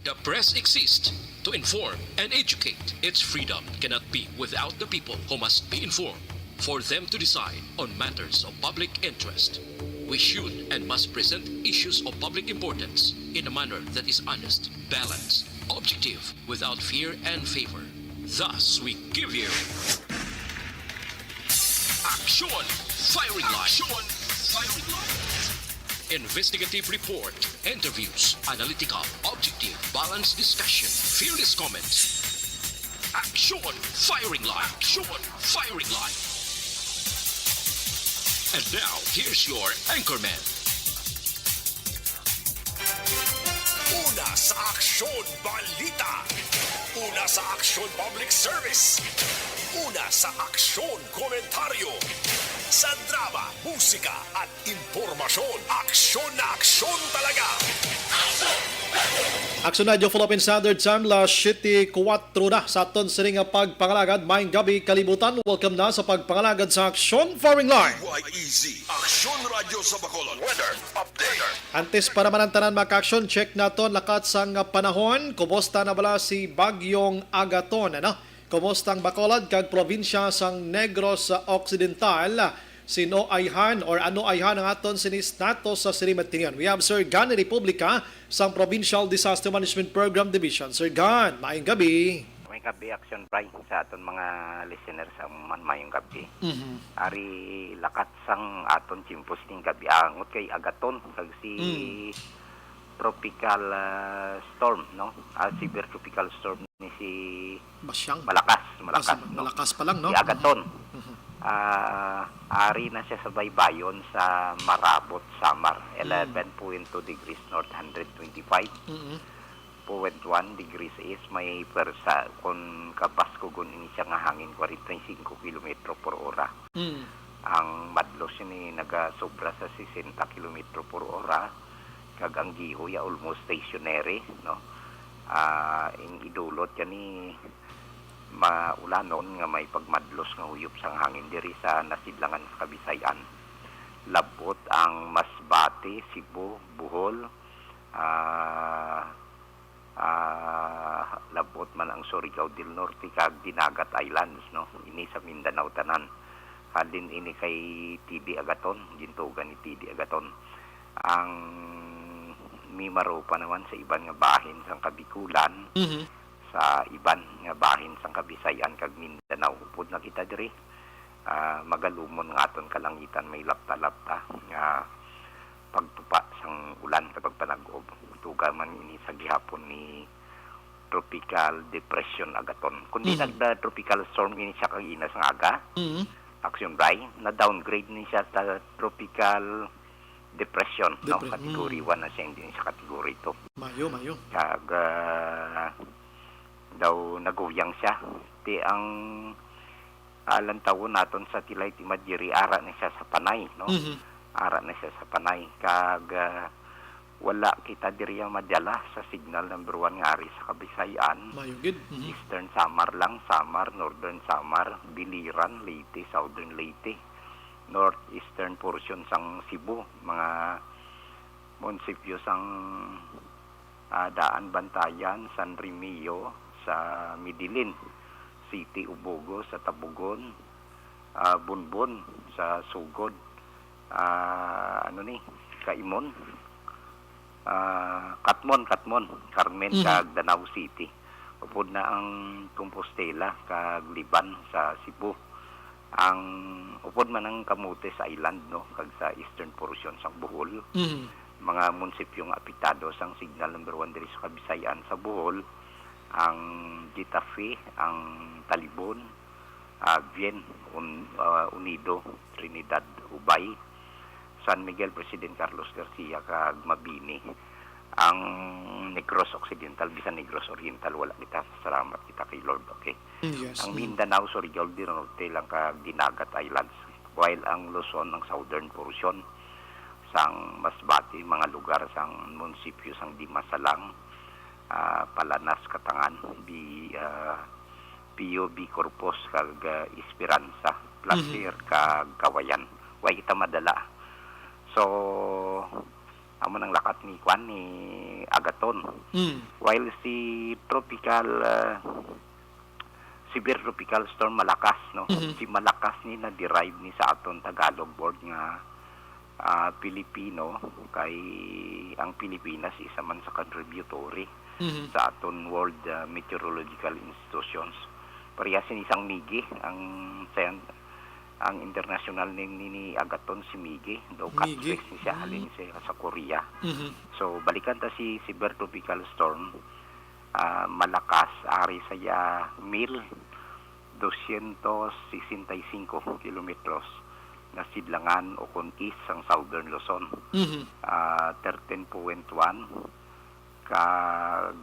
The press exists to inform and educate. Its freedom cannot be without the people who must be informed for them to decide on matters of public interest. We should and must present issues of public importance in a manner that is honest, balanced, objective, without fear and favor. Thus, we give you Action Firing Line. Action Firing Line. Investigative report, interviews, analytical, objective, balanced discussion, fearless comments. Action Firing Line. Action Firing Line. And now, here's your anchorman. Una sa Aksyon Balita. Una sa Aksyon Public Service. Una sa Aksyon Komentaryo. Sa drama, musika at impormasyon. Aksyon na aksyon talaga. Aksyon na Philippine Standard Time, la 7:04 na sa aton sining pagpangalagad. Maayong gabi kalibutan. Welcome na sa pagpangalagad sa Aksyon Firing Line. YEZ, Aksyon Radio sa Bacolod. Weather Update. Antes para manantanan maka-aksyon, check naton lakat sang panahon. Kumusta na bala si Bagyong Agaton? Kumusta ang Bacolod kag probinsya sang Negros Occidental? Sino ayhan or ano ayhan ang aton sinistnatos sa Sirimatinian? We have Sir Gan Republika sang Provincial Disaster Management Program Division. Sir Gan, maayong gabi. May gabi action bright sa aton mga listeners sa mayong gabi. Ari lakat sang aton chimpos ning gabi angot kay Agaton kag si tropical storm, no? Severe tropical storm ni si Basyang. Malakas no? Malakas pa lang, no? Si Agaton. Ari na siya sa baybayon sa Marabot, Samar. 11.2 degrees north, 125. 0.1 degrees east. May persa, kung kabaskogon ini siya nga hangin, 45 km per ora. Ang madlos ni nagasobra sa 60 km per ora. Kag ang gihoy almost stationary, no? Ang idulot yan ni maulanon nga may pagmadlos nga huyop sang hangin diri sa nasidlangan sa Kabisayan. Labot ang Masbate, Cebu, Bohol, labot man ang Surigao del Norte kag Dinagat Islands, no? Ini sa Mindanao tanan. Halin ini kay TD Agaton, gintugan ni TD Agaton. Ang mimaro pa naman sa iban nga bahin sang Kabikulan. Sa iban nga bahin sang Kabisayan kag Mindanao upod na kita diri magalumon nga aton kalangitan may lapta-lapta nga pagtupa sang ulan kapag panag-ob tuga man ini sa gihapon ni tropical depression Agaton kundi nagda tropical storm ini siya kag inas nga aga action by na downgrade ni siya sa tropical depression no category 1 na siya hindi siya category 2 mayo kag daw naguyang siya. Ti ang alang tawon naton sa tilay ti Madjiri ara na siya sa panay, no? Ara na siya sa panay kag wala kita diri ang madala sa signal number 1 nga ari sa Kabisayan. Mayugid. Eastern Samar lang, Samar, Northern Samar, Biliran, Leyte, Southern Leyte, northeastern portion sang Cebu, mga munisipyo sang Daan Bantayan, San Remigio, sa Midilin, City Ubogo sa Tabugon, Bunbon sa Sugod, Kaimon, Katmon, Carmen kag Danau City. Upod na ang Compostela kag Liban sa Cebu. Ang upod man ang Camotes Island, no, kag sa eastern portion sang Bohol. Mga munisipyo nga apitado sang signal number 1 diri sa Kabisayan sa Bohol. Ang Getafe, ang Talibon, Bien, Unido, Trinidad, Ubay, San Miguel, President Carlos Garcia, kag Mabini. Ang Negros Occidental, bisan Negros Oriental, wala kita. Salamat kita kay Lord, okay? Yes. Ang Mindanao, Surigao del Norte lang kag Dinagat Islands. While ang Luzon, ang southern portion, sang Masbate, mga lugar sang munisipyo sang Dimasalang, Palanas, Katangan, Pio, Corpus, kag Esperanza, Placer, kag Kawayan. Way kita madala. So, amo nang lakat ni Kwan ni Agaton. While si severe tropical storm malakas, no? Si malakas ni na derive ni sa aton Tagalog word nga Pilipino, kay ang Pilipinas isa man sa contributory sa aton World Meteorological Institutions. Pariyasin isang Migi ang international name ni Agaton si Migi, daw catchphrase ni siya halin siya sa Korea. So balikan ta si severe tropical storm, malakas ari saya 1,265 kilometros na sidlangan o kon east ang Southern Luzon. 13.1 kag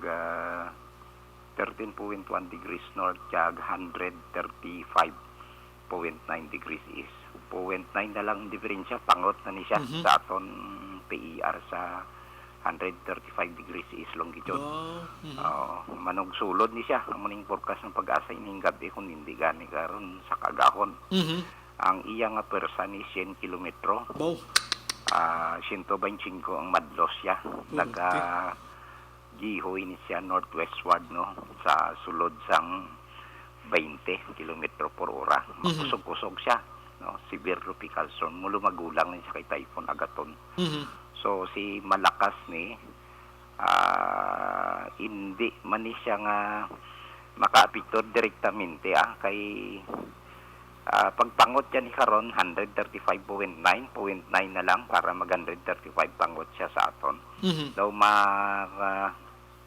13.1 degrees north kag 135.9 degrees east. 0.9 na lang diferensya, pangot na ni siya sa aton PER sa 135 degrees east longitude. Manog sulod ni siya ang muning forecast ng pag-asa ining gabi kung hindi gani karon sa kagahon. Ang iya nga persa ni 100 kilometro. 125 ang madlos siya. Gihoy ni siya northwestward, no, sa sulod sang 20 kilometro per ora. Makusog-kusog siya, no, severe tropical storm. Mulo magulang ni siya kay Typhoon Agaton. So si malakas ni hindi man ni siya nga makaapekto direktamente kay pagpangot yan ni karon 135.9 na lang para mag 135 pangot siya sa aton.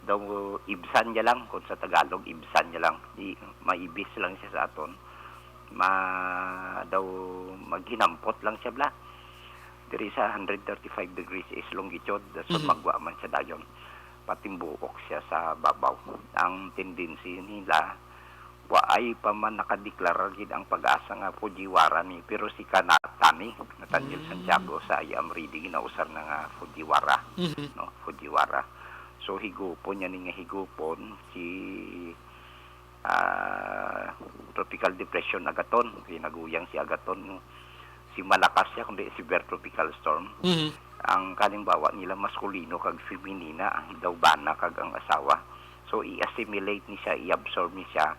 Daw ibsan niya lang, kung sa Tagalog ibsan niya lang, maibis lang siya sa aton. Daw maghinampot lang siya bla diri sa 135 degrees is longitude, so magwa man siya dayon, patimbuok siya sa babaw. Ang tendency nila ay pa man nakadeklara gid ang pag-asa nga Fujiwara ni, pero si Kanatani Nathaniel Santiago sa I am reading ginausar na nga Fujiwara, no, Fujiwara. So higupon niya ni nga higupon si tropical depression Agaton, kinaguyang si Agaton, no? Si malakas siya kundi severe tropical storm. Ang kalimbawa nila maskulino kag feminina, ang daw bana kag ang asawa. So i-assimilate ni siya, i-absorb ni siya,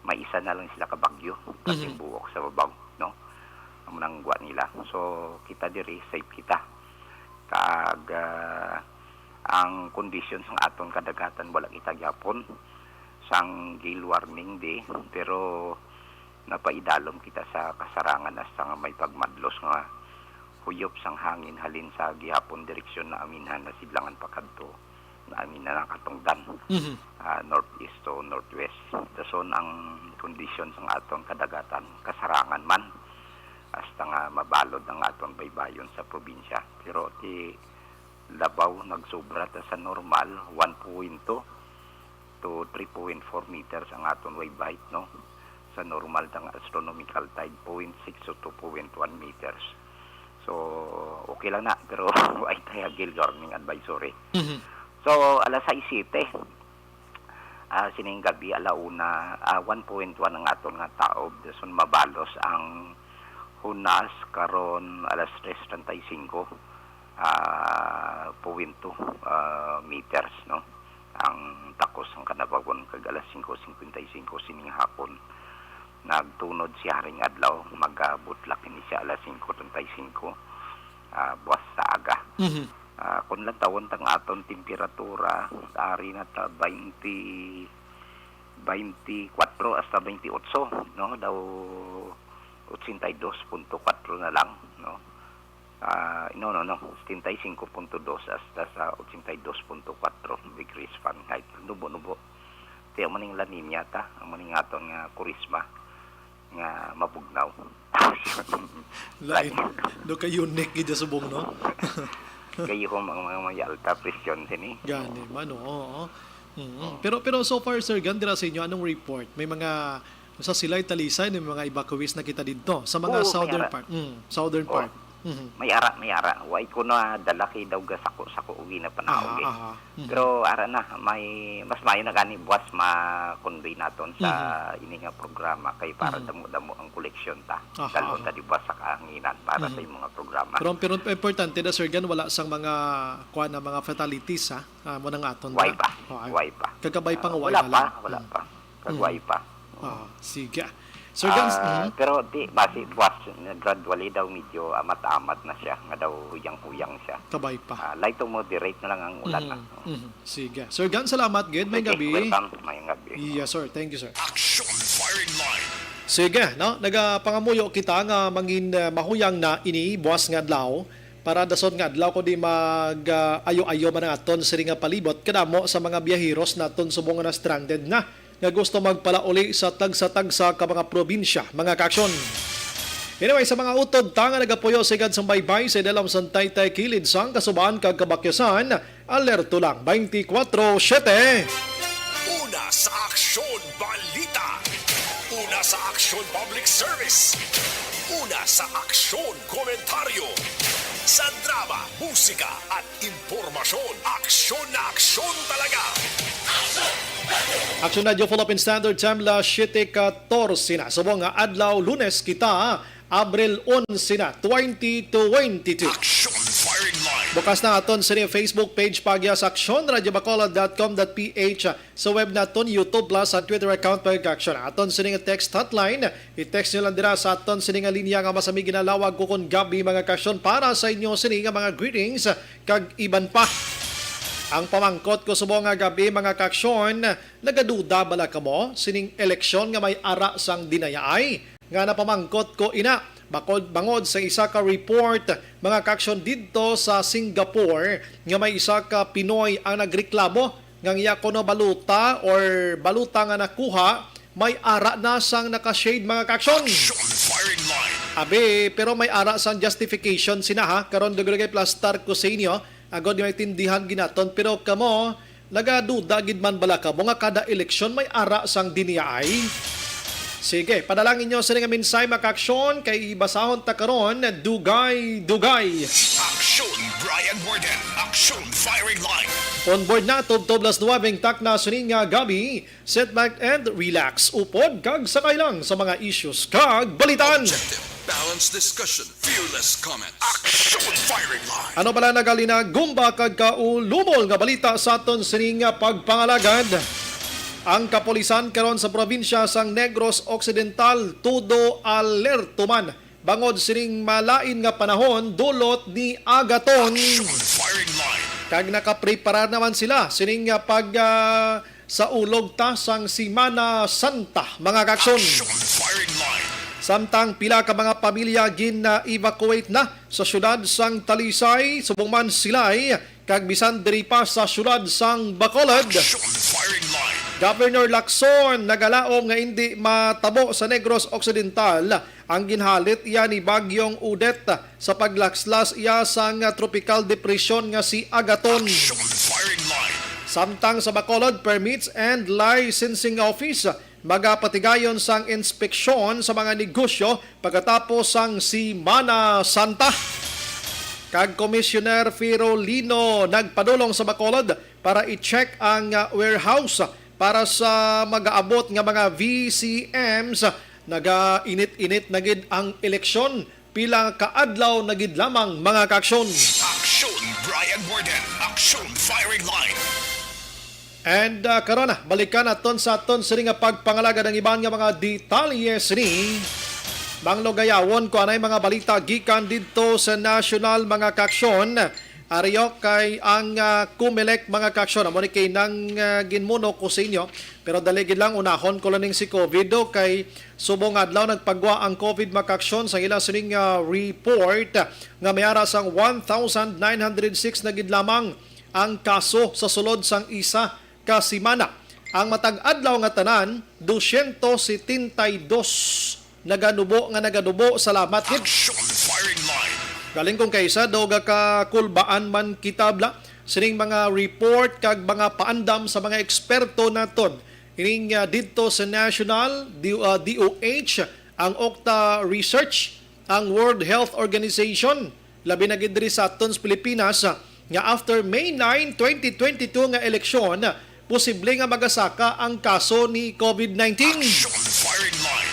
maisa na lang sila kabagyo kasi buok sa babaw, no, ang nangwa nila. So kita diri safe kita kag ang conditions ng aton kadagatan wala kita gyapon sang gale warning day, pero napaidalom kita sa kasarangan hasta nga may pagmadlos nga huyop sang hangin halin sa gihapon direksyon na aminhan na sidlangan pakadto na amin na nakatungdan northeast to northwest. Dason ang conditions ng aton kadagatan kasarangan man hasta nga mabalod ang aton baybayon sa probinsya, pero ti labaw nagsobra ta sa normal 1.2 to 3.4 meters ang aton wave height, no, sa normal tang astronomical tide 0.6 to 2.1 meters. So okay lang na, pero ay tayo gale warning advisory. So alas 6:07 sining gabi alauna 1.1 ang aton nga taob, dason mabalos ang hunas karon alas 3:35 0.2 meters, no, ang takos ang kanabagon kag alas 5:55 sining hapon. Nagtunod si Haring Adlaw, magabutlak ni siya alas 5:35 buwas sa aga. Kung lang tawon tang aton temperatura ari na ta 24 hasta 28, no, daw 82.4 na lang, no. No, 75.2 hasta sa 82.4 degrees Fahrenheit. Nubo-nubo. Tiya mo ning La Niña ta, mo ning aton nga kurisma nga mabugnaw. Lain. Do ka unique gid sa subong, no? Kayo mga alta presyon sini. Gani man, oo. Pero so far sir, gandira sa inyo anong report? May mga sa Silay Talisay, may mga evacuees na kita dito sa mga southern part. Southern part. May ara. Way ko na dalaki daw ga sako uwi na panahon. Pero ara na, mas mayo na gani buwas ma-convey naton sa ini nga programa kay para damo ang koleksyon ta. Dalon ta di buwas sa kahanginan para sa mga programa. Pero importante na Sir Gan, wala sang mga mga fatalities mo nang aton. Way pa. Kagabay pa nga wala pa. Kagway pa. Sige. Sir Gans, pero di base buwas gradually daw medyo amat-amat na siya, nga daw huyang-huyang siya. Kabay pa. Light to moderate na lang ang ulan na. Sige. Sir Gans, salamat gid, may gabi. Welcome, may gabi. Yes sir, thank you sir. Action firing line. Sige, no, nagapangamuyo kita nga mangin mahuyang na ini buwas nga adlaw para dason nga adlaw ko di mag ayo-ayo man aton siri nga palibot kadamo sa mga biyaheros naton subong nga stranded na nga gusto magpalauli sa tagsa-tagsa ka mga probinsya, mga kaksyon. Anyway, sa mga utod, tanga nagapuyo sigad sa baybay sa dalam sa Taytay Kilid sang kasubaan kag kabakyasan, alerto lang 24/7. Una sa Aksyon Balita. Una sa Aksyon Public Service. Una sa Aksyon Komentaryo. Sa drama, musika at impormasyon, aksyon na aksyon talaga. Aksyon na Philippine Standard Time la 7:14 na. Subong nga adlaw Lunes kita, Abril 11 na, 2022. Action firing line. Bukas na aton sa Facebook page pagya sa actionradiobacolod.com.ph, sa web naton YouTube Plus at Twitter account pag-action. Aton sa nga text hotline, i-text nyo lang dira sa aton sa nga linya nga masami ginalawag ko kung gabi mga kaksyon para sa inyo sa nga mga greetings kag iban pa. Ang pamangkot ko subong nga gabi mga kaksyon, nagaduda bala ka mo sining eleksyon nga may ara sang dinayaay nga napamangkot ko ina bangod sa isa ka report mga kaksyon didto sa Singapore nga may isa ka Pinoy ang nagreklamo nga iya ko no baluta or baluta nga nakuha may ara na sang naka-shade mga kaksyon. Action firing line. Abi, pero may ara sang justification sina ha karon dugay plastar ko sa inyo agod may tindihan ginaton pero kamo nagaduda gid man bala ka mo nga kada eleksyon may ara sang diniyaay. Sige, padalangin nyo sa nga minsay makaksyon kay basahon ta karon dugay. Action Brian Warden. Action firing line. On board na tubtob las 9 tak na suning nga gabi, sit back and relax. Upod kag sakay lang sa mga issues kag balitan. Objective, balanced discussion, fearless comment. Action firing line. Ano bala nagalina gumba kag kaulumol nga balita sa aton sining nga pagpangalagad. Ang kapulisan karon sa probinsya sang Negros Occidental tudo alerto man bangod sining malain nga panahon dulot ni agaton. Action firing line. Kag nakaprepara naman sila sining nga pag sa ulog ta sang Semana Santa mga kaksyon. Action firing line. Samtang pila ka mga pamilya gin-evacuate na sa syudad sang Talisay subong man sila'y kag bisan diri pa sa syudad sang Bacolod. Action firing line. Governor Lacson nagalaom nga hindi matabo sa Negros Occidental ang ginhalit iya ni Bagyong Odette sa paglakslas iya sang tropical depression nga si Agaton. Action firing line. Samtang sa Bacolod Permits and Licensing Office magapatigayon sang inspeksyon sa mga negosyo pagkatapos sang Semana Santa. Kag Commissioner Firolino nagpadulong sa Bacolod para i-check ang warehouse para sa mag-aabot nga mga VCMs. Naga-init-init na gid ang eleksyon, pila kaadlaw na gid lamang mga kaaksyon. Action Brian Warden. Action firing line. And karon na balikan naton sa aton sini nga pagpangalaga ng iban nga mga detalye sini. Manglogayawon ko anay mga balita gikan didto sa national mga kaaksyon. Ariyo kay ang Kumelek mga kaaksyon amo ni kay nang ginmuno ko sa inyo pero daligid lang unahon ko lang si COVID do kay subong adlaw nagpagwa ang COVID mga kaaksyon sa ilang sining report nga may ara sang 1,906 na gid lamang ang kaso sa sulod sang isa ka semana. Ang matag adlaw nga tanan 272 nagadubo salamat gid. Action firing line. Galing kong kaysa doga ka kulbaan man kitabla sining mga report kag mga paandam sa mga eksperto naton ining didto sa National DOH ang Okta Research ang World Health Organization labi na gid diri sa aton sa Pilipinas nga after May 9, 2022 nga eleksyon posible nga magasaka ang kaso ni COVID-19. Action firing line.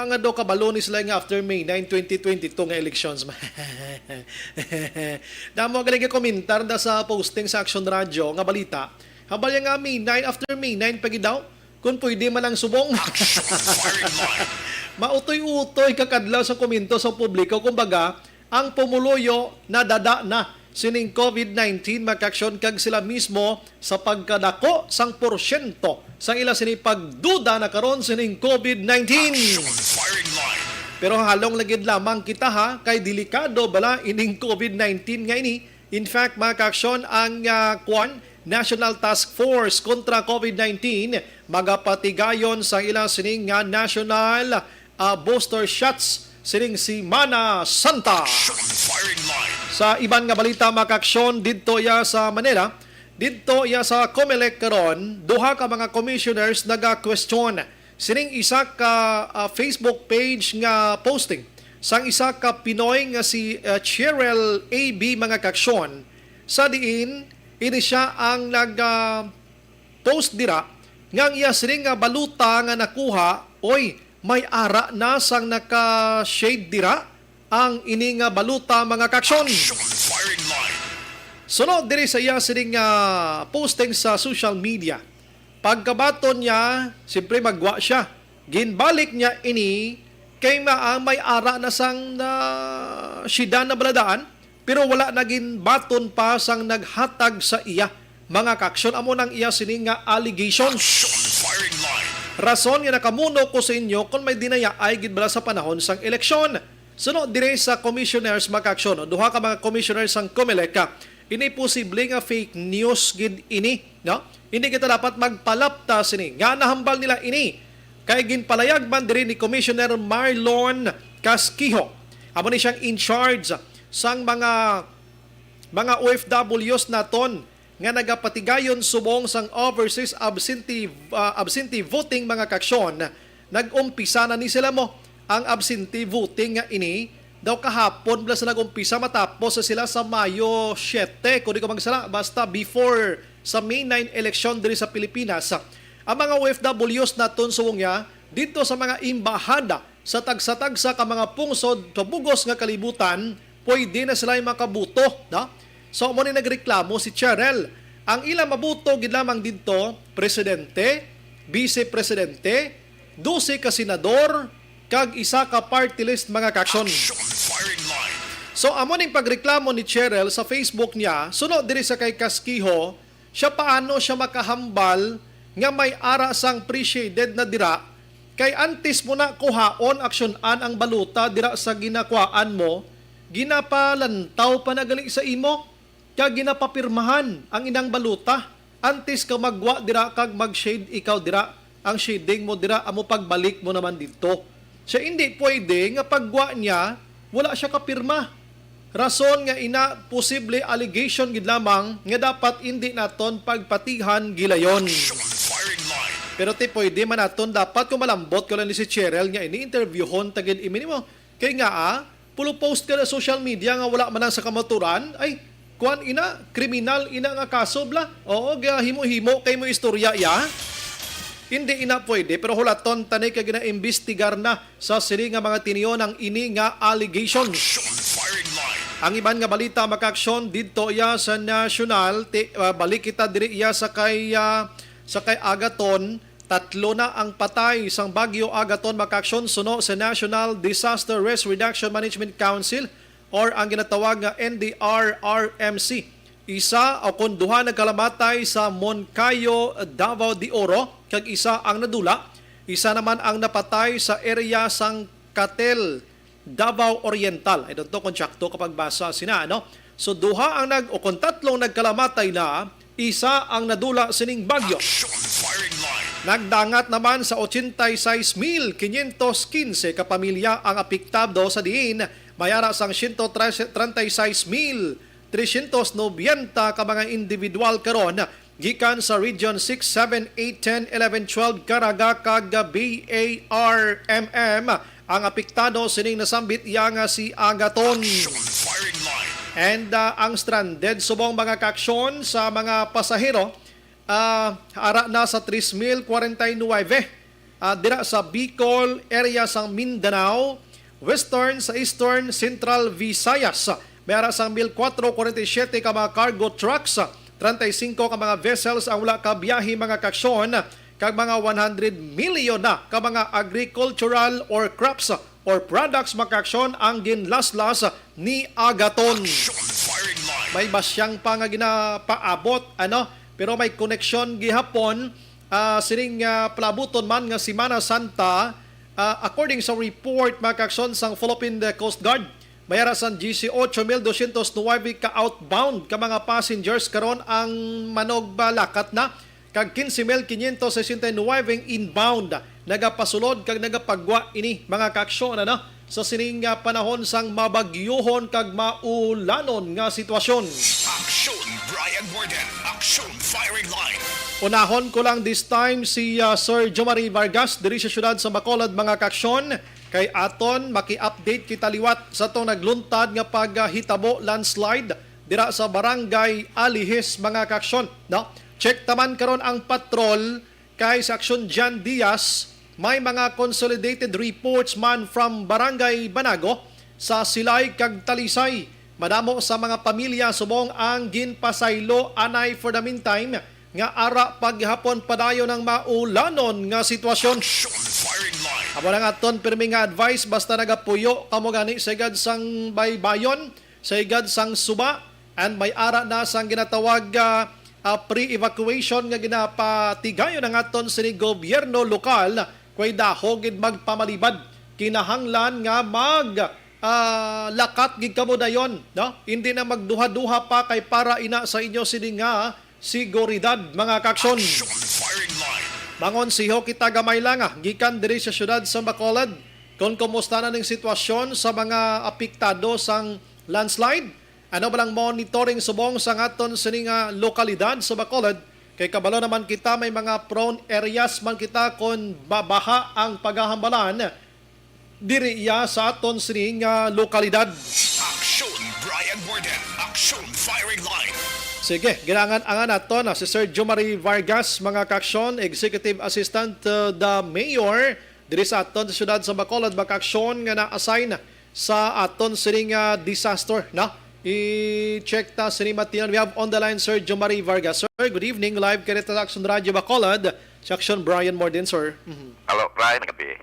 Nga daw kabalo ni sila nga after May 9, 2022 nga elections. Damo galing nga komentar da sa posting sa Action Radio nga balita. Habal nga May 9, after May 9 pagi daw kung pwede man lang subong. Action firing line. Mautoy-utoy kakadlaw sa komento sa publiko. Kumbaga, ang pumuluyo na dada na sining COVID-19 makaksyon kag sila mismo sa pagkadako sang porsyento sang ila sini pagduda na karon sining COVID-19. Action firing line. Pero halong lagid lamang kita ha, kay delikado bala ining COVID-19 nga ini. In fact, makaksyon ang National Task Force kontra COVID-19 magapatigayon sa ila sining national booster shots sining si Mana Santa. Action firing line. Sa iban nga balita makaksyon didto ya sa Manila, didto ya sa COMELEC karon, duha ka mga commissioners naga-question sining isa ka Facebook page nga posting sang isa ka Pinoy nga si Cheryl AB mga kaksyon sa diin ini siya ang post dira nga iya sining nga baluta nga nakuha oy may ara na sang naka-shade dira ang ini nga baluta mga kaksyon. Action firing line. Sunod diri sa iya sining posting sa social media. Pagkabaton niya, siyempre magwa siya. Ginbalik niya ini kay may ara na sang syudad na baladaan pero wala naging baton pa sang naghatag sa iya. Mga kaksyon amo nang iya sining nga allegations. Action firing line. Rason nga nakamuno ko sa inyo kung may dinaya ay gid bala sa panahon sang eleksyon. Sunod dire sa commissioners makaksyon, duha ka mga commissioners sang COMELEC, ini posible nga fake news gid ini, no? Hindi kita dapat magpalapta sini. Nga nahambal nila ini kay ginpalayag man dire ni Commissioner Marlon Casquijo. Amo ni siyang in charge sang mga OFWs naton nga nagapatigayon subong sang overseas absentee voting mga kaksyon. Nag-umpisa na ni sila mo ang absentee voting nga ini daw kahapon blas na nag-umpisa matapos sa sila sa Mayo 7 kung di ko magsala basta before sa May 9 election diri sa Pilipinas. Ang mga OFWs naton subong ya dito sa mga imbahada sa tagsa-tagsa ka mga pungsod sa bugos nga kalibutan pwede na sila makabuto, no? So mo ni nagreklamo si Cheryl. Ang ilang mabuto gid lamang dito presidente, vice-presidente, 12 ka senador kag isa ka party list mga kaksyon. Action firing line. So amo ning pagreklamo ni Cheryl sa Facebook niya, sunod diri sa kay Casquijo, siya paano siya makahambal nga may ara sang pre-shaded na dira kay antes mo na kuhaon aksyonan ang baluta dira sa ginakwaan mo, ginapalantaw pa na gali sa imo, kag ginapapirmahan ang inang baluta. Antes ka magwa dira kag mag-shade ikaw dira, ang shading mo dira amo pagbalik mo naman dito. Siya hindi pwede nga pagwa niya wala siya kapirma. Rason nga ina posible allegation gid lamang nga dapat hindi naton pagpatihan gilayon. Action firing line. Pero pwede man naton dapat kung malambot ko lang ni si Cheryl nga ini-interviewhon tagid imi mo. Kay nga pulo post ka na social media nga wala man lang sa kamaturan ay kuan ina kriminal ina nga kaso bla. Oo, himo-himo kay mo istorya ya. Hindi ina pwede pero hulaton tanay ka gina-imbestigar na sa siri nga mga tiniyon ang ini nga allegations. Action firing line. Ang iban nga balita makaksyon didto iya sa national balik kita diri iya sa kay Agaton. 3 na ang patay sang Bagyo Agaton makaksyon suno sa National Disaster Risk Reduction Management Council or ang ginatawag nga NDRRMC. Isa o kun duha nagkalamatay sa Moncayo, Davao de Oro, kag isa ang nadula. Isa naman ang napatay sa area sang Catel, Davao Oriental. I don't know kung sakto kapag basa sina, no? So duha ang kung tatlong nagkalamatay na, isa ang nadula sining bagyo. Action firing line. Nagdangat naman sa 86,515 ka pamilya ang apektado sa diin, mayara sang 136,390 ka mga individual karon gikan sa Region 6, 7, 8, 10, 11, 12 Caraga kag BARMM ang apektado sining nasambit iya nga si Agaton. Action firing line. And ang stranded subong mga kaaksyon sa mga pasahero ara na sa 3,049 dira sa Bicol area sang Mindanao, Western sa Eastern Central Visayas. May ara sang 1,447 ka mga cargo trucks, 35 ka mga vessels ang wala ka biyahe mga kaaksyon, kag mga 100 million na ka mga agricultural or crops or products makaaksyon ang ginlaslas ni Agaton. Action firing line. May basyang pa nga ginapaabot pero may connection gihapon sining palabuton man nga Semana Santa according sa report makaaksyon sang Philippine Coast Guard. Mayara sang 18,209 ka outbound ka mga passengers karon ang manog balakat na kag 15,569 inbound nagapasulod kag nagapagwa ini mga kaaksyon sa sining panahon sang mabagyuhon kag maulanon nga sitwasyon. Action Brian Morden. Action firing line. Unahon ko lang this time si Sir Jomari Vargas diri sa syudad sa Bacolod mga kaaksyon kay aton maki-update kita liwat sa tong nagluntad nga paghitabo landslide dira sa Barangay Alihis mga kaaksyon. Check taman karon ang patrol kay sa Aksyon Jan Diaz. May mga consolidated reports man from Barangay Banago sa Silay kag Talisay. Madamo sa mga pamilya subong ang ginpasaylo anay for the meantime nga ara paghapon padayon ng maulanon nga sitwasyon. Action firing line. Amo lang aton pirmi nga advice basta nagapuyo kamo gani sa igad sang baybayon, sa igad sang suba, and may ara na sang ginatawag pre-evacuation nga ginapatigayon ng aton sa gobyerno lokal kay dahog gid magpamalibad kinahanglan nga lakat gid kamo dayon hindi na magduha-duha pa kay para ina sa inyo sini nga seguridad mga kaaksyon. Action firing line. Mangon siho kita gamay lang gikan diri sa syudad sa Bacolod kung kumusta na ning sitwasyon sa mga apektado sang landslide. Ano ba lang monitoring subong sa aton sining lokalidad sa Bacolod kay kabalo naman kita may mga prone areas man kita kon babaha ang paghahambalan diri iya sa aton sining lokalidad. Action Brian Morden. Action firing line. Sige, ginangan-angan nato na si Sir Jomari Vargas mga kaaksyon, Executive Assistant to the Mayor diri sa aton sa syudad sa Bacolod makaaksyon nga na-assign sa aton sining disaster I-check ta sini Matian. We have on the line Sir Jomari Vargas. Sir, good evening. Live kayo sa Action Radio Bacolod. Sa Action Brian Morden, sir. Hello, Brian. Gabi.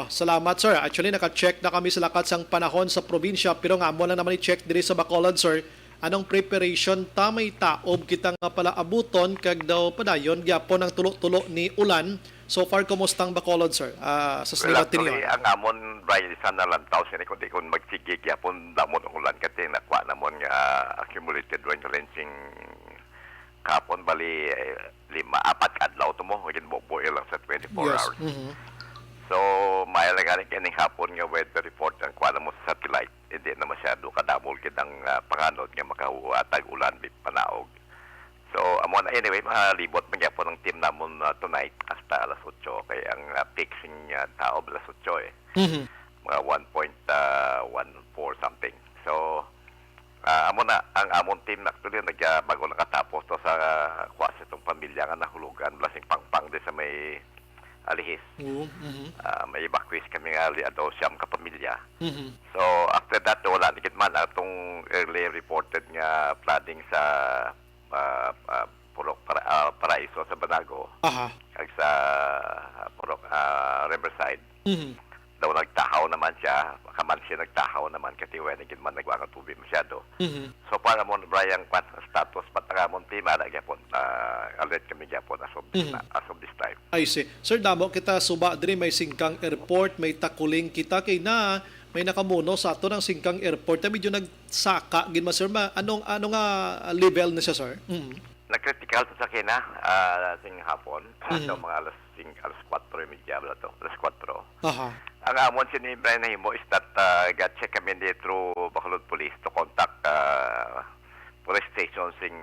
Salamat, sir. Actually, naka-check na kami sa lakat sang panahon sa probinsya. Pero nga mo lang naman i-check diri sa Bacolod, sir. Anong preparation tamay taob kita nga pala abuton kag daw padayon gyapon ang tulo-tulo ni ulan. So far, kumustang Bacolod, sir? Sa Well, Slibat actually, ang amon, Brian, isa na lang tao siya kundi kung magsigig yapon damon ang ulan kasi nakuha namon nga accumulated rain ranging kapon bali 4 adlaw to mo within buo lang sa 24 hours. So, may lagarin kining hapon nga weather report ang kuha mo sa satellite. Hindi na masyado kadamol kitang panganod nga makahuatag ulan bit panaog. So, amon anyway, malibot magyapon ng team namon tonight hasta alas 8 kay ang fixing tao alas 8 mga 1.14 something. So, amon na ang amon team actually bago nakatapos to sa kwasa itong pamilya nga nahulugan lasing pangpang di sa may Alihis. May evacuate kami nga daw siyam ka pamilya. So, after that, wala nikit man atong early reported nga flooding sa Purok Paraiso sa Banago. Kag sa Purok Riverside. Daw nagtahaw naman siya, kaman siya nagtahaw naman kasi wenigin man nagwa ng tubig masyado. So para mo Brian status patangamon team gyapon alert kami gyapon as of this time. I see. Sir, damo kita suba diri may Singkang Airport, may Takuling kita kay na may nakamuno sa ato ng Singkang Airport. Medyo nagsaka gin ma sir anong level na siya sir? Nag-critical sa kina sing hapon so mga alas 4:30 to alas 4. Ang amon sinibray na himo is that got check kami through Bacolod Police to contact police station sing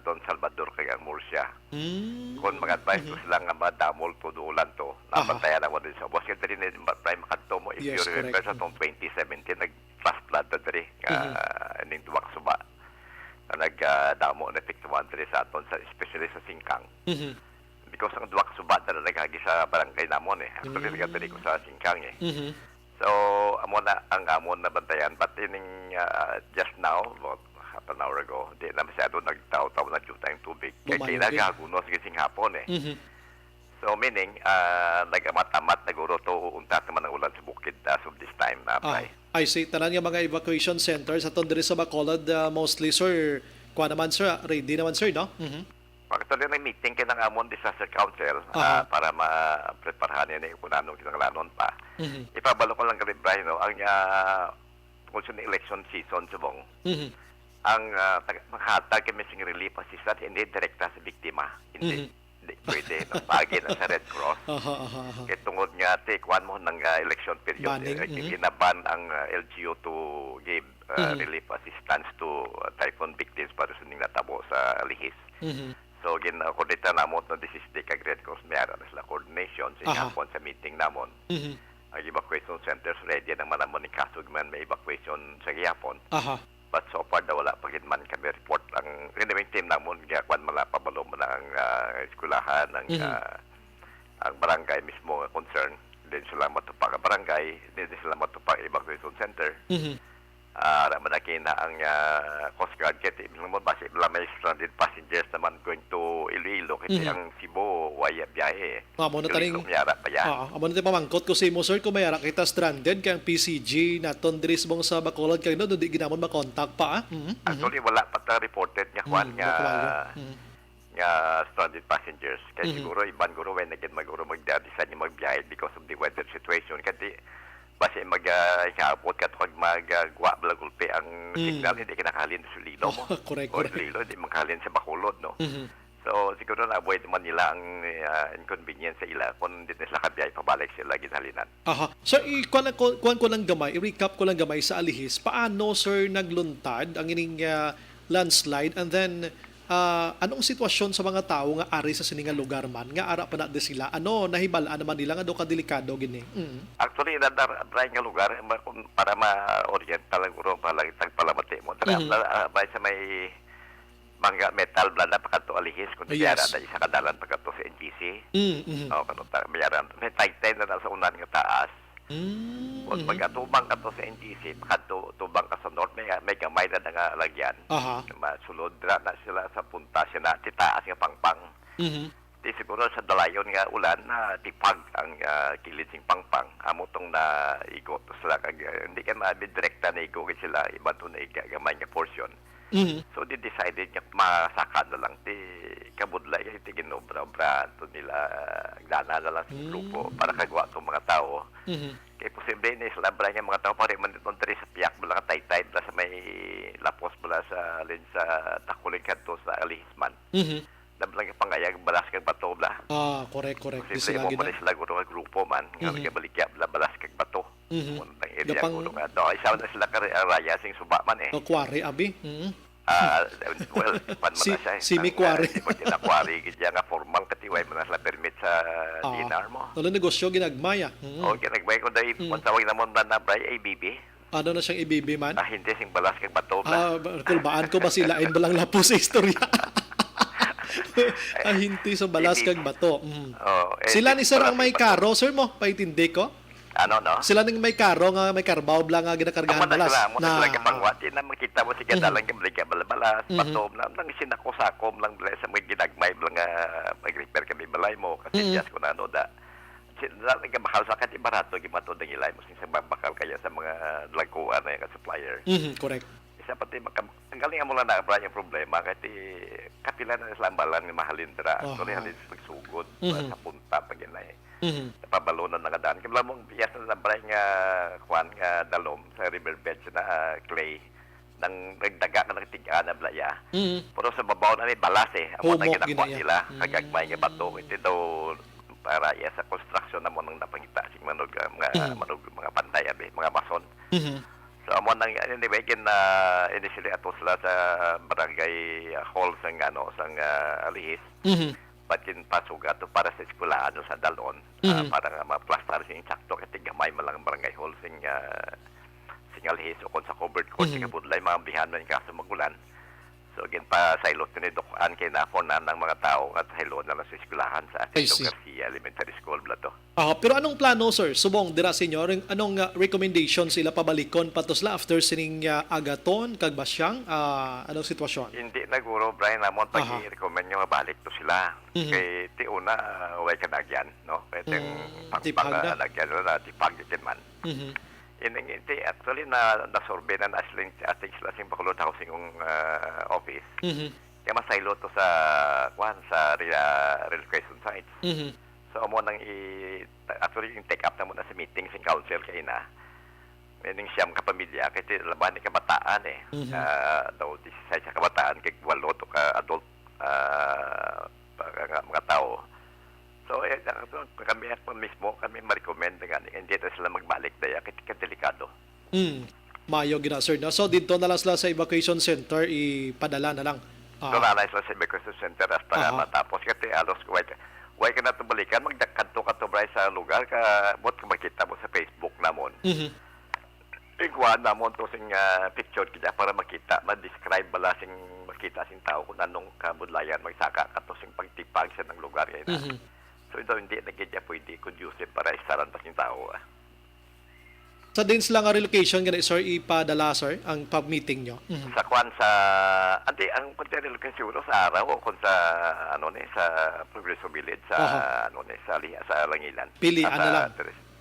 Don Salvador kay ang Murcia. Kung mag-advise ko sila nga madamol to duulan to nabantayan ako din sa ubos. Kaya dali na prime makanto mo. If Yes, you remember correct. sa 2017, nag-flash flood na dali. Ning duwak suba. Na nagdamo na epektuhan dali sa aton, especially sa Singkang. Mhm. Because ang duwak suba na nagagi sa barangay namon eh. Actually, nagdali ko sa Singkang eh. Mhm. So, amo na ang amon na bantayan. But ining just now, about half an hour ago, di na masyado nagtaw-taw na juta yung tubig. Kaya Lumayo din. kinagagunos gising hapon eh. Mhm. So, meaning, nag-amat-amat, naguro to uuntat naman ang ulan sa bukid as of this time na apply. I see. Tanan nga mga evacuation centers aton diri sa Bacolod, mostly, sir. Kuha naman, sir. Ready naman, sir, no? Mhm. Pagkatuloy ng meeting kinang amon disaster council para ma-preparahan yan kung anong kinanglanon pa. Mhm. Ipabalo ko lang kay Brian, no, ang tungkol sa election season subong. Mhm. Ang maghatag kay missing relief assistance hindi direkta sa biktima. Hindi pwede no, pagi na sa Red Cross. Aha, aha, aha. Kaya tungod nga kuan mo ng election period, Banning, ginaban ang LGU to give relief assistance to typhoon victims para sa ning natabo sa Lihis. Mhm. So, ginakordita namon na this is the Red Cross mayroon na sila coordination sa Aha. hapon sa meeting namon. Mhm. Ang evacuation centers ready naman namon ni Kasugman may evacuation sa gihapon. Aha. But so far daw wala pa gid man kami report ang renewing team namon gyakuan mala pabalo mo na ang eskwelahan ang ang barangay mismo nga concern din sila matupag ang barangay din sila matupag evacuation center. Mhm. Naman na ang Coast Guard kiti mo base bala may stranded passengers naman going to Iloilo kasi ang Cebu waya biyahe. Amo na taning Yara pa yan. amo na tayo pamangkot ko sa imo, sir, kung mayara kita stranded kay ang PCG naton diri mong sa Bacolod kay no di ginamon ma-contact pa. Mhm. Actually wala pa ta reported nga kwan nga Mhm. nga stranded passengers. Kaya siguro iban guro when again maguro magda-design yung magbiyahe because of the weather situation. Kasi base ikapot ka pag magwa balagulpe ang signal hindi kinakalin sa Lilo mo. Correct, O correct. Lilo hindi makalin sa Bacolod no. Mhm. So siguro na avoid man nila ang inconvenience sa ila kung hindi nila kabiyahe pabalik sila ginhalinan. Aha. Sir, kuan ko lang gamay, i-recap ko lang gamay sa Alihis. Paano, sir, nagluntad ang ining landslide and then anong sitwasyon sa mga tao nga ari sa sininga lugar man nga ara pa na de sila? Ano nahibalaan naman nila nga do kadelikado gini? Mhm. Actually, nadar nga lugar para ma-orient talaga guro pala tagpalamati mo. Dara sa may mangga metal blanda pagkato Alihis kung Yes. biyara ta isa kadalan pagkato sa NGC. Mhm. O kano ta biyara may tagtay na sa unan nga taas. Kung pagkatubang ka to sa NGC, pagkatubang ka sa north may gamay na nga lagyan. Aha. Masulod na sila sa punta siya na titaas nga pangpang. Mhm. Di siguro sa dalayon nga ulan na tipag ang kilid sing pangpang amo tong na igot sila kag hindi ka direkta na igo sila iba to na gamay nga portion. Mhm. So they decided nga masaka na lang ti kabudlay ti ginobra-obra to nila gana na lang sa grupo para kagwa tong mga tao. Mhm. Kaya posible na islabra nga mga tao pare man dito sa piyak bala ka taytay bala sa may lapos bala sa alin sa takuling kanto sa Alihisman. Mhm. Dablang yung pangayag balas kag bato bla. Correct. Di Posible sila mo gina. pala sila guro nga grupo man nga nagabalikya bala balas kag bato. Mhm. Unang area Gapang- guro nga do isa na sila ka raya sing suba man eh. O quarry abi. Mhm. Well, pan man Si- na siya. simi quarry. Pag quarry gidya nga formal katiway man na sila permit sa dinar mo. Ano negosyo ginagmaya? Mhm. O ginagbay ko dahil kung tawag namon na bray ABB. Ano na siyang ibibi man? Hindi sing balas kag bato bla. Kulbaan ko ba sila? Ayun balang lapo sa istorya. Hinti sa balas kag bato. Mhm. Sila ni sir ang may karo, sir mo, paitindi ko. Ano no? Sila ning may karo nga may karbaw bla nga ginakargahan balas. Mo na sila kapangwat na makita mo si kadalang kabalik balas patom na nang sinako-sakom lang bala sa mga ginagmay bala nga mag-repair kami balay mo kasi just ko na ano da sila nagmahal sa kati barato gimatod ang ilay mo sing bakal kaya sa mga laguan na yung supplier. Mhm, correct. Isa pati ang galing mo lang na yung problema kasi kapila na sila balan nga mahalin dira so halin sa pagsugod sa punta pag inay. Mhm. Napabalunan na nga daan. Kaya mong biyas na nabray nga kwan nga dalom sa riverbed na clay nang nagdaga ka ng tigaan na blaya. Mhm. Pero sa babaw na may balas eh. Amo na Humok ginakwa ginaya. nila. Kagagmay nga bato. Ito daw para iya sa construction na mo nang napangita sing manog mga pantay abi, mga mason. Mhm. So amo nang anyway na initially ato sila sa barangay hall sang Alihis. Mhm. batin pasugat to para sa eskwelahan sa dalon para nga maplastar sing sakto kay gamay man lang ang barangay hall sing alhis o kon sa covered court sa kabudlay mga bihan man kaso magulan. So again pa sa ilot ni Dokan kay naponan ng mga tao at hello na lang sa eskwelahan sa I Atento see. Garcia Elementary School blato. Pero anong plano, sir? Subong dira senyor, anong recommendation sila pabalikon patusla after sining agaton kag basyang anong sitwasyon? Hindi na guro Brian namon pag i-recommend nyo mabalik to sila. Kay ti una way kanagyan no. Kay tipag na. lagyan na tipag din man. Hindi actually na nasorbe na asling ating sila sing Bacolod Housing office. Kaya masaylo to sa sa relocation sites. So amo nang actually yung take up na muna sa meeting sing council kay na. Meaning siyam ka pamilya kay laban ni kabataan daw 16 sa kabataan kay 8 to ka adult mga tao. So, kami mismo, kami ma-recommend na hindi sila magbalik daya kaya delikado. Mayo gina, sir. No? So, dito na lang sila sa evacuation center, ipadala na lang. So, lalay sila sa evacuation center hasta matapos. Kasi alos, why ka na ito balikan, magdakanto ka to bray sa lugar, bot ka makita mo sa Facebook namon. Iguan namon to sing picture kita para makita, ma-describe bala sing makita sing tao kung anong kabudlayan, magsaka ka to sing pagtipag sa ng lugar. So ito hindi nagkidya pwede conducive para isaran pa yung tao. Sa din sila nga relocation, ganit, sir, ipadala, sir, ang pub-meeting nyo. Sa kwan sa ang kunti relocation sa araw o kung sa sa Progreso Village sa sa Langilan. Pilian na lang.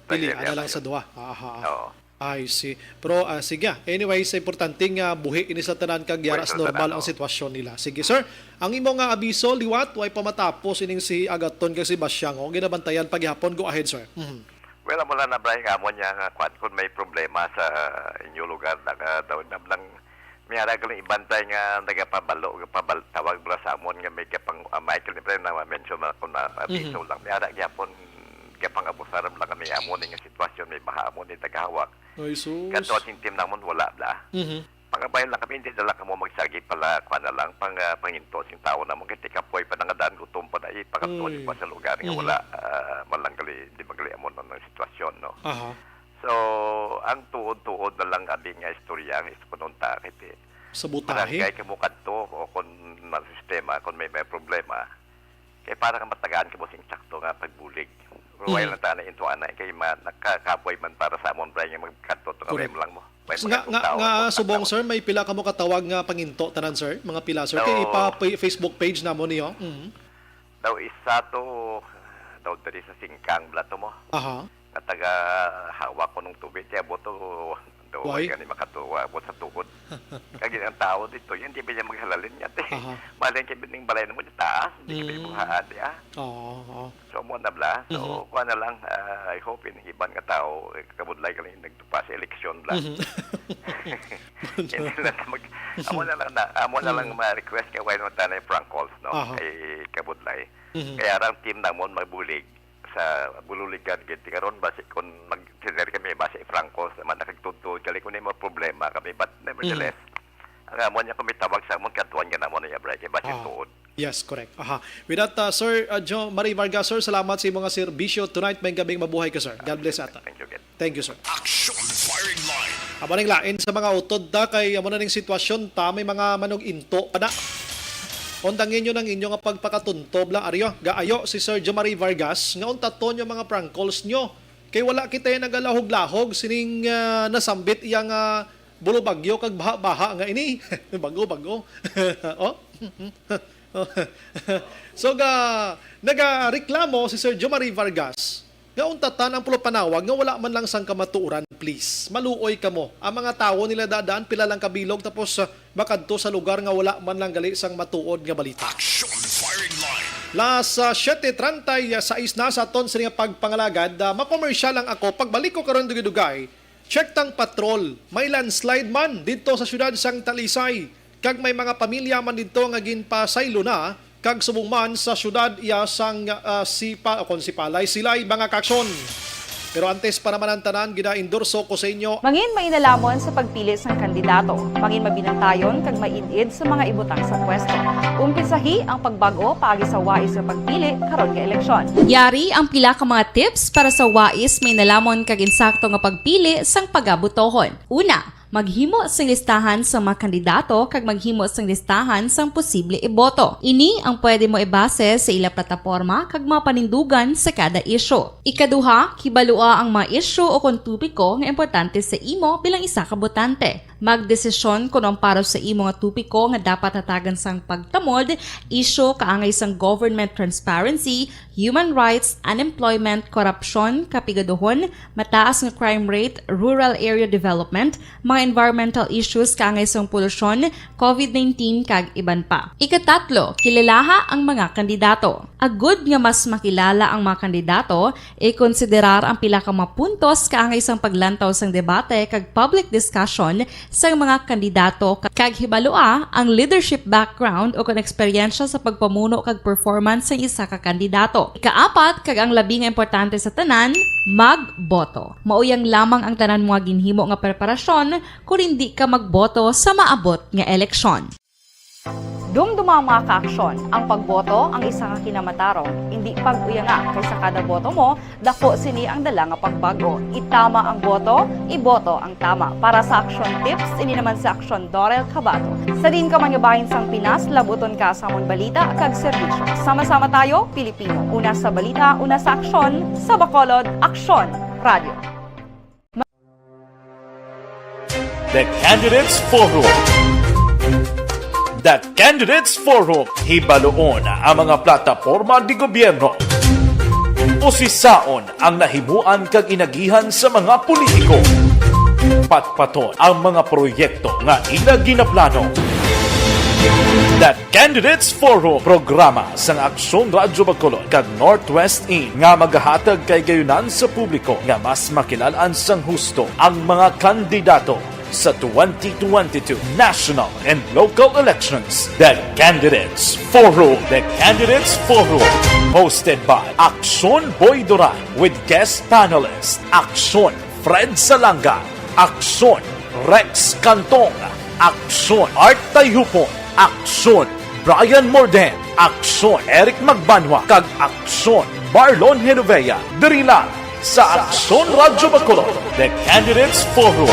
Pilian na lang sa duwa. Oo. I see. Pero sige, anyway, sa importanteng buhi ini sa tanan kag yaras normal ang sitwasyon nila. Sige, sir. Ang imong nga abiso liwat way pamatapos ining si Agaton kag si Basyang. O ginabantayan paghapon, go ahead, sir. Well, mula na Brian amon niya nga kwan kung may problema sa inyo lugar daw lang miyara galing ibantay nga nagapabalo tawag bala sa amon nga may kapang Michael ni Brian na mention na kung na abiso lang miyara gyapon kapang abusaram lang kami amon nga sitwasyon may baha amon ni tagahawak. Ay sus. Kanto ating team namon wala bla. Pangabayan lang kami hindi dala ka mo magsagi pala kwan na lang panginto sing tao namon kay kapoy pa nangadaan gutom pa dai pagatuon pa sa lugar nga wala malanggali di magali amon ng sitwasyon no. So ang tuod-tuod na lang ading nga istorya is kununta kay sa butahe. Kay kamo kadto o kun na sistema kun may problema kay para ka matagaan ka mo sing sakto nga pagbulig. While na tanay into anay kay nakakapoy man para sa amon Brian nga magkadto to kay lang mo. Nga subong, sir, may pila ka mo katawag nga panginto tanan, sir, mga pila, sir, kay ipa-Facebook page na mo niyo. Daw isa to daw diri sa singkang blato mo. Nga taga hawak ko nung tubig kaya boto daw gani makatuwa bo sa tukod. Kaya ang tao dito yun di ba niya maghalalin niya te. Malay kay bining balay mo di taas di ka mo haad ya. So mo na bla. So kuha na lang I hope in iban nga tao kabudlay ka lang nagtupa sa eleksyon bla. Amo na lang ma-request kay why mo tanay prank calls no kay kabudlay. Kaya ang team namon magbulig sa bululigan gid karon base kon mag-consider kami base Franco sa man nakagtudtod kali kun mo problema kami but nevertheless ang amon niya kami tawag sa amon katuan nga namon niya bra kay base tuod. Yes, correct. With that, Sir Joe Marie Vargas, sir, salamat sa imong serbisyo tonight. May gabing mabuhay ka, sir. God bless ata. Thank you again. Thank you, sir. Action firing line. Aba ning lain sa mga utod da kay amo na ning sitwasyon ta may mga manog into pa na. Untangin nyo ng inyo nga pagpakatuntob lang, Aryo. Gaayo si Sir Jo Marie Vargas, nga untaton yung mga prank calls nyo. Kay wala kita yung nagalahog-lahog, sining nasambit iyang bulubagyo kag baha-baha nga ini. Bago-bago. So, nagareklamo si Sir Jo Marie Vargas, nga untatan ang pulo panawag, nga wala man lang sang kamatuuran, please. Maluoy ka mo. Ang mga tao nila dadaan, pila lang kabilog, tapos makadto sa lugar nga wala man lang gali sang matuod nga balita. Action firing line. Las 7:36 na sa aton sa nga pagpangalagad, makomersyal lang ako. Pagbalik ko karon dugay-dugay, check tang patrol. May landslide man dito sa syudad sang Talisay. Kag may mga pamilya man dito nga ginpasaylo na, kag subong man sa syudad iya sang Sipa o Konsipalay sila'y mga kaksyon. Pero antes pa naman ang tanan, gina-endorso ko sa inyo Mangin mainalamon sa pagpili sa kandidato. Mangin mabinantayon kag mainid sa mga ibutang sa pwesto. Umpisahi ang pagbago paagi sa wais sa pagpili karon nga eleksyon. Yari ang pila ka mga tips para sa wais may nalamon kag insakto nga pagpili sang pagabutohon. Una, maghimo sang listahan sa mga kandidato kag maghimo sang listahan sang posible iboto. Ini ang pwede mo ibase sa ila plataporma kag mga panindugan sa kada isyu. Ikaduha, kibalua ang mga isyu o kung tupiko nga importante sa imo bilang isa ka botante. Magdesisyon kung ang para sa imo nga tupiko nga dapat hatagan sang pagtamod, isyu kaangay sang government transparency, human rights, unemployment, korupsyon, kapigaduhon, mataas nga crime rate, rural area development, mga environmental issues kaangay sang polusyon, COVID-19 kag iban pa. Ikatatlo, kilalaha ang mga kandidato. Agud nga mas makilala ang mga kandidato, i-konsiderar ang pila ka mga puntos kaangay sang paglantaw sang debate kag public discussion sang mga kandidato kag hibalua ang leadership background o kon eksperyensya sa pagpamuno kag performance sa isa ka kandidato. Ikaapat kag ang labi nga importante sa tanan, magboto. Mauyang lamang ang tanan mga ginhimo nga preparasyon kung hindi ka magboto sa maabot nga eleksyon. Dumduma ang mga kaaksyon. Ang pagboto ang isa ka kinamatarong. Hindi pag-uya nga kay sa kada boto mo, dako sini ang dala nga pagbago. Itama ang boto, iboto ang tama. Para sa action tips, ini naman sa Aksyon Dorel Cabato. Sa din ka manyabahin sang Pinas, labuton ka sa amon balita kag serbisyo. Sama-sama tayo, Pilipino. Una sa balita, una sa aksyon, sa Bacolod, Aksyon Radio. The Candidates Forum. The Candidates Forum. Hibaloon ang mga plataporma di gobyerno. Usisaon ang nahimuan kag inagihan sa mga politiko. Patpaton ang mga proyekto nga ila ginaplano. The Candidates Forum, programa sang Aksyon Radyo Bacolod kag Northwest In nga magahatag kay gayunan sa publiko nga mas makilalaan sang husto ang mga kandidato sa 2022 national and local elections. The Candidates Forum. The Candidates Forum. Hosted by Aksyon Boy Duran with guest panelists Aksyon Fred Salanga, Aksyon Rex Cantong, Aksyon Art Tayupon, Aksyon Brian Morden, Aksyon Eric Magbanwa, kag Aksyon Marlon Genovea. Diri lang sa Aksyon Radyo Bacolod. The Candidates Forum.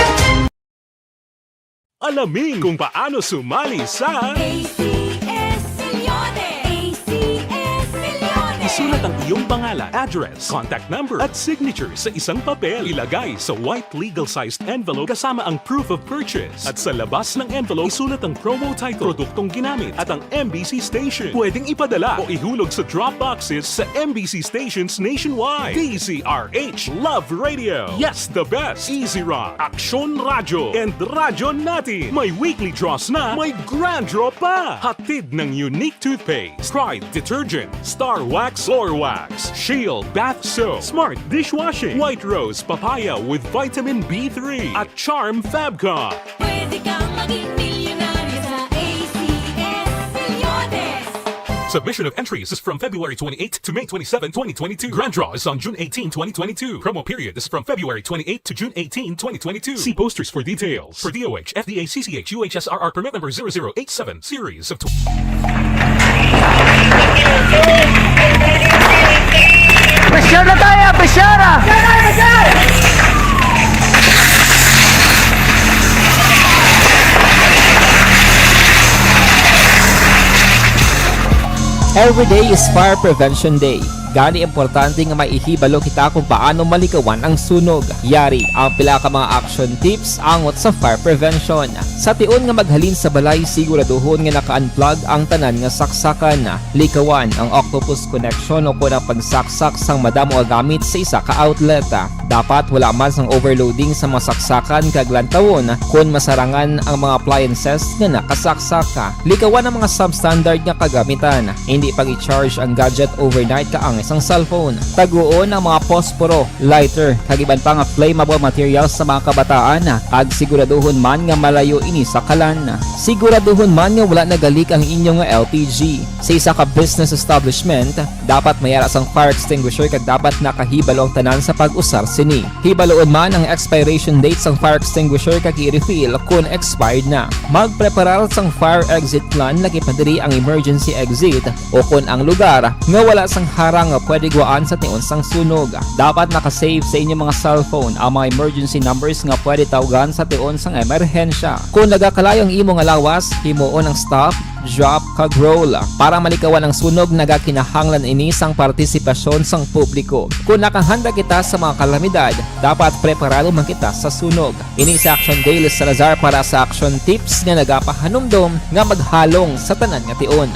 Alamin kung paano sumali sa ACS Millones! ACS Millones! isulat ang iyong pangalan, address, contact number at signature sa isang papel. Ilagay sa white legal-sized envelope kasama ang proof of purchase. At sa labas ng envelope, isulat ang promo title, produktong ginamit at ang MBC station. Pwedeng ipadala o ihulog sa drop boxes sa MBC stations nationwide. DZRH Love Radio. Yes, the best. Easy Rock, Aksyon Radyo, and Radyo Natin. May weekly draws na, may grand draw pa. Hatid ng unique toothpaste, Pride Detergent, Star Wax Floor Wax, Shield Bath Soap, Smart Dishwashing, White Rose Papaya with Vitamin B3, at Charm Fabcon. Pwede kang maging milyonaryo sa ACS Millones! Submission of entries is from February 28 to May 27, 2022. Grand draw is on June 18, 2022. Promo period is from February 28 to June 18, 2022. See posters for details. For DOH, FDA, CCH, UHSRR permit number 0087, series of... Pressure na tayo! Pressure! Every day is Fire Prevention Day. Gani importante nga maihibalo kita kung paano malikawan ang sunog. Yari ang pila ka mga action tips angot sa fire prevention. Sa tiun nga maghalin sa balay, siguraduhon nga naka-unplug ang tanan nga saksakan. Likawan ang octopus connection o kung ang pagsaksak sang madamo nga gamit sa isa ka outlet. Dapat wala man sang overloading sa mga saksakan kag lantawon kung masarangan ang mga appliances nga nakasaksaka. Likawan ang mga substandard nga kagamitan. Hindi pag i-charge ang gadget overnight kaang isang cellphone. Taguon ang mga posporo, lighter, kag iban pa nga flammable materials sa mga kabataan. Kag siguraduhon man nga malayo ini sa kalan. Siguraduhon man nga wala nagalik ang inyong LPG. Sa isa ka business establishment, dapat mayara sang fire extinguisher kag dapat nakahibalo ang tanan sa pag-usar sa Sini, hibaloon man ang expiration date sang fire extinguisher kag i-refill kung expired na. Magpreparar sang fire exit plan lagi padiri ang emergency exit o kung ang lugar nga wala sang harang nga pwede guaan sa tion sang sunog. Dapat nakasave sa inyong mga cellphone ang mga emergency numbers nga pwede tawagan sa tion sang emerhensya. Kung nagakalayo ang imo nga lawas, himuon ang stop, drop kag roll para malikawan ang sunog nagakinahanglan ini sang partisipasyon sang publiko. Kung nakahanda kita sa mga kalamidad, dapat preparado man kita sa sunog. Ini sa Action Daily Salazar para sa Action Tips nga nagapahanumdom nga maghalong sa tanan nga tion.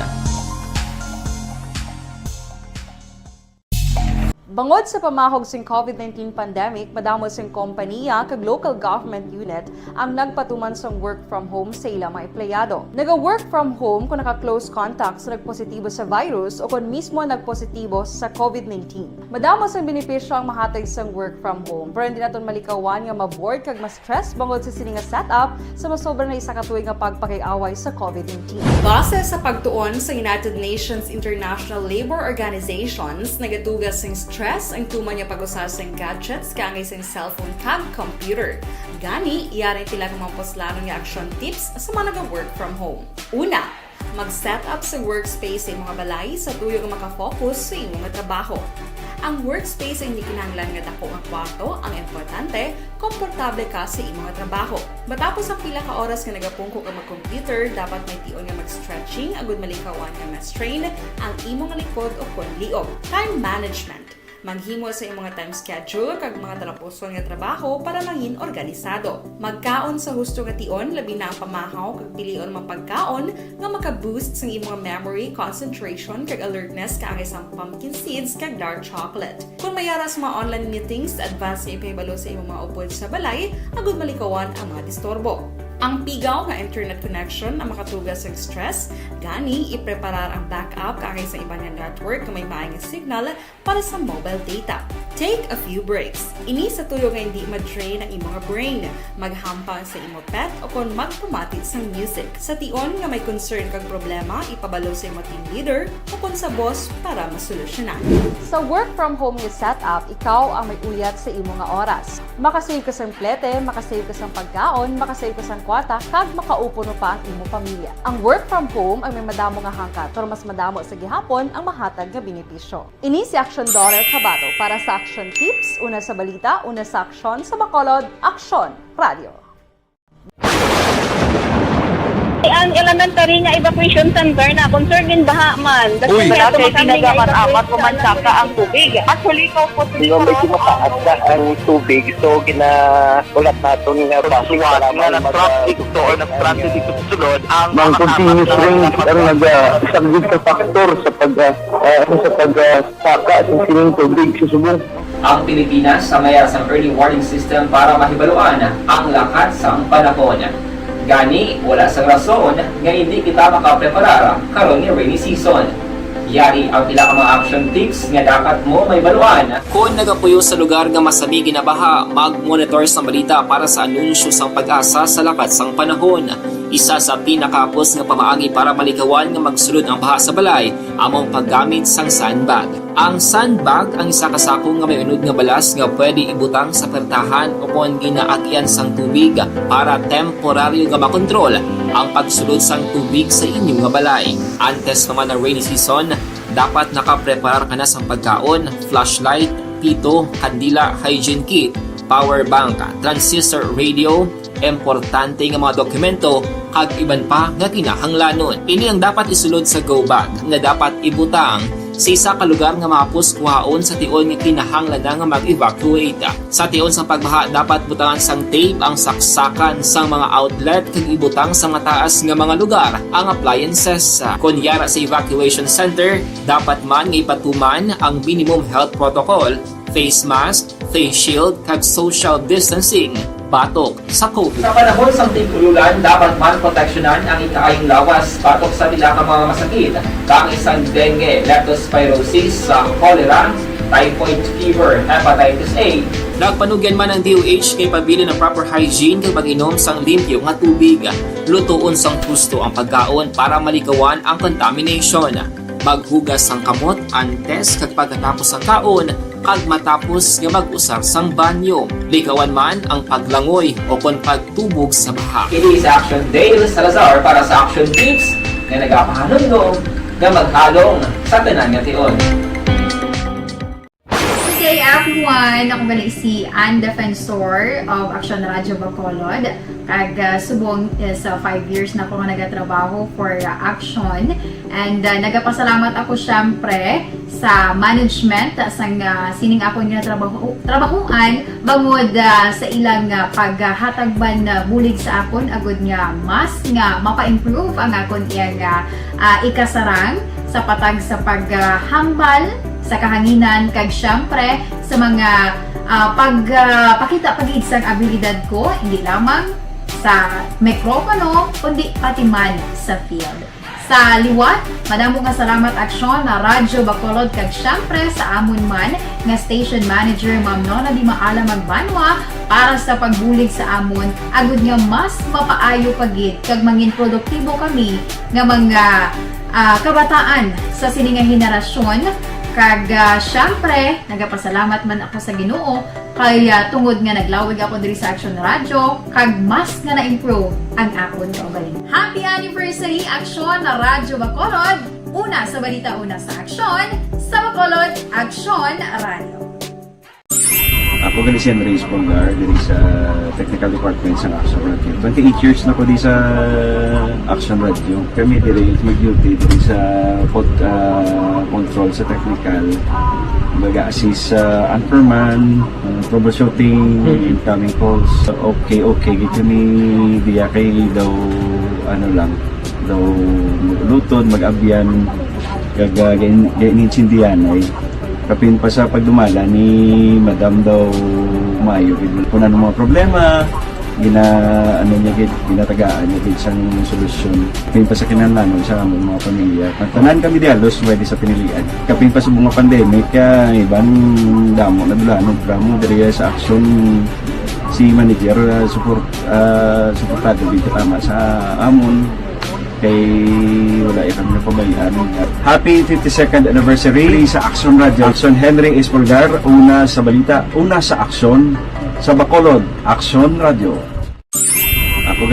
Bangod sa pamahog sing COVID-19 pandemic, madamo sing kompanya kag local government unit ang nagpatuman sang work from home sa ilang mga empleyado. Naga-work from home kung naka-close contact sa nagpositibo sa virus o kung mismo nagpositibo sa COVID-19. Madamo sang benepisyo ang mahatag sang work from home, pero hindi naton malikawan nga ma-bored kag ma-stress bangod sa sini nga setup sa masobra na isa ka tuig nga pagpakiaway sa COVID-19. Base sa pagtuon sa United Nations International Labour Organizations, nagatugas sing stress ang tuman niya pag-usar sa gadgets kaangay sa cellphone kag computer. Gani, iyaray tila ng mga poslanong nga action tips sa mga nag-work from home. Una, mag-set up sa workspace sa mga balay sa tuyo nga makafocus sa inyong trabaho. Ang workspace ay hindi kinahanglan nga dako nga kwarto, ang importante, komportable ka sa imong trabaho. Matapos ang pila ka oras nga nagapungko ka mag-computer, dapat may tion nga mag-stretching agud malikawan nga ma-strain ang imong likod o kon liog. Time management. Manghimo sa imong time schedule kag mga talapuson nga trabaho para mangin organisado. Magkaon sa husto nga tion, labi na ang pamahaw kag pilion mga pagkaon nga maka-boost sa imong memory, concentration kag alertness kaangay sa pumpkin seeds kag dark chocolate. Kung mayara sa mga online meetings, advance sa ipahibalo sa imong mga upod sa balay, agud malikawan ang mga disturbo. Ang pigaw nga internet connection ang makatugas sa stress, gani ipreparar ang backup kaangay sa ibang network kung may maayong signal para sa mobile data. Take a few breaks. Ini sa tuyo nga hindi ma-drain ang imong brain, maghampang sa imong pet o kung magpumati sa music. Sa tion nga may concern kag problema, ipabalo sa imong team leader o kung sa boss para masolusyonan. Sa work from home nga setup, ikaw ang may uyat sa imong nga oras. Makasave ka sa plete, makasave ka sa pagkaon, makasave ka sa kwata, kag makaupo no pa ang imong pamilya. Ang work from home ay may madamo nga hangkat, pero mas madamo sa gihapon ang mahatag nga benepisyo. Ini si Action Daughter Cabato para sa Action Tips, una sa balita, una sa aksyon, sa Bacolod, Action Radio. Ang elementary nga evacuation center na concern din baha man. Uy, kasi pinagamat-amat kumansaka ang tubig. Actually, ko po medyo mataas na ang tubig. So, ulat natin nga pasuwat nga nag-traffic to or nag-transit dito sa sulod. Ang continuous rain ang nag-isang ka factor sa pagsaka at sining tubig sa subong. Ang Pilipinas sa mayroon sa early warning system para mahibaluan ang lakat sang panahon. Gani, wala sang rason nga hindi kita makapreparar karon ni rainy season. Yari ang pila ka mga action tips nga dapat mo may baluan. Kung nagapuyo sa lugar nga masabi ginabaha, mag-monitor sa balita para sa anunsyo sang pag-asa sa lakat sang panahon. Isa sa pinakapos nga pamaagi para malikawan nga magsulod ang baha sa balay, among paggamit sang sandbag. Ang sandbag ang isa kasako nga may unod nga balas nga pwede ibutang sa pertahan o kung ginaagyan sang tubig para temporaryo nga makontrol ang pagsulod sang tubig sa inyong nga balay. Antes naman ng rainy season, dapat nakapreparar ka na sang pagkaon, flashlight, pito, kandila, hygiene kit, power bank, transistor radio, importante nga mga dokumento kag iban pa nga kinahanglanon. Ini ang dapat isulod sa go bag nga dapat ibutang sa isa ka lugar nga mapus kuhaon sa tion nga kinahanglan nga mag-evacuate. Sa tion sa pagbaha dapat butangan sang tape ang saksakan sang mga outlet kag ibutang sa mataas nga mga lugar ang appliances. Kunyara sa evacuation center, dapat man nga ipatuman ang minimum health protocol, face mask, face shield kag social distancing. Batok sa COVID. Sa panahon sa tigululan, dapat man proteksyonan ang ikaayong lawas batok sa pila ka mga masakit, kang isang dengue, leptospirosis, cholera, typhoid fever, hepatitis A. Nagpanugyan man ang DOH kay pabili ng proper hygiene kay pag-inom sang limpyo nga tubig. Lutuon sang gusto ang pagkaon para malikawan ang contamination. Maghugas sang kamot antes kag pagkatapos ang kaon kag matapos nga mag-usar sang banyo. Likawan man ang paglangoy o kon pagtubog sa baha. Kini sa Action Dale Salazar para sa Action Tips nga nagapahanong nga maghalong sa tanan nga tion. Good day everyone! Ako gali si Ann Defensor of Action Radio Bacolod. Kag subong sa 5 years na ako nga nagatrabaho for Action. And nagapasalamat ako syempre sa management sang sining ako nga trabahuan bangod sa ilang paghatagban bulig sa akon agud nga mas nga mapa-improve ang akon iyang ikasarang sa patag sa paghambal sa kahanginan kag syempre sa mga pagpakita pagid sang abilidad ko hindi lamang sa mikropono kundi pati man sa field. Sa liwat, madamo nga salamat Aksyon na Radyo Bacolod kag syempre sa amon man nga station manager Ma'am Nona Di Maala Magbanwa para sa pagbulig sa amon agud nga mas mapaayo pagid kag mangin produktibo kami nga mga kabataan sa sininga henerasyon. Kag syempre, nagapasalamat man ako sa Ginoo kay tungod nga naglawig ako diri sa Action Radio kag mas nga na-improve ang akon kaugalingon. Happy anniversary Action na Radyo Bacolod! Una sa balita, una sa Action, sa Bacolod, Action Radio. Ako gali si Andres Polgar diri sa Technical Department sa Action Radio. 28 years na ko di sa Action Radio. Kami diri mag-duty diri sa control sa technical. Mag-assist sa anchorman, troubleshooting, incoming calls. Okay. Gito ni diya kay daw daw lutod, mag-abyan, ganinsindihan ay kapin pa sa pagdumala ni Madam daw Mayo kung ano mga problema ginatagaan niya gid sang solusyon kapin pa sa kinahanglan sa among mga pamilya tanan kami dialos pwede sa pinilian kapin pa sa mga pandemic iban damo na dulanog dramo diri sa Action si manager suportado dito tama sa amon kay wala kami napabayaan. Happy 52nd anniversary sa Action Radio. Action Henry Espolgar, una sa balita, una sa Action, sa Bacolod, Action Radio. Ako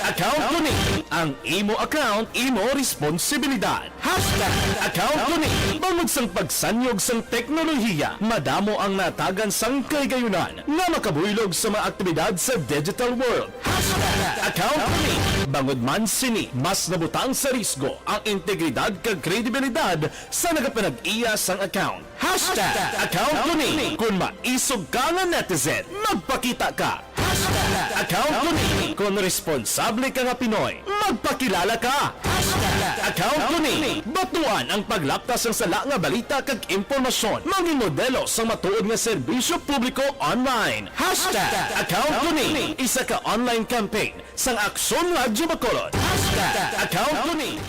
Account ko ni ang imo account, imo responsibilidad. Account ko ni bangod sang pagsanyog sang teknolohiya, madamo ang natagan sang kaygayunan na makabuylog sa mga aktibidad sa digital world. Account ko ni bangod man sini mas nabutang sa risgo ang integridad kag kredibilidad sa nagapanag-iya sang account. Account ko ni kung maisog ka nga netizen, magpakita ka. Account ko ni kung responsable ka nga Pinoy, magpakilala ka. Account ko ni batuan ang paglaptas ng sala nga balita kag impormasyon, maging modelo sa matuod nga serbisyo publiko online. Account ko ni isa ka online campaign sang Aksyon Radio Bacolod. Account ko ni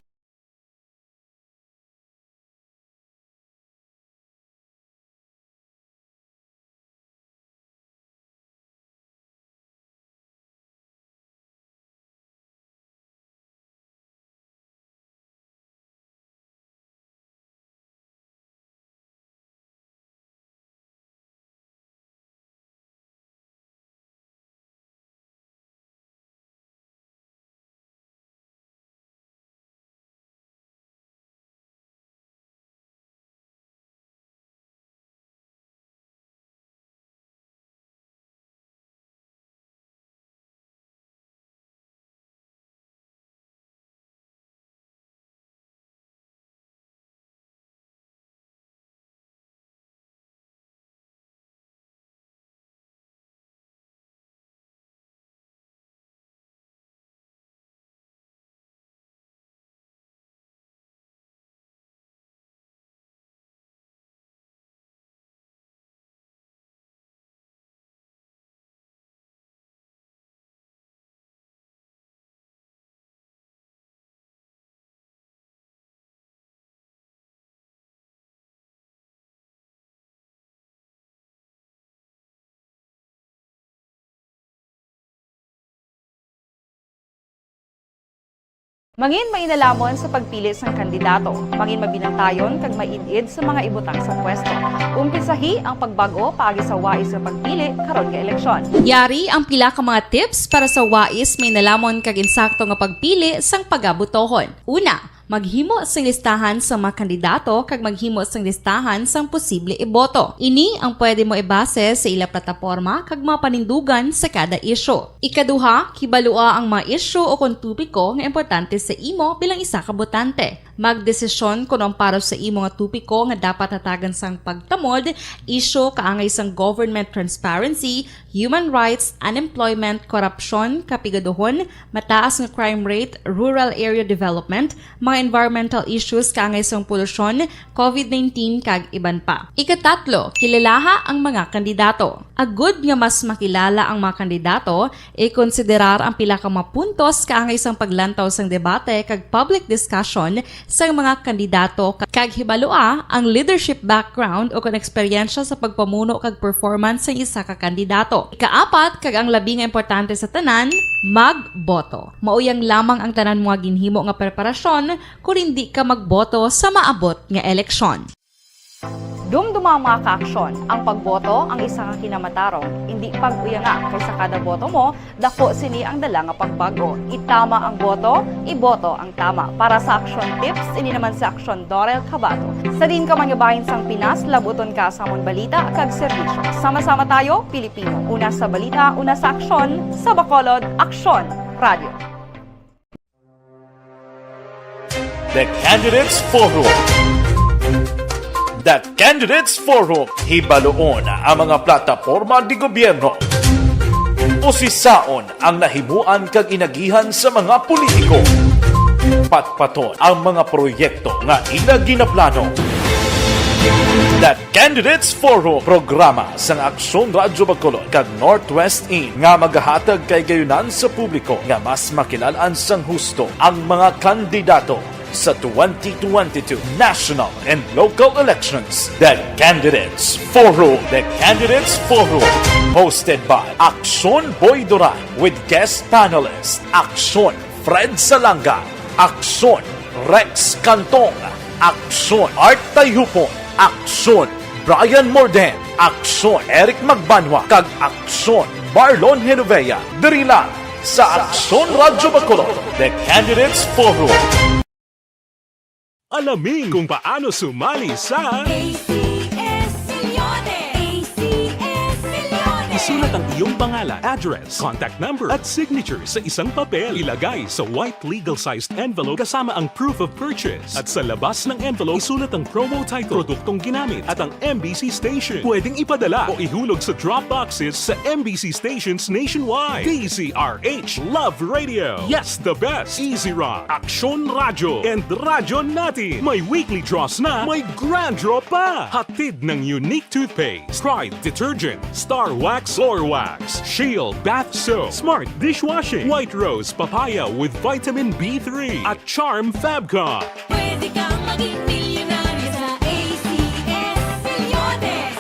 Mangin mainalamon sa pagpili sang kandidato, mangin mabinantayon kag mainid sa mga ibutang sa pwesto. Umpisahi ang pagbago paagi sa wais sa pagpili karon nga eleksyon. Yari ang pila ka mga tips para sa wais may nalamon kag insakto nga pagpili sang pagabutohon. Una, maghimo sang listahan sa mga kandidato kag maghimo sang listahan sang posible iboto. Ini ang pwede mo ibase sa ila plataporma kag mga panindugan sa kada isyu. Ikaduha, kibalua ang mga isyu o kung tupiko nga importante sa imo bilang isa ka botante. Magdesisyon kung ang para sa imo nga tupiko nga dapat hatagan sang pagtamod, isyu kaangay sang government transparency, human rights, unemployment, korupsyon, kapigaduhon, mataas nga crime rate, rural area development, mga environmental issues kaangay sang polusyon, COVID-19 kag iban pa. Ikatatlo, kilalaha ang mga kandidato. Agud nga mas makilala ang mga kandidato, i-konsiderar ang pila ka mga puntos kaangay sang paglantaw sang debate kag public discussion sang mga kandidato kag hibalua ang leadership background o kon eksperyensya sa pagpamuno kag performance sa isa ka kandidato. Ikaapat kag ang labi nga importante sa tanan, magboto. Mauyang lamang ang tanan mga ginhimo nga preparasyon kung hindi ka magboto sa maabot nga eleksyon. Dumduma mga ka-aksyon, ang pagboto ang isa ka kinamatarong, hindi pag-uyanga kay sa kada boto mo, dako sini ang dala nga pagbago. Itama ang boto, iboto ang tama. Para sa action tips, ini naman sa Aksyon Dorel Cabato. Sa din ka mangabahin sang Pinas, labuton ka sa among balita kag serbisyo. Sama-sama tayo, Pilipino. Una sa balita, una sa aksyon, sa Bacolod, Aksyon Radio. The Candidates Forum. The Candidates Forum, hibaluon ang mga plataporma di gobyerno. Usisaon ang nahimuan kag inagihan sa mga politiko. Patpaton ang mga proyekto nga ila ginaplano. The Candidates Forum, programa sang Aksyon Radyo Bacolod kag Northwest In nga magahatag kay gayunan sa publiko nga mas makilalaan sang husto ang mga kandidato sa 2022 national and local elections. The Candidates Forum. The Candidates Forum. Hosted by Aksyon Boy Duran with guest panelists Aksyon Fred Salanga, Aksyon Rex Cantong, Aksyon Art Tayhupon, Aksyon Brian Morden, Aksyon Eric Magbanwa, kag Aksyon Marlon Genovea. Diri lang sa Aksyon Radyo Bacolod. The Candidates Forum. Alamin kung paano sumali sa ACS Millones! ACS Millones! Isulat ang iyong pangalan, address, contact number at signature sa isang papel. Ilagay sa white legal-sized envelope kasama ang proof of purchase. At sa labas ng envelope, isulat ang promo title, produktong ginamit at ang MBC station. Pwedeng ipadala o ihulog sa drop boxes sa MBC stations nationwide. DZRH Love Radio. Yes, the best. Easy Rock, Aksyon Radio, and Radyo Natin. May weekly draws na, may grand draw pa. Hatid ng unique toothpaste, Pride Detergent, Star Wax Floor Wax, Shield Bath Soap, Smart Dishwashing, White Rose Papaya with Vitamin B3, at Charm Fabcon. Pwede kang maging milyonaryo sa ACS Millones!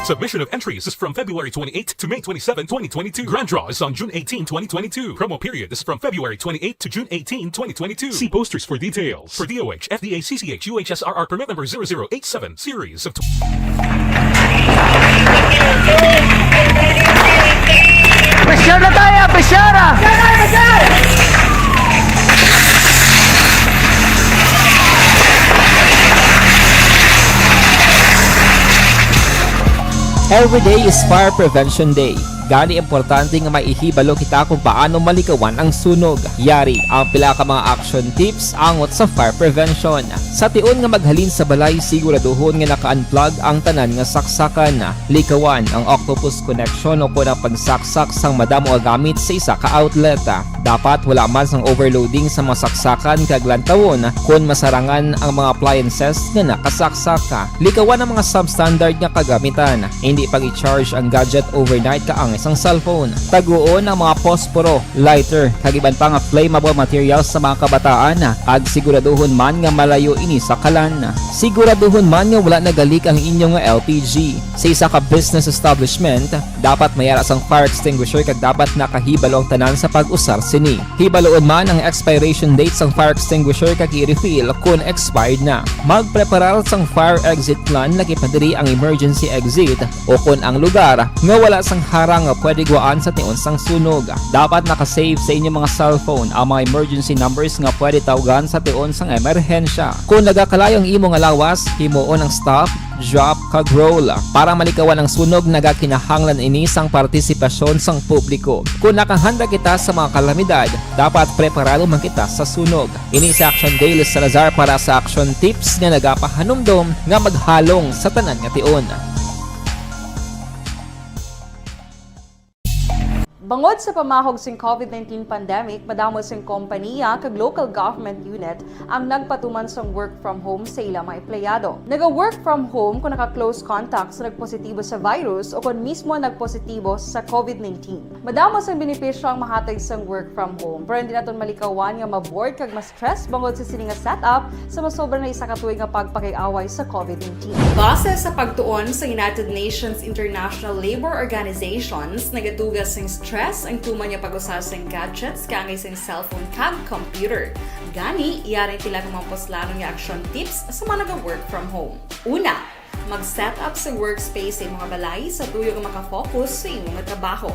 Submission of entries is from February 28 to May 27, 2022. Grand draw is on June 18, 2022. Promo period is from February 28 to June 18, 2022. See posters for details. For DOH, FDA, CCH, UHSRR permit number 0087, series of... Pressure na tayo! Pressure! Every day is Fire Prevention Day. Gani importante nga maihibalo kita kung paano malikawan ang sunog. Yari ang pila ka mga action tips angot sa fire prevention. Sa tion nga maghalin sa balay, siguraduhon nga naka-unplug ang tanan nga saksakan. Likawan ang octopus connection o po na pagsaksak sang madamo nga gamit sa isa ka outlet. Dapat wala man sang overloading sa mga saksakan kag lantawon kung masarangan ang mga appliances nga nakasaksaka. Likawan ang mga substandard nga kagamitan. Hindi pag i-charge ang gadget overnight kaangay sang cellphone. Taguon ang mga posporo, lighter, kag iban pa nga flammable materials sa mga kabataan kag siguraduhon man nga malayo ini sa kalan. Siguraduhon man nga wala nagalik ang inyong LPG. Sa isa ka business establishment, dapat mayara sang fire extinguisher kag dapat nakahibalo ang tanan sa pag-usar sini. Hibaloon man ang expiration date sang fire extinguisher kag i-refill kung expired na. Magpreparar sang fire exit plan lagi padiri ang emergency exit o kung ang lugar nga wala sang harang nga pwede guaan sa tion sang sunog. Dapat nakasave sa inyong mga cellphone ang mga emergency numbers nga pwede tawagan sa tion sang emerhensya. Kung nagakalayo ang imong alawas, himuon ang stop, drop kag roll para malikawan ang sunog nagakinahanglan ini sang partisipasyon sang publiko. Kung nakahanda kita sa mga kalamidad, dapat preparado man kita sa sunog. Ini sa Action Daily Salazar para sa Action Tips nga nagapahanumdom nga maghalong sa tanan nga tion. Bangod sa pamahog sing COVID-19 pandemic, madamo sing kompanya kag local government unit ang nagpatuman sang work from home sa ilang mga empleyado. Naga-work from home kung naka-close contact sa nagpositibo sa virus o kung mismo nagpositibo sa COVID-19. Madamo sang benepisyo ang mahatag sang work from home, pero hindi naton malikawan nga ma-bored kag ma-stress bangod sa sini nga setup sa masobra na isa ka tuig nga pagpakiaway sa COVID-19. Base sa pagtuon sa United Nations International Labour Organizations, nagatugas sing stress ang tuman niya pag-usar sa gadgets kangay sa cellphone kag computer. Gani, iyarin tila ng mga poslano nga action tips sa mga nag-work from home. Una, mag-set up sa workspace sa mga balay sa tuyo nga makafocus sa imong trabaho.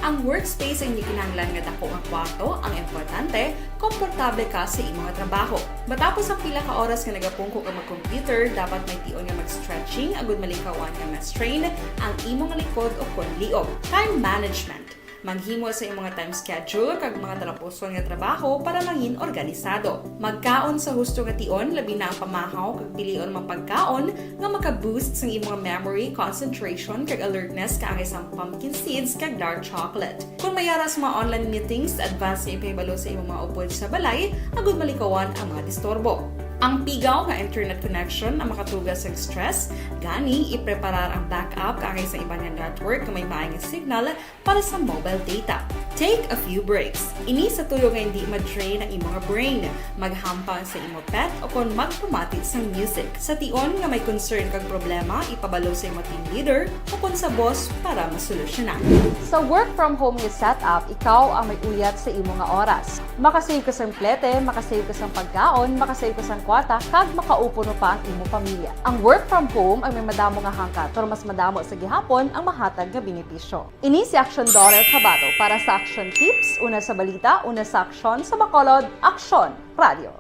Ang workspace ay hindi kinahanglan nga dako nga kwarto, ang importante, komportable ka sa imong trabaho. Matapos ang pila ka oras nga nagapungko ka mag-computer, dapat may tion nga mag-stretching agud malikawan nga ma-strain ang imong likod o kon liog. Time management. Maghimo sa imong mga time schedule kag mga talapuson nga trabaho para mangin organisado. Magkaon sa husto nga tion, labi na ang pamahaw kag pilion mang pagkaon nga maka-boost sa imong memory, concentration kag alertness kaangay sa pumpkin seeds kag dark chocolate. Kung mayara sa mga online meetings, advance nga ipahibalo sa imong mga upod sa balay, agud malikawan ang mga disturbo. Ang pigaw nga internet connection ang makatugas sa stress, gani ipreparar ang backup kaangay sa ibang nga network nga may maayong signal para sa mobile data. Take a few breaks. Ini sa tuyo nga hindi ma-drain ang imong brain, maghampang sa imong pet o kung magpumati sa music. Sa tion nga may concern kag problema, ipabalo sa imong team leader o kung sa boss para masolusyonan. Sa work from home nga setup, ikaw ang may uyat sa imong nga oras. Makasave ka sa plete, makasave ka sa pagkaon, makasave ka sa kwarta, kag makaupo no pa ang imong pamilya. Ang work from home ay may madamo nga hangkat, pero mas madamo sa gihapon ang mahatag nga benepisyo. Ini si Action Dorel Cabato para sa Action Tips, una sa balita, una sa aksyon sa Bacolod, Aksyon Radio.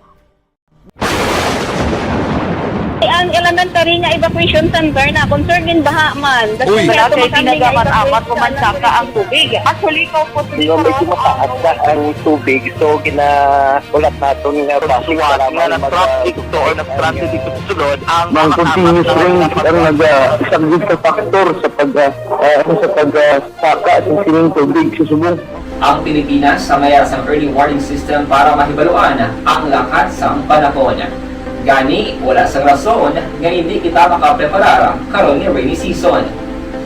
Ang elementary nga evacuation center na concern din baha man. Uy, kaya pinagamat-amat kumansaka ang tubig. Actually, ikaw po may tumataas na ang tubig. So, ginaulat natin nga basiwala nga ng traffic to or ng-transit dito sa sulod. Ang continuous rain ang nag-isang factor sa pag-saka at sining tubig sa subong. Ang Pilipinas sa mayroon sa early warning system para mahibaluan ang lakas ng panahon. Gani, wala sang rason nga hindi kita makapreparar karon ni rainy season.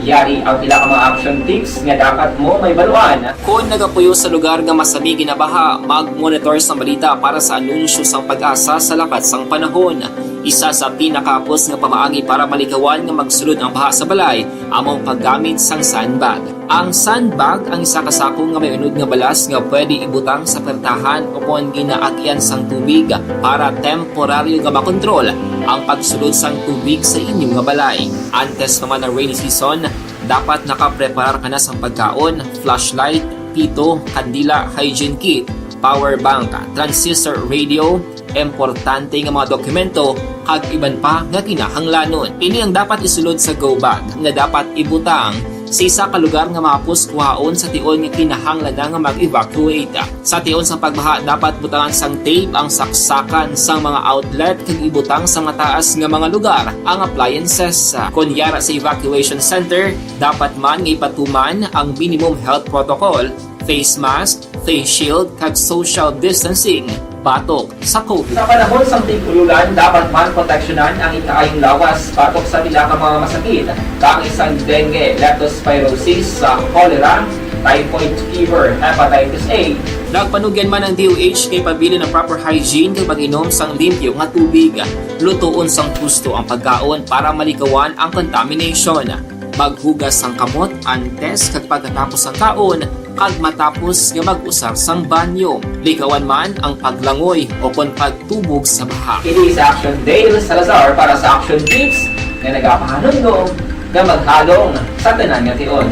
Yari ang pila ka mga action tips nga dapat mo may baluan. Kung nagapuyo sa lugar nga masabi ginabaha, mag-monitor sa balita para sa anunsyo sang pag-asa sa lakas sang panahon. Isa sa pinakapos nga pamaagi para malikawan nga magsulod ang baha sa balay, among paggamit sang sandbag. Ang sandbag ang isa kasako nga may unod nga balas nga pwede ibutang sa pertahan o kung ginaagyan sang tubig para temporaryo nga makontrol ang pagsulod sang tubig sa inyong nga balay. Antes naman ng rainy season, dapat nakapreparar ka na sang pagkaon, flashlight, pito, kandila, hygiene kit, power bank, transistor radio, importante nga mga dokumento kag iban pa nga kinahanglanon. Ini ang dapat isulod sa go bag nga dapat ibutang sa isa ka lugar nga mapus kuhaon sa tion nga kinahanglan nga mag-evacuate. Sa tion sa pagbaha dapat butangan sang tape ang saksakan sang mga outlet kag ibutang sa mataas nga mga lugar ang appliances. Kunyara sa evacuation center, dapat man nga ipatuman ang minimum health protocol, face mask, face shield kag social distancing. pagbatok sa COVID. Sa panahon sa tigululan, dapat man proteksyonan ang ikaayong lawas batok sa pila ka mga masakit, kang isang dengue, leptospirosis, cholera, typhoid fever, hepatitis A. Nagpanugyan man ang DOH kay pabili ng proper hygiene kay pag-inom sang limpyo nga tubig. Lutuon sang gusto ang pagkaon para malikawan ang contamination. Maghugas sang kamot antes kag pagkatapos ang kaon kag matapos nga mag-usar sang banyo. Likawan man ang paglangoy o kon pagtubog sa baha. It is Action Dale Salazar para sa Action Tips na nagapahanungdong nga maghalong sa tanan nga tion.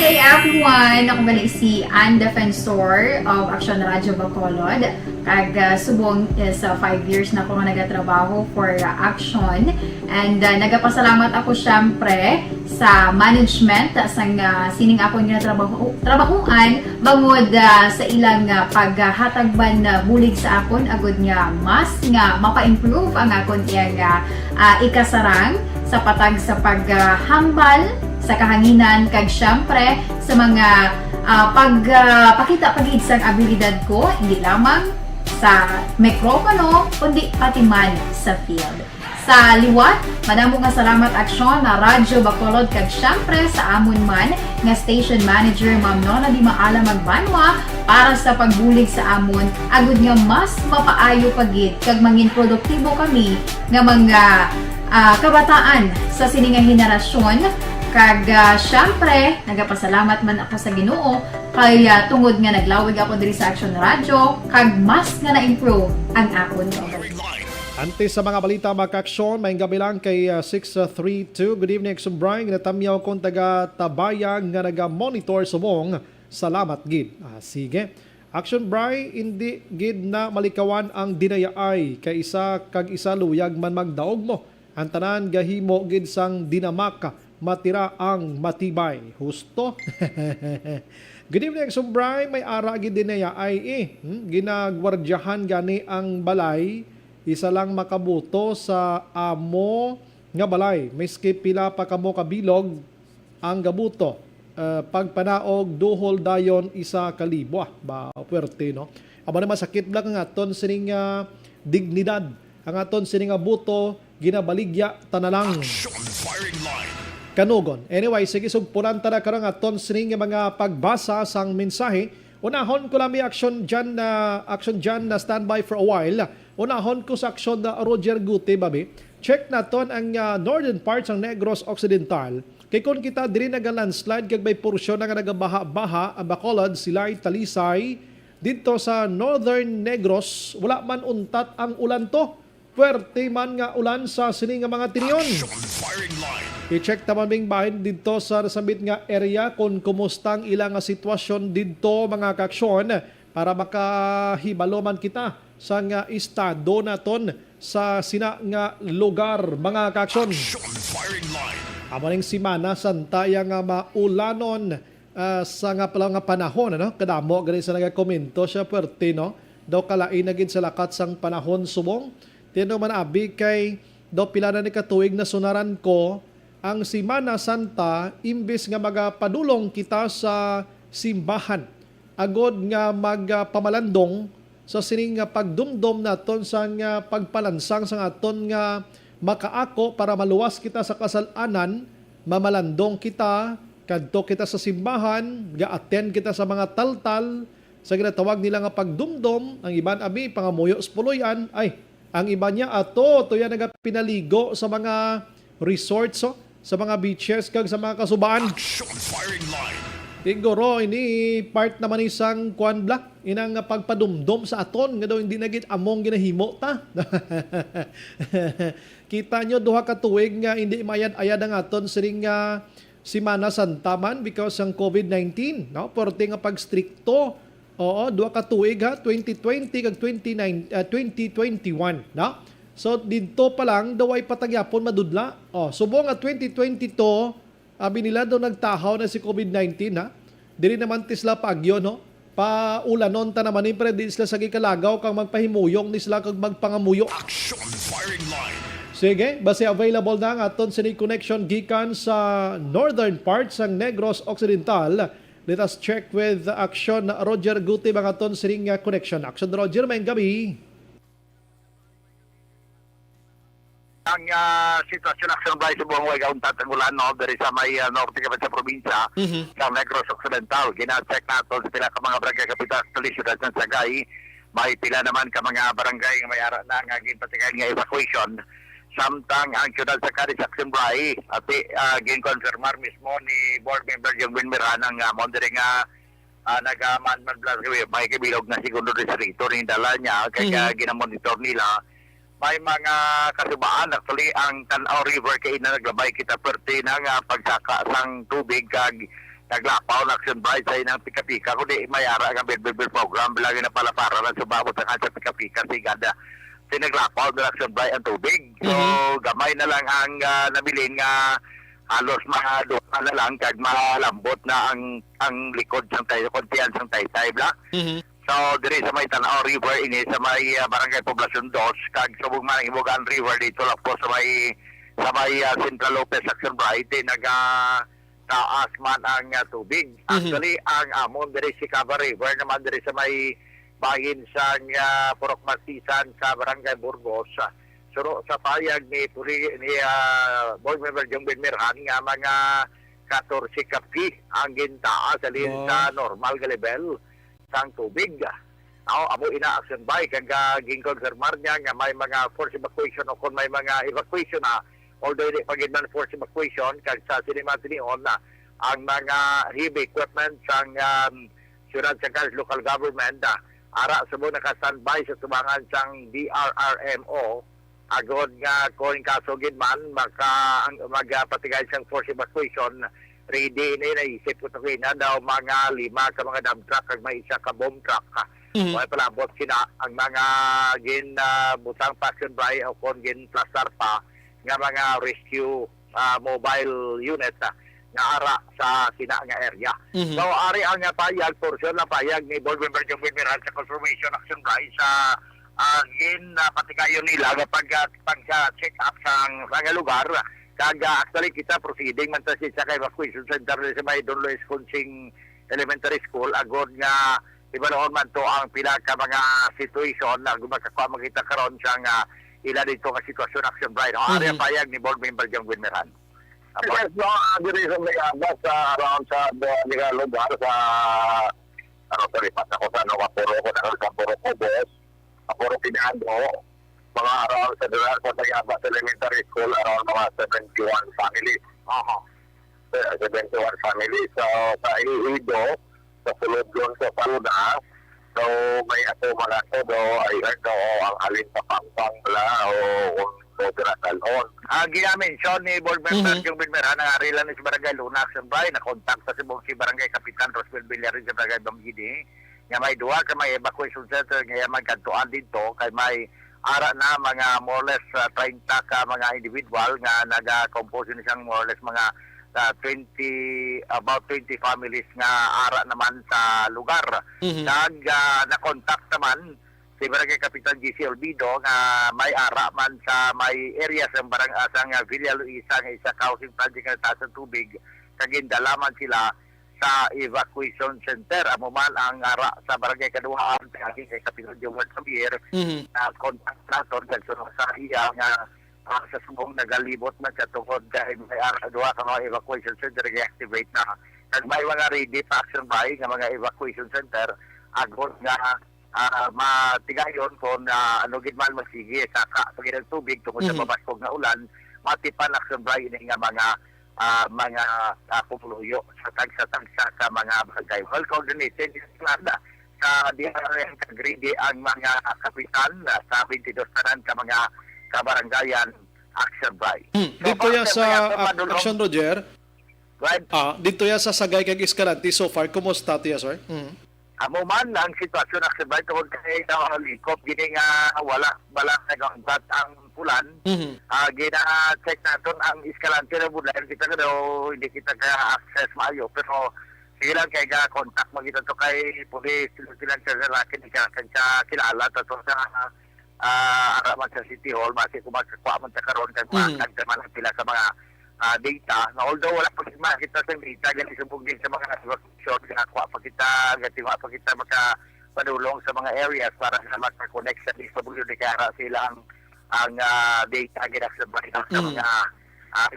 Hey everyone! Ako balik si Ann Defensor of Action Radyo Bacolod. Kag subong sa 5 years na ako nga nagatrabaho for Action. And nagapasalamat ako syempre sa management sang sining ako nga trabahuan bangod sa ilang paghatagban bulig sa akon agud nga mas nga mapa-improve ang akon iyang ikasarang sa patag sa paghambal sa kahanginan kag syempre sa mga pakita pagid sang abilidad ko hindi lamang sa mikropono kundi pati man sa field. Sa liwat, madamo nga salamat Aksyon na Radyo Bacolod kag syempre sa amon man nga station manager Ma'am Nona Di Maala Magbanwa para sa pagbulig sa amon agud nga mas mapaayo pagid kag mangin produktibo kami nga mga kabataan sa sininga henerasyon. Kag syempre, nagapasalamat man ako sa Ginoo kay tungod nga naglawig ako diri sa Action Radio kag mas nga na-improve ang akon Ante sa mga balita mga ka-aksyon, may gabi lang kay 632. Good evening, Action Brian. Natamyaw kong taga-tabayang nga naga-monitor subong. Salamat, Gid. Sige. Action Brian, hindi Gid na malikawan ang dinayaay kay isa kag isa luyag man magdaog mo. Ang tanan gahimo Gid sang dinamaka matira ang matibay. Husto? Good evening, Action Brian. May ara Gid dinayaay ginagwardyahan gani ang balay. Isa lang makabuto sa amo nga balay. Miski pila pa kamo kabilog ang gabuto. Pagpanaog duhol dayon isa kalibo. Ba puwerte no. Aba naman sakit lang ang aton sining dignidad. Ang aton sining buto ginabaligya tanalang. Kanugon. Anyway, sige sugpuran ta na karang aton sining mga pagbasa sang mensahe. Unahon ko lang may action dyan na standby for a while. Unahon ko sa action na Roger Gute, babi. Check naton ang northern parts ng Negros Occidental. Kay kung kita diri nag-landslide, kag may porsyon na nagabaha-baha, ang Bacolod, Silay, Talisay, dito sa northern Negros, wala man untat ang ulan to. Puwerte man nga ulan sa sining mga tiniyon. I-check naman bing bahin dito sa nasambit nga area kung kumustang ilang sitwasyon dito mga kaksyon para makahibalo man kita sa nga estado naton sa sina nga lugar mga kaksyon. Amaning simana santaya nga maulanon sa nga pala nga panahon ano kadamo gani sa nagakomento siya puwerte no daw kalain na gid sa lakat sang panahon subong tino man abi kay daw pila na ni katuig na sunaran ko ang Semana Santa imbes nga magapadulong kita sa simbahan agod nga magpamalandong sa sining nga pagdumdom naton sa nga pagpalansang sa aton nga makaako para maluwas kita sa kasalanan mamalandong kita kadto kita sa simbahan ga-attend kita sa mga taltal sa ginatawag nila nga pagdumdom ang iban abi pangamuyo spuloyan ay ang iba niya ato tuya nagapinaligo sa mga resorts sa mga beaches kag sa mga kasubaan. Siguro ini part naman isang kuan black inang pagpadumdom sa aton nga daw hindi nagit among ginahimo ta. Kita nyo duha ka tuig nga hindi mayad-ayad ang aton sining Semana Santa man because ang COVID-19 no porte nga pagstrikto. Oo, duha ka tuig 2020 kag 2021 no. So, dito pa lang, daw ay patagyapon madudla. Subong nga 2022, abi nila daw nagtahaw na si COVID-19, ha? Dili naman tisla pagyo, no? Paulanon ta naman, pero di sila sagi kalagaw kang magpahimuyong, ni sila kag magpangamuyo. Sige, base available na ang aton sinig connection gikan sa northern parts ng Negros Occidental. Let us check with Action Roger Guti mga ton siring connection. Action Roger, may gabi. Ang sitwasyon Action Bay sa buong way kauntat ang ulan no dari sa may norte kapat sa probinsya sa Negros Occidental. Gina-check nato sa pila ka mga barangay kapital sa siyudad ng Sagay. May pila naman ka mga barangay nga may ara na nga ginpatigay nga evacuation. Samtang ang siyudad sa Cadiz Action Bay at gin-confirmar mismo ni board member yung Winmiran ang mondere nga nag-manman plus may kabilog na segundo distrito ni dala niya kaya ginamonitor nila. May mga kasubaan actually ang Tanaw River kay na naglabay kita perti ng pagsaka sang tubig kag naglapaw na Action Bay sa inang pika-pika kundi may ara nga bed program bilangin na pala para lang subabot ang sa pika-pika sigada sinaglapaw na Action Bay ang tubig. So gamay na lang ang nabilin nga halos mga doon na lang kag malambot na ang likod sang tayo kontiyan sang taytay bla. So diri sa may Tanaw River ini sa may barangay Poblacion 2 kag subong man Imogaan River dito lang po sa may Central Lopez Action Bay taas man ang tubig. Actually ang amon diri si Cava River naman diri sa may bahin sa Purok Masisan sa barangay Burgos. Suro sa payag ni board member Jong Benmirhan nga mga 14 kapi ang gintaa sa sa normal nga level sang tubig. Amo ina Action Bay kag gin-confirmar niya nga may mga force evacuation o kung may mga evacuation na although di pagidman force evacuation kag sa sinimantinion na ang mga heavy equipment sang siyudad sa Cadiz local government ara subo naka-standby sa tubangan sang DRRMO agod nga kung kaso gidman magpatigay sang force evacuation ready na naisip ko na daw mga 5 ka mga dump truck kag may isa ka bomb truck may palabot sila ang mga butang Action Bay o kung plastar pa nga mga rescue mobile unit nga ara sa sina nga area. So ari ang payag portion na payag ni board member Jong Benmirhan sa confirmation Action Bay sa patigayon nila pag check up sang mga lugar kag actually kita proceeding man ta sa evacuation center sa may Don Luis Consing Elementary School agod nga ibanoon man to ang pila ka mga situation na gumakakuha makita karon sa ila dito nga sitwasyon Action Bay. Ari ang payag ni board member Jong Benmirhan. Yes, no, diri sa may abas around sa lugar sa lipat ako sa Kapuro ko na Kapuro ko boss Kapuro Pinando mga around sa dular sa Abas Elementary School around mga 71 families 71 families so sa Ihido sa Suludlon sa Paluda so may ato mga to ay heard ang alin sa Pampang bala o Talon. Gina-mention ni board member Jong Benmirhan ang arilan ni si Barangay Luna Action Bay na kontak sa si Barangay Kapitan Roswell Villarin sa Barangay Bamgidi nga may duwa ka may evacuation center nga magkantuan dito kay may ara na mga more or less 30 ka mga individual nga naga-compose ni siyang more or less mga about 20 families nga ara naman sa lugar. Na-contact naman si Barangay Kapitan GC Olvido nga may ara man sa may area sa sang Villa Luisa nga isa housing project nga taas ng tubig kagindalaman sila sa evacuation center. Amo man ang ara sa Barangay Kaduhaan kay Kapitan Jomar Xavier na contact naton sa iya nga sa subong nagalibot man sa tungkol kay may ara duha ka mga evacuation center i-activate na. Kag may mga ready pa Action Bay nga mga evacuation center agod nga matigayon kung ano gid man magsige sa pagilang tubig tungkol sa mabaskog na ulan matipan Action Bay ini nga mga pumuluyo sa tagsa sa mga barangay. Well coordinated sa DRM kag-ready ang mga kapitan sa 22 tanan ka mga kabarangayan Action Bay. Dito ya sa Action Roger. Right. Dito ya sa Sagay kag Escalante so far kumusta to ya sir? Amo man ang sitwasyon Action Bay tungod kay likop gini nga wala nagangbat ang pulan. Gina-check naton ang Escalante na bulan kita daw hindi kita ka-access maayo pero sige lang kay contact magita to kay police sila sa lalaki ni kansa kilala to sa araman sa City Hall masi kumakakuha man ta karon kay man pila ka mga data na although wala pa kita sa data ganito subog din sa mga short nga pa kita gatiwa pa kita padulong sa mga areas para sa magka-connect sa subog di kaya sila ang data gina sa mga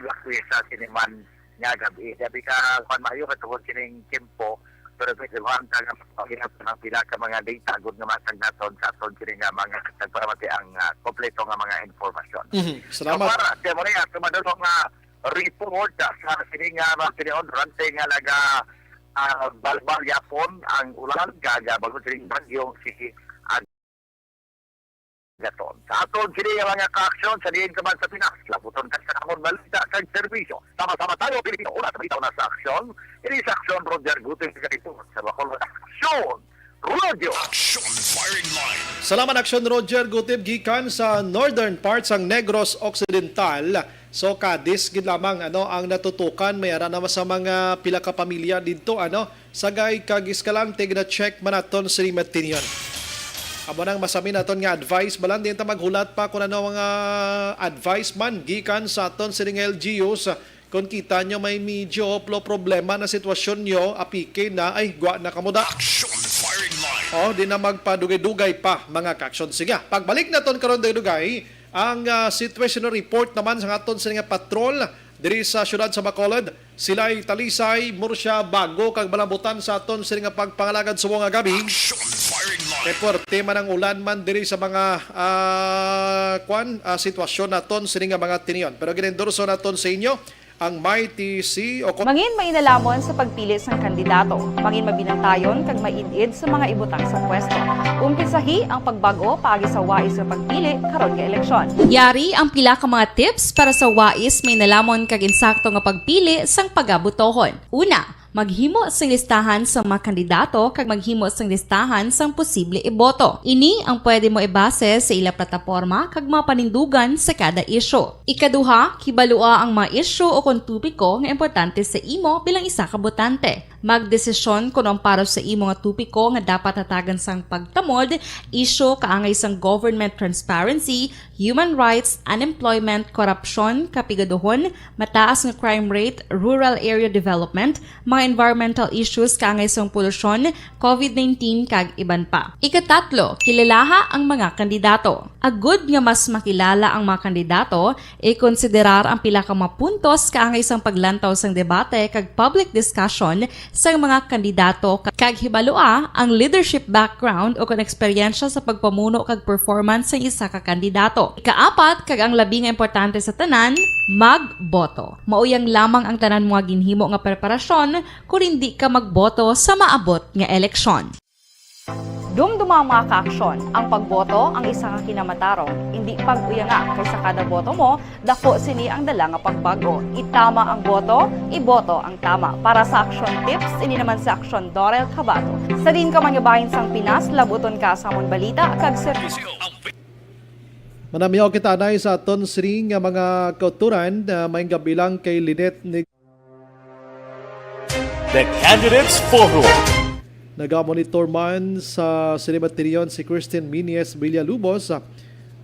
evacuate sa siniman nga gabi sabi ka kung maayo katungod kining tempo pero pwede ang paghinap ng pila ka mga data good nga matag naton sa aton kini nga mga nagparamati ang kompleto nga mga informasyon. Salamat. So, para sa mo niya tumadulong nga report sa sini nga mga tinion durante nga naga balbal yapon ang ulan gaga bago sining bagyong si Agaton. Sa aton kini nga mga ka-aksyon sa diin kaman sa Pinas labuton ka sa kamon balita kag serbisyo sama-sama tayo Pilipino una sa bitaw na sa aksyon ini sa aksyon Roger Gutierrez kadito sa Bacolod Aksyon Radio Action Firing Line. Salamat Aksyon Roger Gutib gikan sa northern parts ang Negros Occidental. So Cadiz gid lamang ang natutukan mayara naman sa mga pila ka pamilya didto sagay kag Escalante na check manaton sa Matinion. Amo nang masami naton nga advice balan din ta maghulat pa kung mga advice man gikan sa aton sining LGUs kung kita nyo may medyo problema na sitwasyon nyo apike na ay gwa na kamuda. Action Firing Line. Di na magpadugay-dugay pa mga kaksyon. Sige, pagbalik naton karon dugay ang situation report naman sa aton sa nga patrol diri sa syudad sa Bacolod. Sila ay Talisay, Murcia, Bago kag Balabutan sa aton sa nga pagpangalagad sa mga gabi. Action Firing Line. Reporte man ang ulan man diri sa mga sitwasyon naton sa nga mga tinion. Pero ginendorso naton sa inyo ang Mighty C o Mangin mainalamon sa pagpili sang kandidato. Mangin mabinantayon kag maidid sa mga ibutang sa pwesto. Umpisahi ang pagbago paagi sa wais sa pagpili karon nga eleksyon. Yari ang pila ka mga tips para sa wais may nalamon kag insakto nga pagpili sang pagabutohon. Una, maghimo sang listahan sa mga kandidato kag maghimo sang listahan sang posible iboto. Ini ang pwede mo ibase sa ila plataporma kag mga panindugan sa kada isyu. Ikaduha, kibalua ang mga isyu o kung tupiko nga importante sa imo bilang isa ka botante. Magdesisyon kung ang para sa imo nga tupiko nga dapat hatagan sang pagtamod, isyu kaangay sang government transparency, human rights, unemployment, korupsyon, kapigaduhon, mataas nga crime rate, rural area development, mga environmental issues kaangay sang polusyon, COVID-19 kag iban pa. Ikatatlo, kilalaha ang mga kandidato. Agud nga mas makilala ang mga kandidato, i-konsiderar ang pila ka mga puntos kaangay sang paglantaw sang debate kag public discussion sang mga kandidato kag hibalua ang leadership background o kon eksperyensya sa pagpamuno kag performance sa isa ka kandidato. Ikaapat kag ang labi nga importante sa tanan, magboto. Mauyang lamang ang tanan mga ginhimo nga preparasyon kung hindi ka magboto sa maabot nga eleksyon. Dumduma mga ka-aksyon, ang pagboto ang isa ka kinamatarong, hindi pag-uyanga kaysa kada boto mo, dako sini ang dala nga pagbago. Itama ang boto, iboto ang tama. Para sa action tips, ini naman sa action Dorel Cabato. Sa din ka manyabahin sang Pinas, labuton ka sa amon balita, kag serbisyo. Manamiyaw kita anay sa aton sring nga mga kauturan na may gabilang kay Lynette The Candidates Forum. Naga-monitor man sa Sinimatirion si Kristen Minies Villalubos.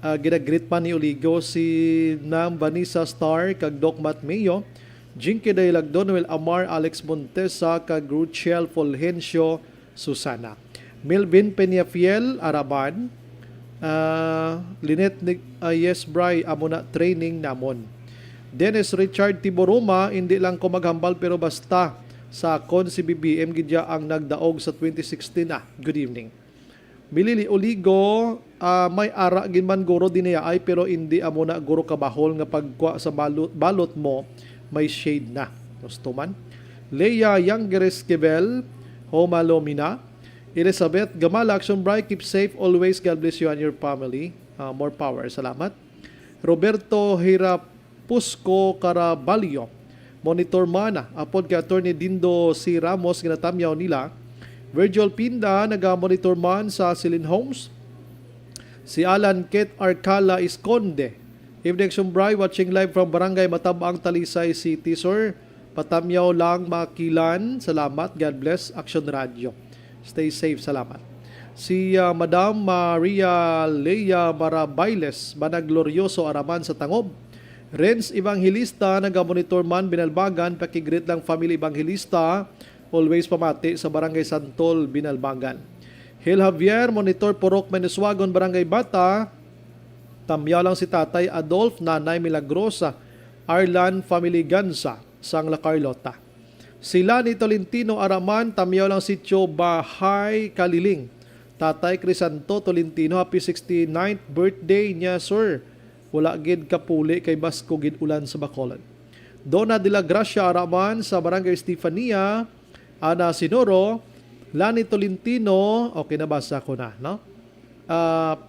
Ginagreet man ni Uligo si Nam Vanessa Star kag Doc Matt Mayo. Jinky Daylagdon, Noel Amar, Alex Montesa kag Ruchel Fulgencio Susana. Melvin Peñafiel Araban. Lynette Yes Bray amuna training namon. Dennis Richard Tiboroma, hindi lang ko maghambal pero basta sa kon si BBM gidya ang nagdaog sa 2016 na. Good evening. Milili Oligo, may ara ginman guro din niya ay pero hindi amo na guro kabahol nga pagkuha sa balot mo may shade na. Gusto man. Leia Yangeres Kebel, Homalomina. Elizabeth Gamal, Action Bright, keep safe always. God bless you and your family. More power. Salamat. Roberto Hirapusco Caraballo. Monitor mana apod kay Attorney Dindo si Ramos ginatamyaw nila. Virgil Pinda naga-monitor man sa Silin Homes. Si Alan Ket Arcala Esconde. Evening Sumbray watching live from Barangay Matabang, Talisay City. Sir, patamyaw lang makilan. Salamat. God bless. Action Radio. Stay safe. Salamat. Si Madam Maria Leia Marabailes Banaglorioso Araman sa Tangob. Renz Evangelista, nagamonitor man Binalbagan, pakigreet lang family Evangelista, always pamati sa Barangay Santol, Binalbagan. Hil Javier, monitor Purok Meneswagon, Barangay Bata, tamyaw lang si Tatay Adolf, Nanay Milagrosa, Arlan Family Gansa, sang La Carlota. Sila ni Tolentino Araman, tamyaw lang si Tio Bahay Kaliling. Tatay Crisanto Tolentino, happy 69th birthday niya, sir. Wala gid kapuli kay Basko gid ulan sa Bacolod. Donna de la Gracia Araman sa Barangay Estefania, Ana Sinoro, Lani Tolentino, okay, nabasa ko na, no?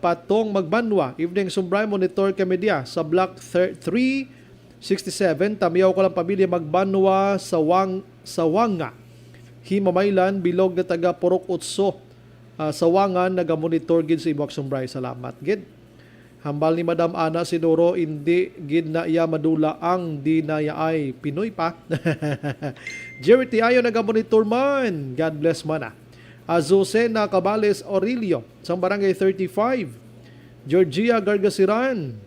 Patong Magbanwa, evening Sumbray, monitor Kamedia sa Block 367, tamiyaw ko lang pamilya Magbanwa sa Wanga, Himamaylan, bilog na taga Purok Utso, sa Wangan, nagamonitor gid sa Ibuak Sumbray, salamat gid. Hambal ni Madam Ana Sinoro, hindi gid na iya madula ang di na iya ay Pinoy pa. Jerry Tiayo nagamonitor man. God bless man. Azucena Cabales Aurelio sa Barangay 35. Georgia Gargasiran.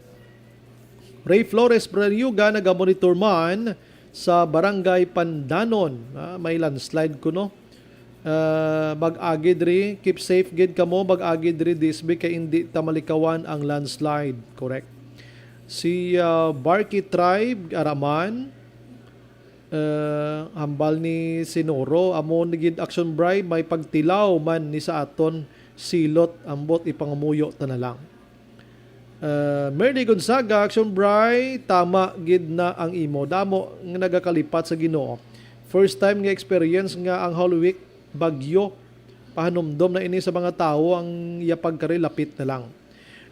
Ray Flores Prariuga nagamonitor man sa Barangay Pandanon. May landslide ko, no? Mag-agi diri, keep safe gid kamo, mag-agi diri this week kay hindi tamalikawan ang landslide, correct? Si Barky Tribe Araman, hambal ni Sinoro, amon gid action bribe, may pagtilaw man ni sa aton silot ambot ipangamuyo ta na lang. Merly Gonzaga, action bribe, tama gid na ang imo, damo nga nagakalipat sa Ginoo. First time nga experience nga ang Holy Week bagyo, pahanumdom na ini sa mga tao, ang yapag kari lapit na lang.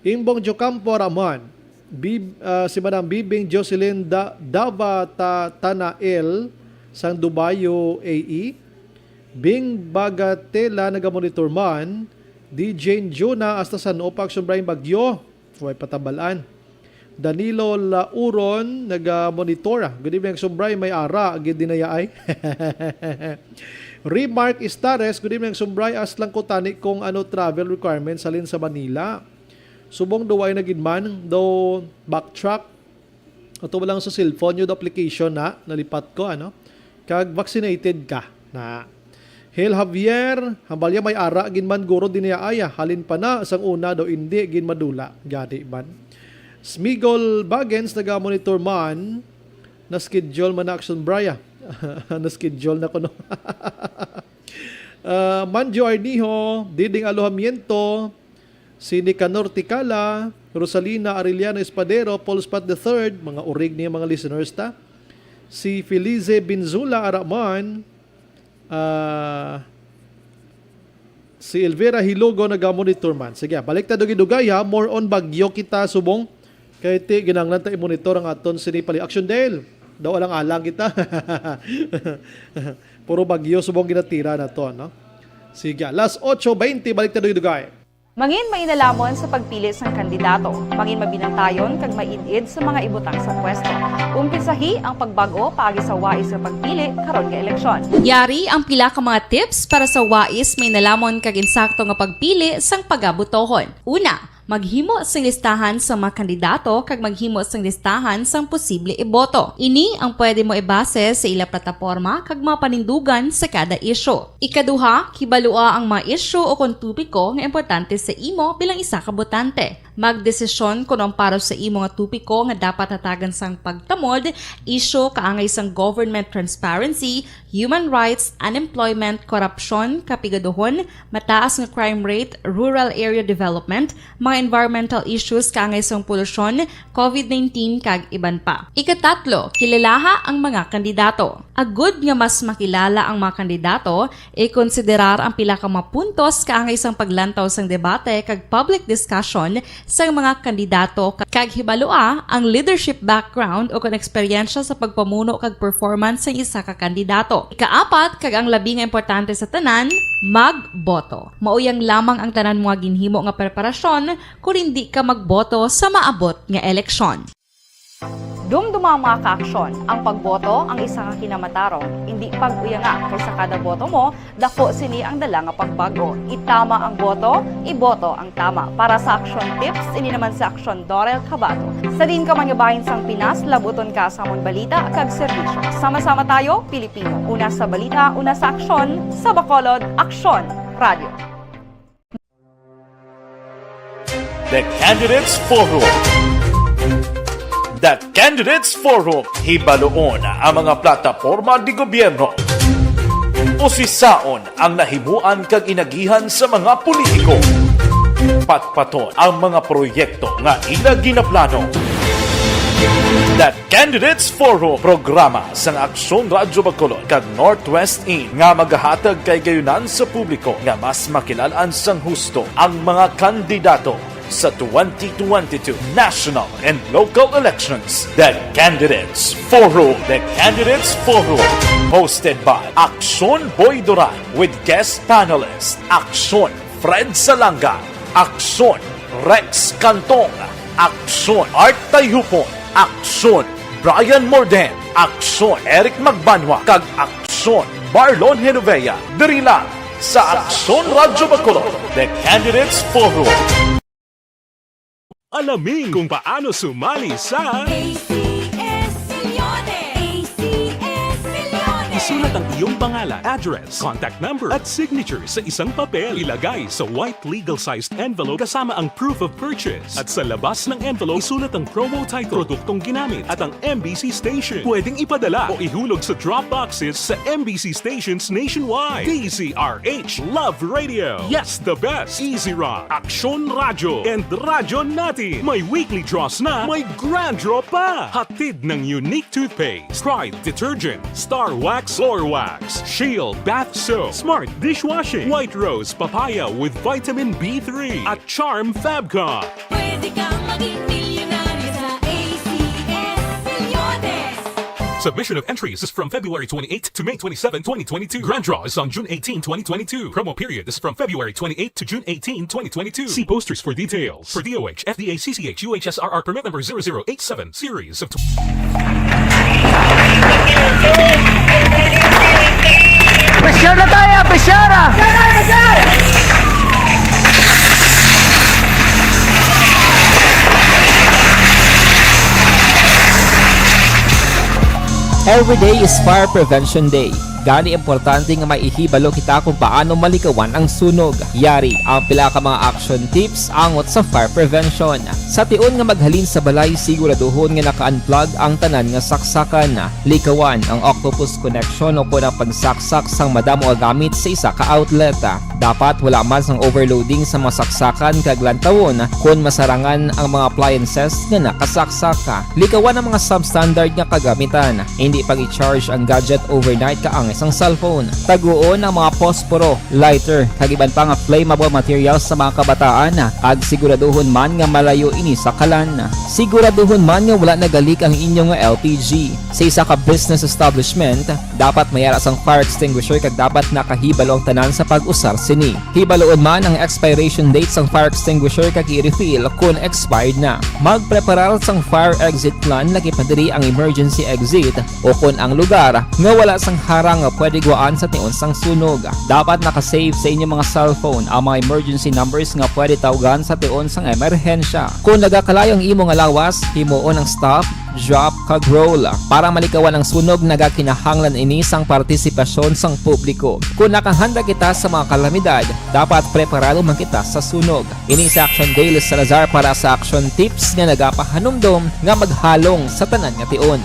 Imbong Jocampo Raman, si Madam Bibing Jocelyn Dava Tanael sang Dubayo AE, Bing Bagatela nagamonitor man, DJ Juna hasta San Opak Sobrang bagyo, huwag patabalaan. Danilo Lauron nagamonitor, good evening Sobrang may ara, agad dinaya ay. Remark Istares, good evening Sumbray, as lang ko tani kung ano travel requirements salin sa Manila. Subong duway na gidman, do backtrack, ito ba lang sa cellphone yung application na nalipat ko, ano? Kag vaccinated ka na. Hil Javier, hambalya may ara, ginman guro din niya aya, halin pa na, sang una do hindi, gin madula, gadi man. Smigol Bagens, naga-monitor man, na schedule man na action braya. Na-schedule na ko, no? Manjo Arniho, Diding Alohamiento, si Nicanor Ticala, Rosalina Arellano Espadero, Paul Spat III, mga urig niya mga listeners ta. Si Felice Binzula Araman, si Elvira Hilogo naga-monitor man. Sige, balik ta dugay ha, more on bagyo kita subong. Kaya ti ginanglan ta i-monitor ang aton sinipali Action Dale. Daw alang-alang kita. Puro bagyo subong ginatira na to, no? Sige, last 8:20, balik ta dugay. Mangin mainalamon sa pagpili sang kandidato, mangin mabinantayon kag mainid sa mga ibutang sa pwesto. Umpisahi ang pagbago paagi sa wais sa pagpili karon nga eleksyon. Yari ang pila ka mga tips para sa wais may nalamon kag insakto nga pagpili sang pagabutohon. Una, maghimo sang listahan sa mga kandidato kag maghimo sang listahan sang posible iboto. Ini ang pwede mo ibase sa ila plataporma kag mga panindugan sa kada issue. Ikaduha, kibalua ang mga issue o kung tupiko nga importante sa imo bilang isa ka botante. Magdesisyon kung ang para sa imo nga tupiko nga dapat hatagan sang pagtamod, issue kaangay sang government transparency, human rights, unemployment, corruption, kapigaduhon, mataas nga crime rate, rural area development, mga environmental issues kaangay sang polusyon, COVID-19 kag iban pa. Ikatatlo, kilalaha ang mga kandidato. Agud nga mas makilala ang mga kandidato, i-konsiderar ang pila ka mga puntos kaangay sang paglantaw sang debate kag public discussion sa mga kandidato kag hibalua ang leadership background o kung eksperyensya sa pagpamuno kag performance sa isa ka kandidato. Ikaapat kag ang labi nga importante sa tanan, magboto. Mauyang lamang ang tanan mga ginhimo nga preparasyon kung hindi ka magboto sa maabot nga eleksyon. Dumduma ang mga kaaksyon, ang pagboto ang isa ka kinamatarong, hindi pag-uyanga kay sa kada boto mo, dako sini ang dala nga pagbago. Itama ang boto, iboto ang tama. Para sa action tips, ini naman sa Aksyon Dorel Cabato. Sa din ka manyabahin sang Pinas, labuton ka sa mong balita kag serbisyo. Sama-sama tayo, Pilipino. Una sa balita, una sa aksyon, sa Bacolod, Aksyon Radio. The Candidates Forum. The Candidates Forum, hibaloon ang mga plataporma di gobyerno. Usisaon ang nahimuan kag inagihan sa mga politiko. Patpaton ang mga proyekto nga ila ginaplano. The Candidates Forum, programa sang Aksyon Radyo Bacolod kag Northwest In nga magahatag kay gayunan sa publiko nga mas makilalaan sang husto ang mga kandidato sa 2022 national and local elections. The Candidates Forum. The Candidates Forum. Hosted by Aksyon Boy Duran with guest panelist Aksyon Fred Salanga, Aksyon Rex Cantong, Aksyon Art Tayhupon, Aksyon Brian Morden, Aksyon Eric Magbanwa, kag Aksyon Marlon Genovea. Diri lang sa Aksyon Radyo Bacolod. The Candidates Forum. Alamin kung paano sumali sa ACS Milyones! ACS Milyones! Isulat ang iyong pangalan, address, contact number at signature sa isang papel. Ilagay sa white legal-sized envelope kasama ang proof of purchase. At sa labas ng envelope, isulat ang promo title, produktong ginamit at ang MBC station. Pwedeng ipadala o ihulog sa drop boxes sa MBC stations nationwide. DZRH Love Radio. Yes, the best. Easy Rock, Aksyon Radyo, and Radyo Natin. May weekly draws na, may grand draw pa. Hatid ng unique toothpaste, Pride Detergent, Star Wax Floor Wax, Shield Bath Soap, Smart Dishwashing, White Rose Papaya with Vitamin B3, at Charm Fabcon. Pwede kang maging milyonaryo sa ACS Milyones! Submission of entries is from February 28 to May 27, 2022. Grand draw is on June 18, 2022. Promo period is from February 28 to June 18, 2022. See posters for details. For DOH, FDA, CCH, UHSRR permit number 0087, series of... Besyara tayo! Besyara! Every day is Fire Prevention Day. Gani importante nga maihibalo kita kung paano malikawan ang sunog. Yari ang pila ka mga action tips angot sa fire prevention. Sa tion nga maghalin sa balay, siguraduhon nga naka-unplug ang tanan nga saksakan. Likawan ang octopus connection o kung ang pagsaksak sang madamo gamit sa isa ka outlet. Dapat wala man sang overloading sa mga saksakan kag lantawon kung masarangan ang mga appliances nga nakasaksaka. Likawan ang mga substandard nga kagamitan. Hindi pag i-charge ang gadget overnight kaang isang cellphone. Taguon ang mga posporo, lighter, kag iban pa nga flammable materials sa mga kabataan. Ag siguraduhon man nga malayo ini sa kalan. Siguraduhon man nga wala nagalik ang inyong LPG. Sa isa ka business establishment, dapat mayara sang fire extinguisher kag dapat nakahibalo ang tanan sa pag-usar sini. Hibaloon man ang expiration date sang fire extinguisher kag i-refill kung expired na. Magpreparar sang fire exit plan lagi pa diri ang emergency exit o kung ang lugar nga wala sang harang nga pwede guaan sa tion sang sunog. Dapat nakasave sa inyong mga cellphone ang mga emergency numbers nga pwede tawagan sa tion sang emerhensya. Kung nagakalayo ang imong alawas, himuon ang stop, drop, kag roll. Para malikawan ang sunog, nagakinahanglan ini sang partisipasyon sang publiko. Kung nakahanda kita sa mga kalamidad, dapat preparado man kita sa sunog. Ini sa Action Daily Salazar para sa action tips nga nagapahanumdom nga maghalong sa tanan nga tion.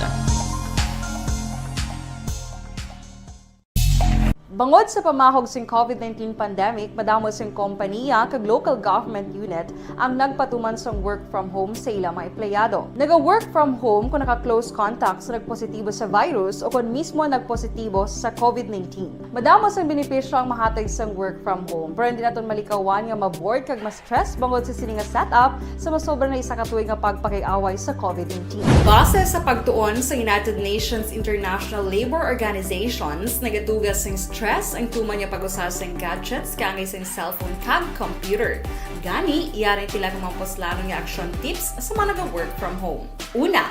Bangod sa pamahog sing COVID-19 pandemic, madamo sing kompanya kag local government unit ang nagpatuman sang work from home sa ilang mga empleyado. Naga-work from home kung naka-close contact sa nagpositibo sa virus o kung mismo nagpositibo sa COVID-19. Madamo sang benepisyo ang mahatag sang work from home, pero hindi naton malikawan nga ma-bored kag ma-stress bangod sa sini nga setup sa masobra na isa ka tuig nga pagpakiaway sa COVID-19. Base sa pagtuon sa United Nations International Labor Organizations, nagatugas sing stress ang tuman niya pag-usar sa gadgets kangay sa cellphone kag computer. Gani, iyarin tila kung mga poslano nga action tips sa mga nag-work from home. Una,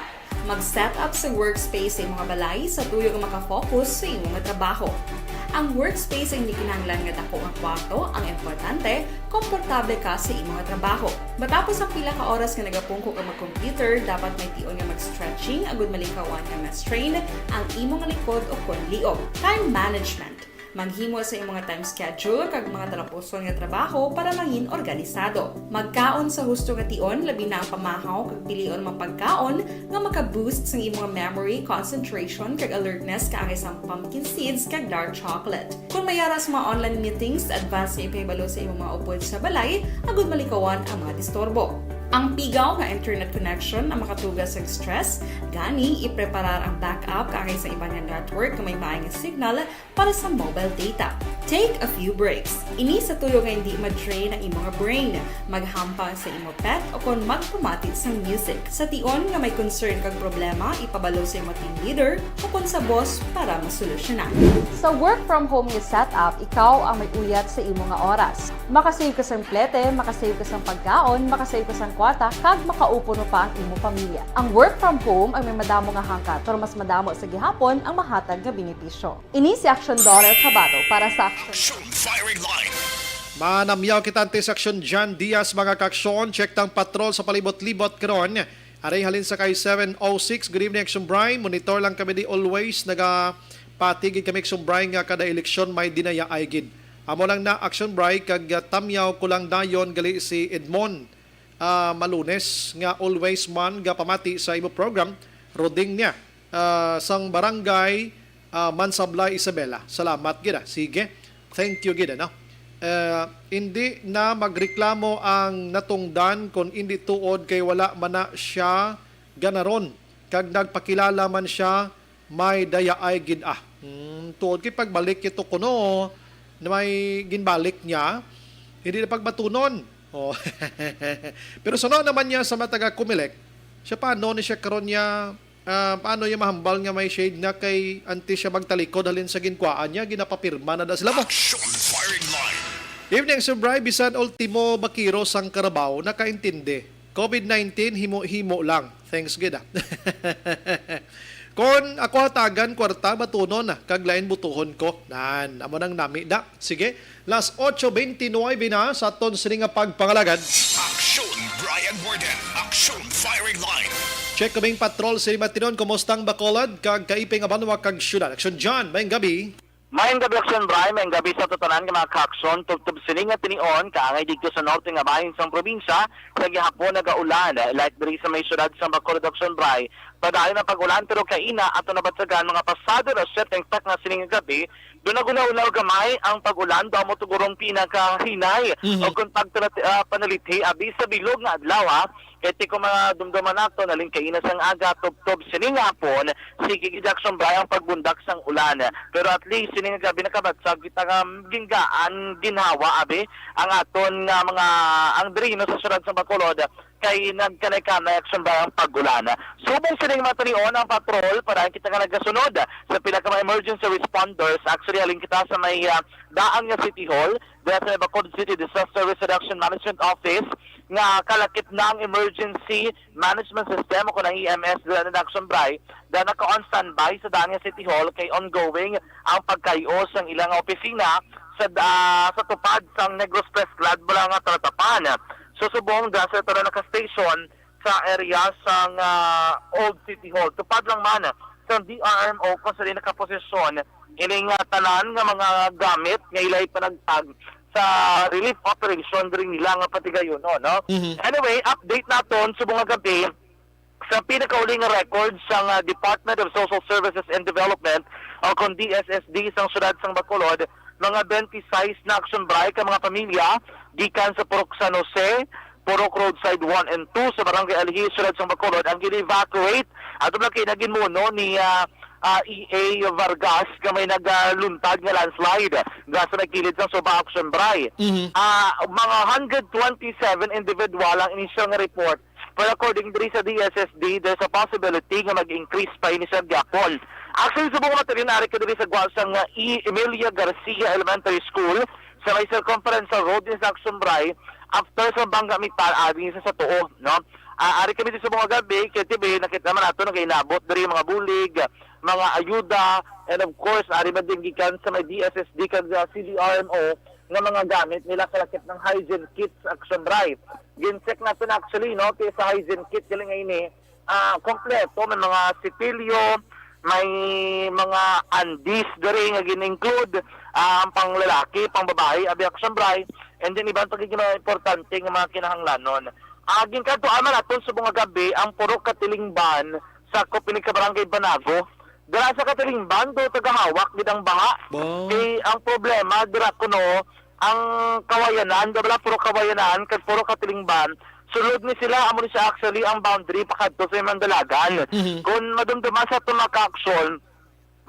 Mag-set up sa workspace sa imong mga balay sa tuyo nga makafocus sa imong mga trabaho. Ang workspace ay hindi kinahanglan nga dako nga kwarto, ang importante, komportable ka sa imong mga trabaho. Matapos ang pila ka oras nga nagapungko ka mag-computer, dapat may tion nga mag-stretching agud malikawan nga ma-strain ang imong likod o kon liog. Time management. Maghimo sa imong mga time schedule kag mga talapuson nga trabaho para maging organisado. Magkaon sa husto nga tion, labi na ang pamahaw kag pilion mang pagkaon nga maka-boost sa imong memory, concentration kag alertness kaangay sang pumpkin seeds kag dark chocolate. Kung mayara sa mga online meetings, advance nga ipahibalo sa imong mga upod sa balay, agud malikawan ang mga disturbo. Ang pigaw nga internet connection ang makatugas sa stress, gani ipreparar ang backup kaangay sa ibang network kung may maayong signal para sa mobile data. Take a few breaks. Ini sa tuyo nga hindi ma-drain ang imong brain. Maghampang sa imong pet o kung magpumatit sa music. Sa tion nga may concern kag problema, ipabalo sa imong team leader o kung sa boss para masolusyonan. Sa work from home nga setup, ikaw ang may uyat sa imong nga oras. Makasave ka sa plete, makasave ka sa pagkaon, makasave ka sa kwata, kag makaupo mo pa ang imong pamilya. Ang work from home ay may madamo nga hangkat, pero mas madamo sa gihapon ang mahatag nga benepisyo. Ini si Action Daughter Kabato para sa Action Firing Line. Manamyaw kitante sa Aksyon John Diaz mga kaksyon. Check tang patrol sa palibot-libot karon. Aray halin sa kay 706. Good evening Action Brian. Monitor lang kami di always. Nagapatigid kami Action Brian nga kada eleksyon may dinaya aygid. Amo lang na Action Brian kag tamyaw ko lang dayon gali si Edmond Malunes nga always man ga pamati sa imo program. Roding niya sang barangay Mansablay Isabela. Salamat gida. Sige. Thank you gida no. Hindi na magreklamo ang natungdan kung hindi tuod kay wala man na siya ganaron. Kag nagpakilala man siya may dayaay gid tuod kay pagbalik ito kuno na may ginbalik niya hindi na pagbatunon. Oh. Pero suno naman niya sa mataga kumilek. Siya paano ni siya karon niya paano yung mahambal nga may shade na kay anti siya magtalikod halin sa ginkwaan niya ginapapirma na da sila mo. Action Firing Line. Evening Sir Bri, bisan ultimo bakiro sang Carabao nakaintindi. COVID-19 himo lang. Thanks gid Kon ako hatagan kwarta batunon kag lain butuhon ko. Nan amo nang nami da. Sige, last 8:29 na sa aton sini nga pagpangalagad. Action Brian Warden. Action Firing Line. Check kaming patrol sa Matinon, kumustang Bacolod, kag kaiping abanwa kag syudad. Action John, mayang gabi. Mayang gabi Action Brian, mayang gabi sa tutanan nga mga kakson, tugtub sining nga tinion, kaangay dito sa norte nga bahin sang probinsya, sa gihapon nagaulan, like diri sa may syudad sa Bacolod Action Brian, padayon na pag-ulan pero kaina ato nabatsagan mga pasado na setting tak nga sining nga gabi, doon nagunaw gamay ang pag-ulan daw mo tugurong pinakahinay o kung panalithi abi sa bilog nga adlaw kaya ko mga dumduman nato naling kainas ang aga tubtob sining hapon sige Jackson Brian pagbundak sang ulan pero at least sining gabi nakabatsag kita nga ginggaan ginhawa abi ang aton nga mga ang drino sa syudad sa Bacolod kay nagkanay-kanay Action Brian pag-ulan. Subong sining matanion ang patrol para kita nga nagasunod sa pinaka emergency responders. Actually aling kita sa may daang nga City Hall dahil sa Bacolod City Disaster Risk Reduction Management Office nga kalakip na ang emergency management system o ng EMS dahil na Action Brian dahil naka-on standby sa daang nga City Hall kay ongoing ang pagkayos ng ilang opisina sa tupad sang Negros Press Club mula nga talatapan. Susubong dahil sa ito na naka-station sa area sang Old City Hall. Tupad lang man sa DRMO kung saan nakaposisyon ining tanan nga mga gamit nga ilay panagtag sa relief operation rin nila nga patigayon. No? Anyway, update naton subong nga gabi sa pinakauling record sa Department of Social Services and Development o kung DSSD sang syudad sang Bacolod, mga 26 na Action Brian ka mga pamilya gikan sa Purok San Jose, Purok Roadside 1 and 2 sa Barangay Alihis, syudad sang Bacolod ang gini-evacuate at naging muno ni EA Vargas kamay nagluntad nga landslide nga sa nagkilid sang Suba Action Brian. Mga 127 individual ang initial nga report but according to sa DSSD there's a possibility nga mag-increase pa ini sa gapon. Actually subong materinari ka diri sa Guasang Emilia Garcia Elementary School sa may circumference sa road sa Action Brian after sa Bangga Mital abi sa tuo no Ari kami sa mga gabi, kaya tibi, nakita naman nato nag-inabot dari mga bulig, mga ayuda, and of course, ari man din gikan sa may DSSD kag CDRMO nga mga gamit nila kalakip ng hygiene kits action drive. Gincheck natin actually, no, kaya sa hygiene kit galing ini, kompleto, may mga sipilyo, may mga undies dari nga gin-include ang pang lalaki, pang babae, abi action drive, and then ibang pagiging mga importante nga mga kinahanglanon. Aging kadto aman aton sa mga gabi ang puro katilingban sa Kopinig Barangay Banago. Dira sa katilingban do tagahawak gid ang baha. Eh ang problema dira kuno ang kawayanan, dabla puro kawayanan kag puro katilingban. Sulod ni sila amo ni siya actually ang boundary pakadto sa Mandalagan. Kung madumduma sa tumaka-action,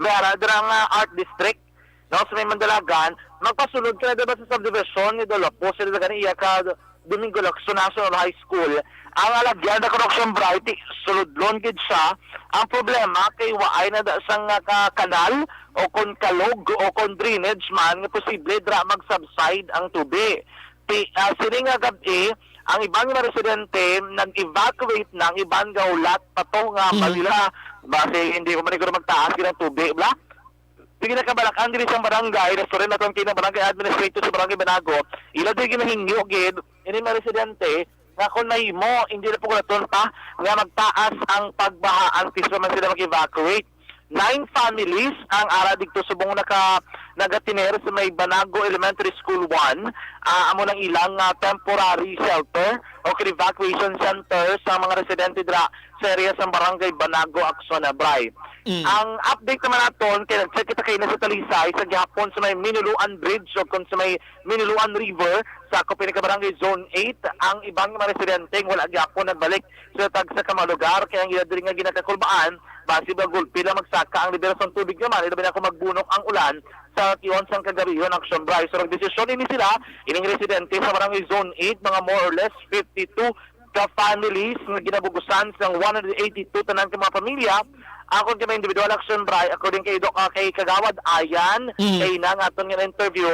dira nga art district no sa may Mandalagan, magpasulod ka na diba sa subdivision ni Dolopo sila sa ganiya ka Domingo Lacson National High School. Ang alagyan na correction bright, suludlon gid siya. Ang problema kay waay na sang kanal o kon kalog o kon drainage man nga posible dra mag-subside ang tubig. Sini nga gabi, ang ibang mga residente nag-evacuate ng ibang gaulat pato nga Manila base hindi ko man magtaas ng tubig bla. Sige na kabalakan diri sa barangay, restaurant naton kay na barangay administrator sa barangay Banago, ila di ginahingyo gid ini mga residente nga kung nahimo hindi na po naton pa nga magtaas ang pagbaha antes man sila mag-evacuate. 9 families ang ara dito subong nagatiner sa may Banago Elementary School 1 amo nang ilang temporary shelter o evacuation center sa mga residente dira sa area sa barangay Banago, Akson, Abray. Ang update naman naton kay nag-check kita kay na sa Talisay sa gihapon sa may Minuluan Bridge o kung sa may Minuluan River sa Kopinig Barangay Zone 8 ang ibang mga residente wala gihapon nagbalik sa tag sa mga lugar kaya ang ila diri nga ginakakulbaan base ba gulpi lang magsaka ang liberasyon tubig naman ila ba na magbunok ang ulan sa tion sang kagabiyon Action Bray. So nagdesisyon ini sila ining residente sa Barangay Zone 8 mga more or less 52 ka families nga ginabugusan sang 182 tanan ka mga pamilya. Ako kay individual action Bray according kay kay Kagawad Ayan kay nang aton nga interview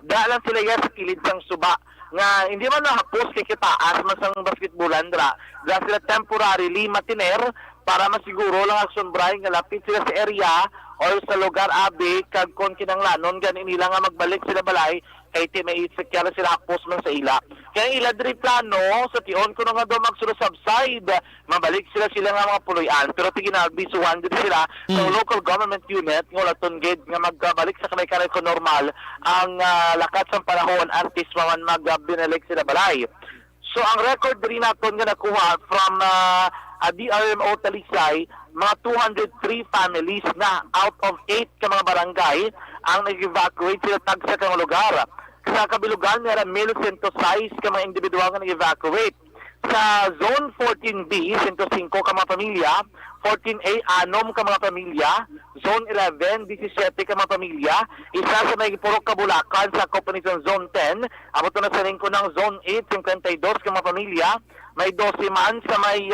dalan sila ya sa kilid sang suba nga hindi man nahapos kay kitaas man sang basketballan dra sila temporarily matiner para masiguro lang action Bray nga lapit sila sa area or sa lugar abi kag kon kinanglanon ganin nila nga magbalik sila balay kay ti may isikya sila hapos man sa ila. Kaya ila diri plano sa tion ko nga do mag-subside mabalik sila nga mga puloy-an pero tiginabisuhan diri sila sa local government unit nga laton gid nga magbalik sa kanay ko normal ang lakat sa panahon antes man magbinalik sila balay. So ang record diri naton nga nakuha from DRMO Talisay, mga 203 families na out of 8 ka mga barangay ang nag-evacuate sila tag sa kang lugar. Sa kabilugan nila 1,106 ka mga individual nga nag-evacuate. Sa Zone 14B, 105 ka mga pamilya, 14A, 6 ka mga pamilya, Zone 11, 17 ka mga pamilya, isa sa may purok kabulakan sa Copenhagen Zone 10, abot na sa lingko ng Zone 8, 52 ka mga pamilya, may 12 man sa may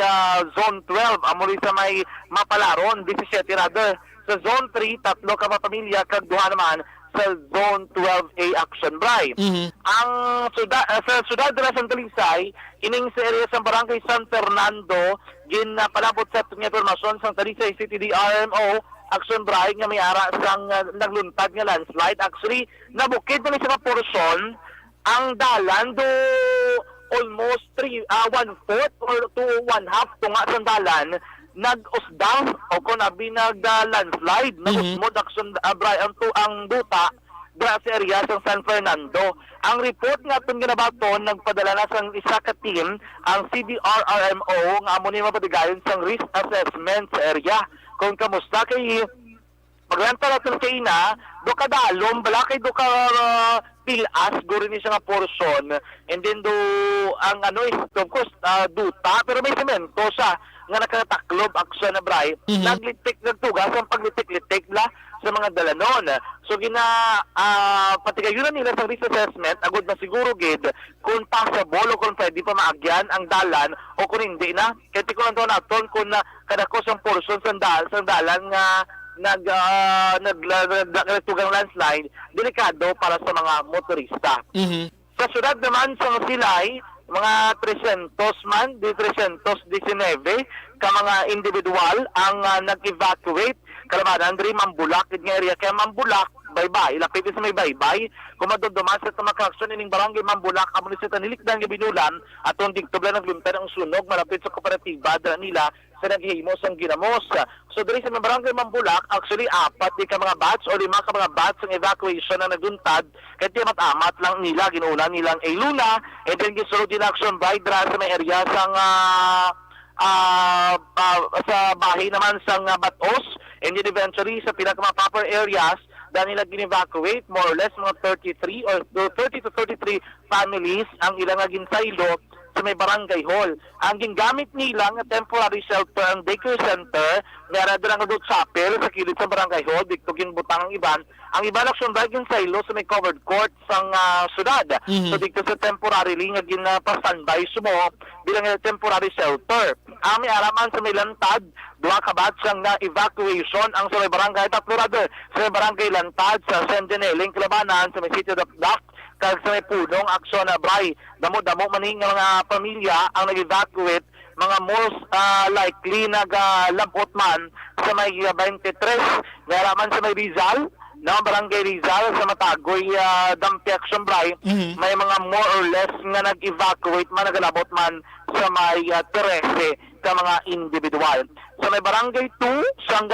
Zone 12, amuli sa may Mapalaron, 17 rather. Sa Zone 3, 3 ka mga pamilya, kag 2 naman sa Zone 12A Action Bray. Ang sa syudad de San Talisay, ining sa area sa Barangay San Fernando, ginapalabot sa itong informasyon sa Talisay City DRMO Action Bray nga may ara sang nagluntad nga landslide. Actually, nabukid na sa portion ang dalan do almost 1/4 or to 1/2 tunga sa dalan nag-usdaw o kung nabi nag-landslide nag-usmod action Bray ang duta dra sa area sa San Fernando. Ang report nga itong ginabaton nagpadala na sang isa ka team ang CDRRMO nga amo ni mapatigayon sang risk assessment sa area kung kamusta kay paglanta natin kay ina do kadalom bala kay do ka pilas guro ni siya nga portion and then do ang ano is of course duta pero may semento siya nga nakataklob aksyon na Bray naglitik nagtugas ang paglitik-litik la sa mga dalanon. So patigayunan nila sa risk assessment agud na siguro gid kung possible o kung pwede pa maagyan ang dalan o kung hindi na kaya ko lang naton kung kadakos ang portion sa dalan nga nagtugang landslide delikado para sa mga motorista. Sa syudad naman sa Silay, mga 300 man, di 319 ka mga individual ang nag-evacuate kalamanan diri Mambulak nga area. Kaya Mambulak, baybay, lapit sa may baybay, kung maduduman sa tumakakson ining barangay Mambulak, amon sa tanilikdan nga binulan, at kung digtublan ng limtan ang sunog, malapit sa kooperatiba dala nila sa naghihimos ang ginamos. So diri sa mga barangay Mambulak, actually 4 di ka mga bats o 5 ka mga bats ang evacuation na naguntad, kaya di mat-amat lang nila, ginuuna nilang Luna, and then gisulod din action by dra sa may area sang sa bahay naman sang Batos, and then eventually sa pinaka-proper areas dahil nila gin-evacuate more or less mga 33 or 30 to 33 families ang ilang ginsaylo sa may barangay hall. Ang gingamit nila nga temporary shelter ang daycare center, meron doon ang road chapel sa kilid sa barangay hall, dito ginbutang ang iban. Ang iban action ba ginsaylo sa may covered court sang syudad. So dito sa temporarily nga ginapastanbay sumo bilang temporary shelter. Ang may araman sa may lantad, 2 ka batch ang na-evacuation ang sa may barangay, 3 rather, sa may barangay lantad sa Sendineling, Kilabanan, sa may City of Dak, kag sa may punong aksyon na Bray. Damo-damo maning mga pamilya ang nag-evacuate, mga most likely nag-lampot man sa may 23, naraman sa may Rizal, na barangay Rizal sa Matagoy, Dampi Action Bray, may mga more or less nga nag-evacuate man, nagalabot man sa may 13 ka mga individual. Sa may barangay 2, siyang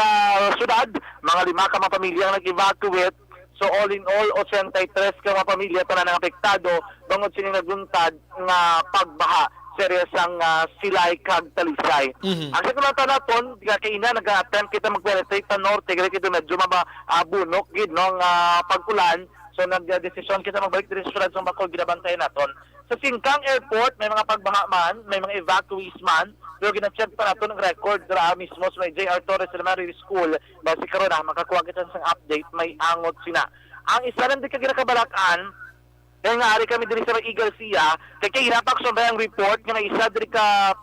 syudad, mga 5 ka mga pamilya ang nag-evacuate. So all in all, 83 ka mga pamilya pa na apektado, bangod sila naguntad nga pagbaha seryas ang Silay kag Talisay. Ang sa naton, kaina nag-attempt kita mag-penetrate sa norte, kaya kita medyo mabunok gid no nga pag-ulan. So nag-desisyon kita magbalik diri sa syudad sa Bacol, ginabantayan naton. Sa Singkang Airport, may mga pagbaha man, may mga evacuees man, pero gina-check pa nato ng record dira mismo sa may J.R. Torres Elementary School. Basi karon makakuha kita sang update, may angot sina. Ang isa lang di ka ginakabalakan, kaya nga ari kami diri sa may Garcia, kaya hinapak sa ang report nga may isa diri ka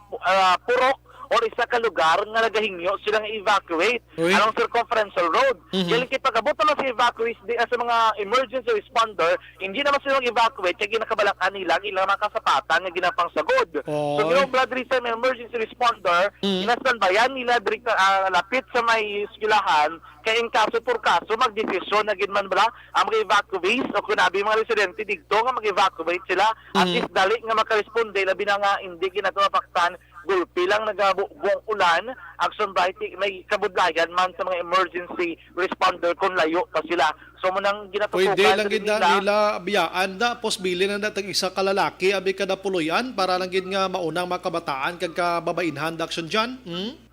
Purok o isa ka lugar nga nagahingyo silang evacuate along circumferential road. Kaya kay pagabot naman sa evacuees di sa mga emergency responder, hindi naman sila evacuate kaya ginakabalakan nila ilang mga kasapatan nga ginapang sagod. So ginobra diri sa mga emergency responder, ginastanbayan nila diri lapit sa may eskwelahan, kaya in kaso por kaso magdesisyon na ginman bala ang mga evacuees o kunabi mga residente dito nga mag-evacuate sila at least dali nga makaresponde labi na nga hindi ginatapaktan gulpi lang nagabuong ulan, action brighting, may kabudlayan man sa mga emergency responder kung layo pa sila. So munang ginatutukan pwede lang gid nila biyaan da posbili na datang isa ka lalaki abi kada puloyan para lang gid nga maunang makabataan kag kababainhan da action diyan.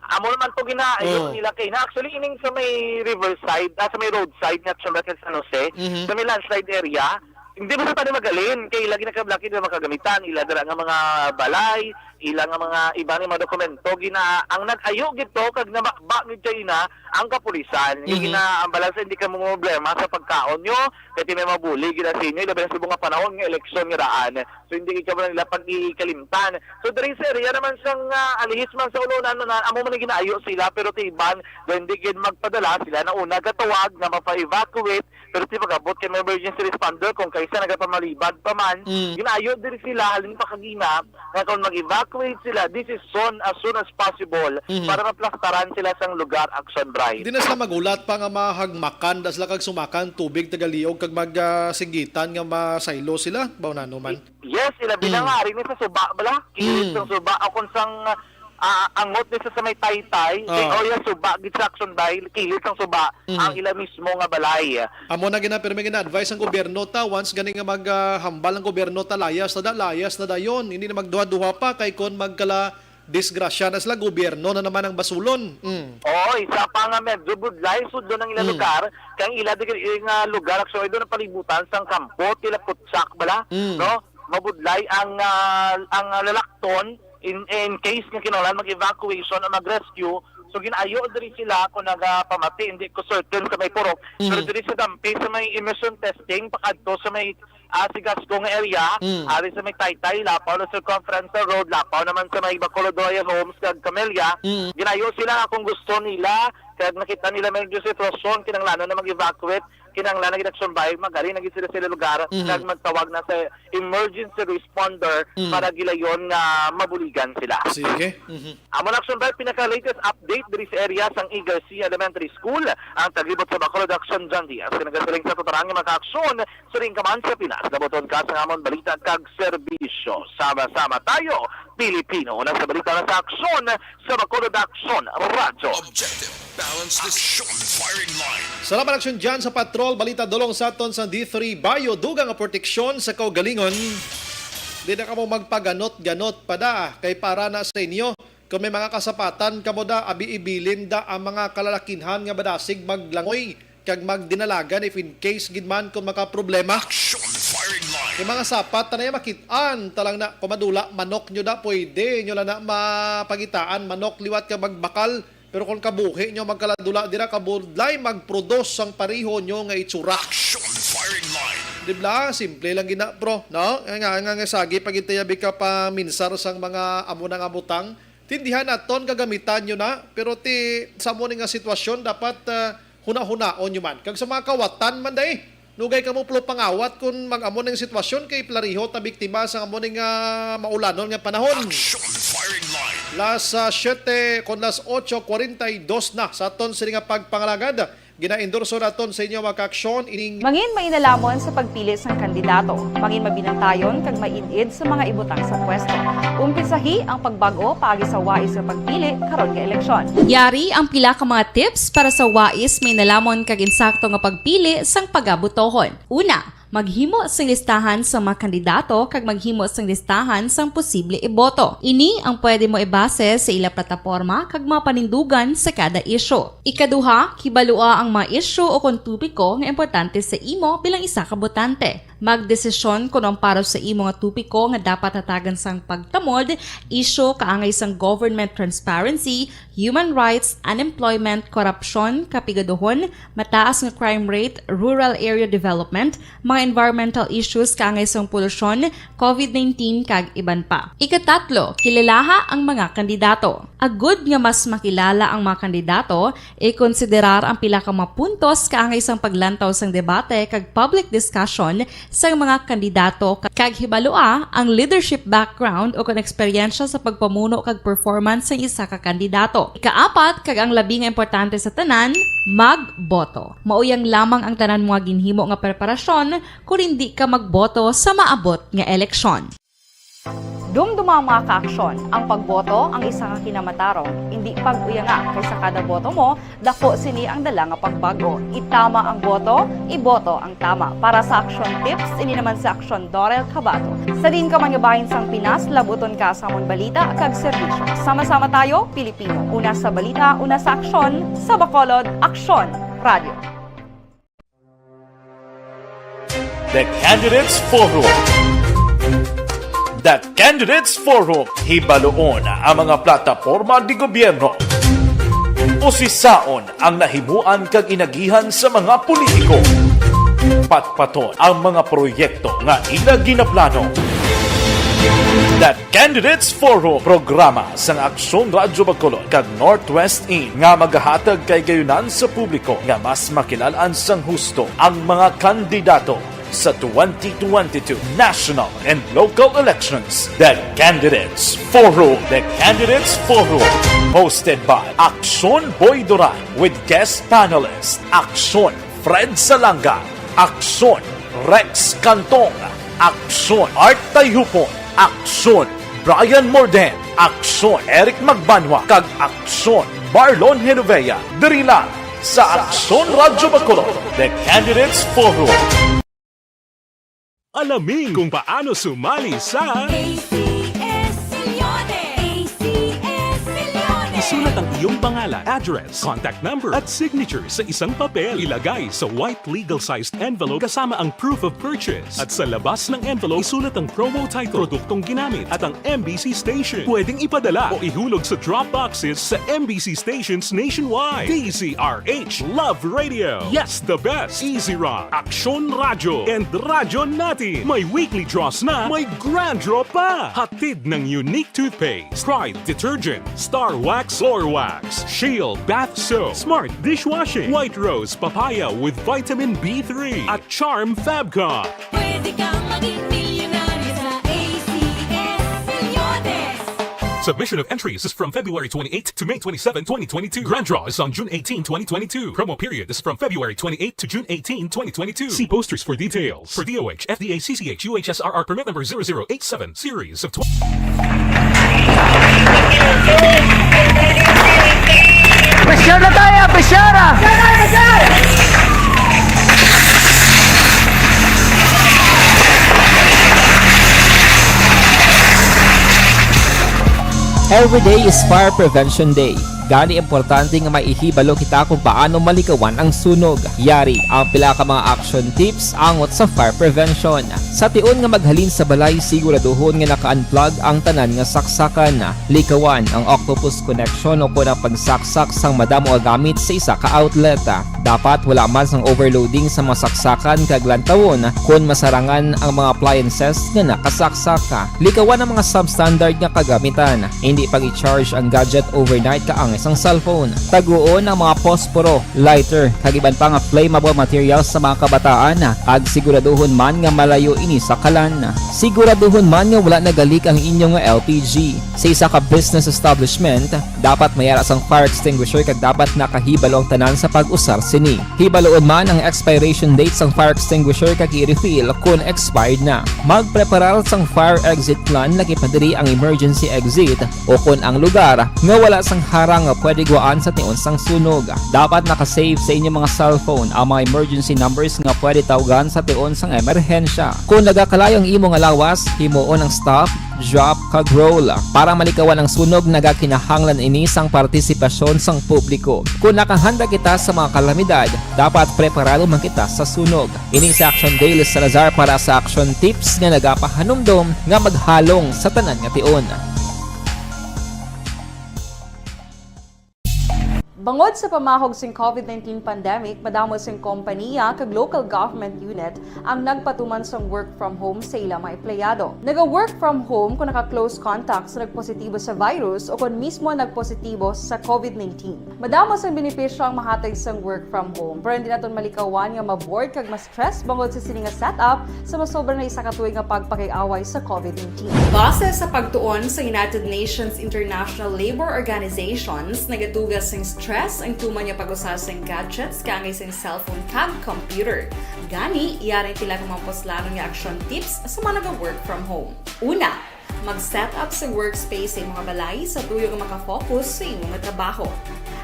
Amo naman to ginaayon nila kay na actually ining sa may riverside, sa may roadside nga sa San Jose, sa may landslide area. Hindi mo sa tayo magalin, kaya lagi nakablaki na makagamitan, ila dala nga mga balay, ila nga mga iba nga mga dokumento, ang nag-ayo gito, kag nabakbak ni na ang kapulisan. Ang balansa, hindi ka mga problema sa pagkaon nyo, kaya may mabuli, gina sa inyo, ilabi na sa bunga panahon, ng eleksyon nga raan. So hindi ka ba nila pag-ikalimtan. So dari sa area naman siyang alihis man sa ulunan, amo man ginaayo sila, pero tiban, hindi gid magpadala sila na una katawag na mapa-evacuate, pero ti pagabot kay emergency responder kung kaysa nagapamalibad pa man, ginaayo diri sila halin pa kagina nga kung mag-evacuate sila, this is as soon as possible para maplastaran sila sang lugar action bright. Di na sila magulat pa nga mahagmakan, da sila kag sumakan tubig tagaliog kag magsigitan nga masaylo sila, baw na man. Yes, ila binangari ni sa suba bala, kilit ng suba akon sang angot ni sa may taytay, kaya suba gid sa action dahil kilit ang suba ang ila mismo nga balay. Amo na pero may gina-advise ang gobyerno ta once gani nga maghambal ang gobyerno ta layas na dayon, hindi na magduha-duha pa kay kon magkala disgrasya na sila gobyerno na naman ang basulon. Isa pa nga medyo budlay sud do ng ila lugar, kay ila nga lugar action do na palibutan sang kampo tila putsak bala, no? Mabudlay ang lalakton in case nga kinahanglan mag-evacuation o mag-rescue. So ginaayo diri sila kung nagapamati, hindi ko certain sa may Purok, pero diri sa Dampi sa may emission testing pakadto sa may Sigascong area, ari sa may Taytay, lapaw na circumferential road, lapaw naman sa may Bacolodoya Homes kag Camellia. Ginayo sila kung gusto nila kaya nakita nila may sitwasyon, kinanglanon na mag-evacuate, kinanglanon na action by, magaling naging sila lugar, kag magtawag na sa emergency responder para gilayon nga mabuligan sila. Sige. Amon action by, pinaka-latest update diri sa area sang E. Garcia Elementary School, ang taglibot sa Bacolod Action John Diaz, kinagasiling sa tutarang nga maka-aksyon, suring kaman sa Pinas, naboton ka sa amon balita kag serbisyo. Sama-sama tayo, Pilipino, una sa balita na sa aksyon sa Bacolod Action Radyo. Objective, balanced action, firing line. Salamat aksyon dyan sa patrol. Balita dolong sa aton sa D3 Bayo. Dugang nga proteksyon sa kaugalingon. Di na ka mo magpaganot-ganot pa da. Kay para na sa inyo. Kung may mga kasapatan ka mo da, abi-ibilin da ang mga kalalakinhan nga badasig maglangoy. Kag magdinalagan if in case gidman kung makaproblema. Action, firing line. Yung mga sapat na makitaan talang na kumadula manok nyo da pwede nyo lang na mapagitaan manok liwat ka magbakal pero kung kabuhi nyo magkaladula dira kabudlay magproduce ang pariho nyo nga itsura. Action, firing line. Dibla simple lang gina pro no nga sagi pagitayabi ka pa minsar sang mga amo nga butang tindihan aton kagamitan nyo na pero ti sa mo nga sitwasyon dapat huna-hunaon nyo man kag sa mga kawatan man day nugay ka mo plo pangawat kung mag-amo ng sitwasyon kay plariho ta biktima sa amo ng maulanon nga panahon. Action, firing line. Las 7 kon las 8:42 na sa aton sila nga pagpangalagad. Gina-endorso naton sa inyo mga kaaksyon ining Mangin mainalamon sa pagpili sang kandidato, mangin mabinantayon kag maid-id sa mga ibutang sa pwesto. Umpisahi ang pagbago paagi sa wais sa pagpili karon nga eleksyon. Yari ang pila ka mga tips para sa wais may nalamon kag insakto nga pagpili sang pagabutohon. Una, maghimo sang listahan sa mga kandidato kag maghimo sang listahan sang posible iboto. Ini ang pwede mo ibase sa ila plataporma kag mga panindugan sa kada isyu. Ikaduha, kibalua ang mga isyu o kung tupiko nga importante sa imo bilang isa ka botante. Magdesisyon kung ang para sa imo nga tupiko nga dapat hatagan sang pagtamod, isyu kaangay sang government transparency, human rights, unemployment, korupsyon, kapigaduhon, mataas nga crime rate, rural area development, mga environmental issues kaangay sang polusyon, COVID-19 kag iban pa. Ikatatlo, kilalaha ang mga kandidato. Agud nga mas makilala ang mga kandidato, i-konsiderar ang pila ka mga puntos kaangay sang paglantaw sang debate kag public discussion sa mga kandidato kag hibalua ang leadership background o kung eksperyensya sa pagpamuno kag performance sa isa ka kandidato. Ikaapat kag ang labi nga importante sa tanan, magboto. Mauyang lamang ang tanan mga ginhimo nga preparasyon kung hindi ka magboto sa maabot nga eleksyon. Dumduma ang mga kaaksyon, ang pagboto ang isa ka kinamatarong, hindi pag-uyanga kay sa kada boto mo, dako sini ang dala nga pagbago. Itama ang boto, iboto ang tama. Para sa action tips, ini naman sa action Dorel Cabato. Sa din ka mangabahin sang Pinas, labuton ka sa amon balita kag serbisyo. Sama-sama tayo, Pilipino. Una sa balita, una sa aksyon, sa Bacolod, Aksyon Radio. The Candidates Forum. The Candidates Forum, hibaloon ang mga plataporma di gobyerno. Usisaon ang nahimuan kag inagihan sa mga politiko. Patpaton ang mga proyekto nga ila ginaplano. The Candidates Forum, programa sang Aksyon Radyo Bacolod kag Northwest In nga magahatag kay gayunan sa publiko nga mas makilalaan sang husto ang mga kandidato sa 2022 national and local elections. The Candidates Forum. The Candidates Forum. Hosted by Aksyon Boy Duran with guest panelists Aksyon Fred Salanga, Aksyon Rex Cantong, Aksyon Art Tayupon, Aksyon Brian Morden, Aksyon Eric Magbanwa, kag Aksyon Marlon Genovea. Diri lang sa Aksyon Radyo Bacolod. The Candidates Forum. Alamin kung paano sumali sa ACS Milyones! ACS Milyones! Isulat ang iyong pangalan, address, contact number at signature sa isang papel. Ilagay sa white legal-sized envelope kasama ang proof of purchase. At sa labas ng envelope, isulat ang promo title, produktong ginamit at ang MBC station. Pwedeng ipadala o ihulog sa drop boxes sa MBC stations nationwide. DZRH Love Radio. Yes, the best. Easy Rock, Aksyon Radio, and Radyo Natin. May weekly draws na, may grand draw pa. Hatid ng unique toothpaste, Pride Detergent, Star Wax Floor Wax, Shield Bath Soap, Smart Dishwashing, White Rose Papaya with Vitamin B3 at Charm Fabcon. Pwede kang maging milyonaryo sa ACS Milyones. Submission of entries is from February 28 to May 27, 2022. Grand draw is on June 18, 2022. Promo period is from February 28 to June 18, 2022. See posters for details. For DOH, FDA, CCH, UHSRR permit number 0087, series of 20. Pressure na tayo! Pressure! Every day is Fire Prevention Day. Gani importante nga maihibalo kita kung paano malikawan ang sunog. Yari ang pila ka mga action tips angot sa fire prevention. Sa tion nga maghalin sa balay, siguraduhon nga naka-unplug ang tanan nga saksakan. Likawan ang octopus connection o kung ang pagsaksak sang madamo nga gamit sa isa ka outlet. Dapat wala man sang overloading sa mga saksakan kag lantawon kung masarangan ang mga appliances nga nakasaksaka. Likawan ang mga substandard nga kagamitan. Hindi pag i-charge ang gadget overnight kaang isang cellphone. Taguon ang mga posporo, lighter, kag iban pa nga flammable materials sa mga kabataan. Kag siguraduhon man nga malayo ini sa kalan. Siguraduhon man nga wala nagalik ang inyong LPG. Sa isa ka business establishment, dapat mayara sang fire extinguisher kag dapat nakahibalo ang tanan sa pag-usar sini. Hibaloon man ang expiration date sang fire extinguisher kag i-refill kung expired na. Magpreparar sang fire exit plan lagi padiri ang emergency exit o kung ang lugar nga wala sang harang nga pwede guaan sa tion sang sunog. Dapat nakasave sa inyong mga cellphone ang mga emergency numbers nga pwede tawagan sa tion sang emerhensya. Kung nagakalayo ang imong lawas, himuon ang stop, drop, kag roll. Para malikawan ang sunog, nagakinahanglan ini sang partisipasyon sang publiko. Kung nakahanda kita sa mga kalamidad, dapat preparado man kita sa sunog. Ini sa Action Daily Salazar para sa action tips nga nagapahanumdom nga maghalong sa tanan nga tion. Bangod sa pamahog sing COVID-19 pandemic, madamo sing kompanya kag local government unit ang nagpatuman sang work from home sa ilang mga empleyado. Naga-work from home kung naka-close contact sa nagpositibo sa virus o kung mismo nagpositibo sa COVID-19. Madamo sang benepisyo ang mahatag sang work from home, pero hindi naton malikawan nga maboard kag ma-stress bangod sa sini nga setup sa masobra na isa ka tuig nga pagpakiaway sa COVID-19. Base sa pagtuon sa United Nations International Labour Organizations, nagatugas sing stress ang tuman niya pag-usar sa gadgets kangay sa cellphone kag computer. Gani, iyaring pila ng mga poslanong nga action tips sa mga nag-work from home. Una, mag-set up sa workspace sa mga balay sa tuyo nga makafocus sa imong trabaho.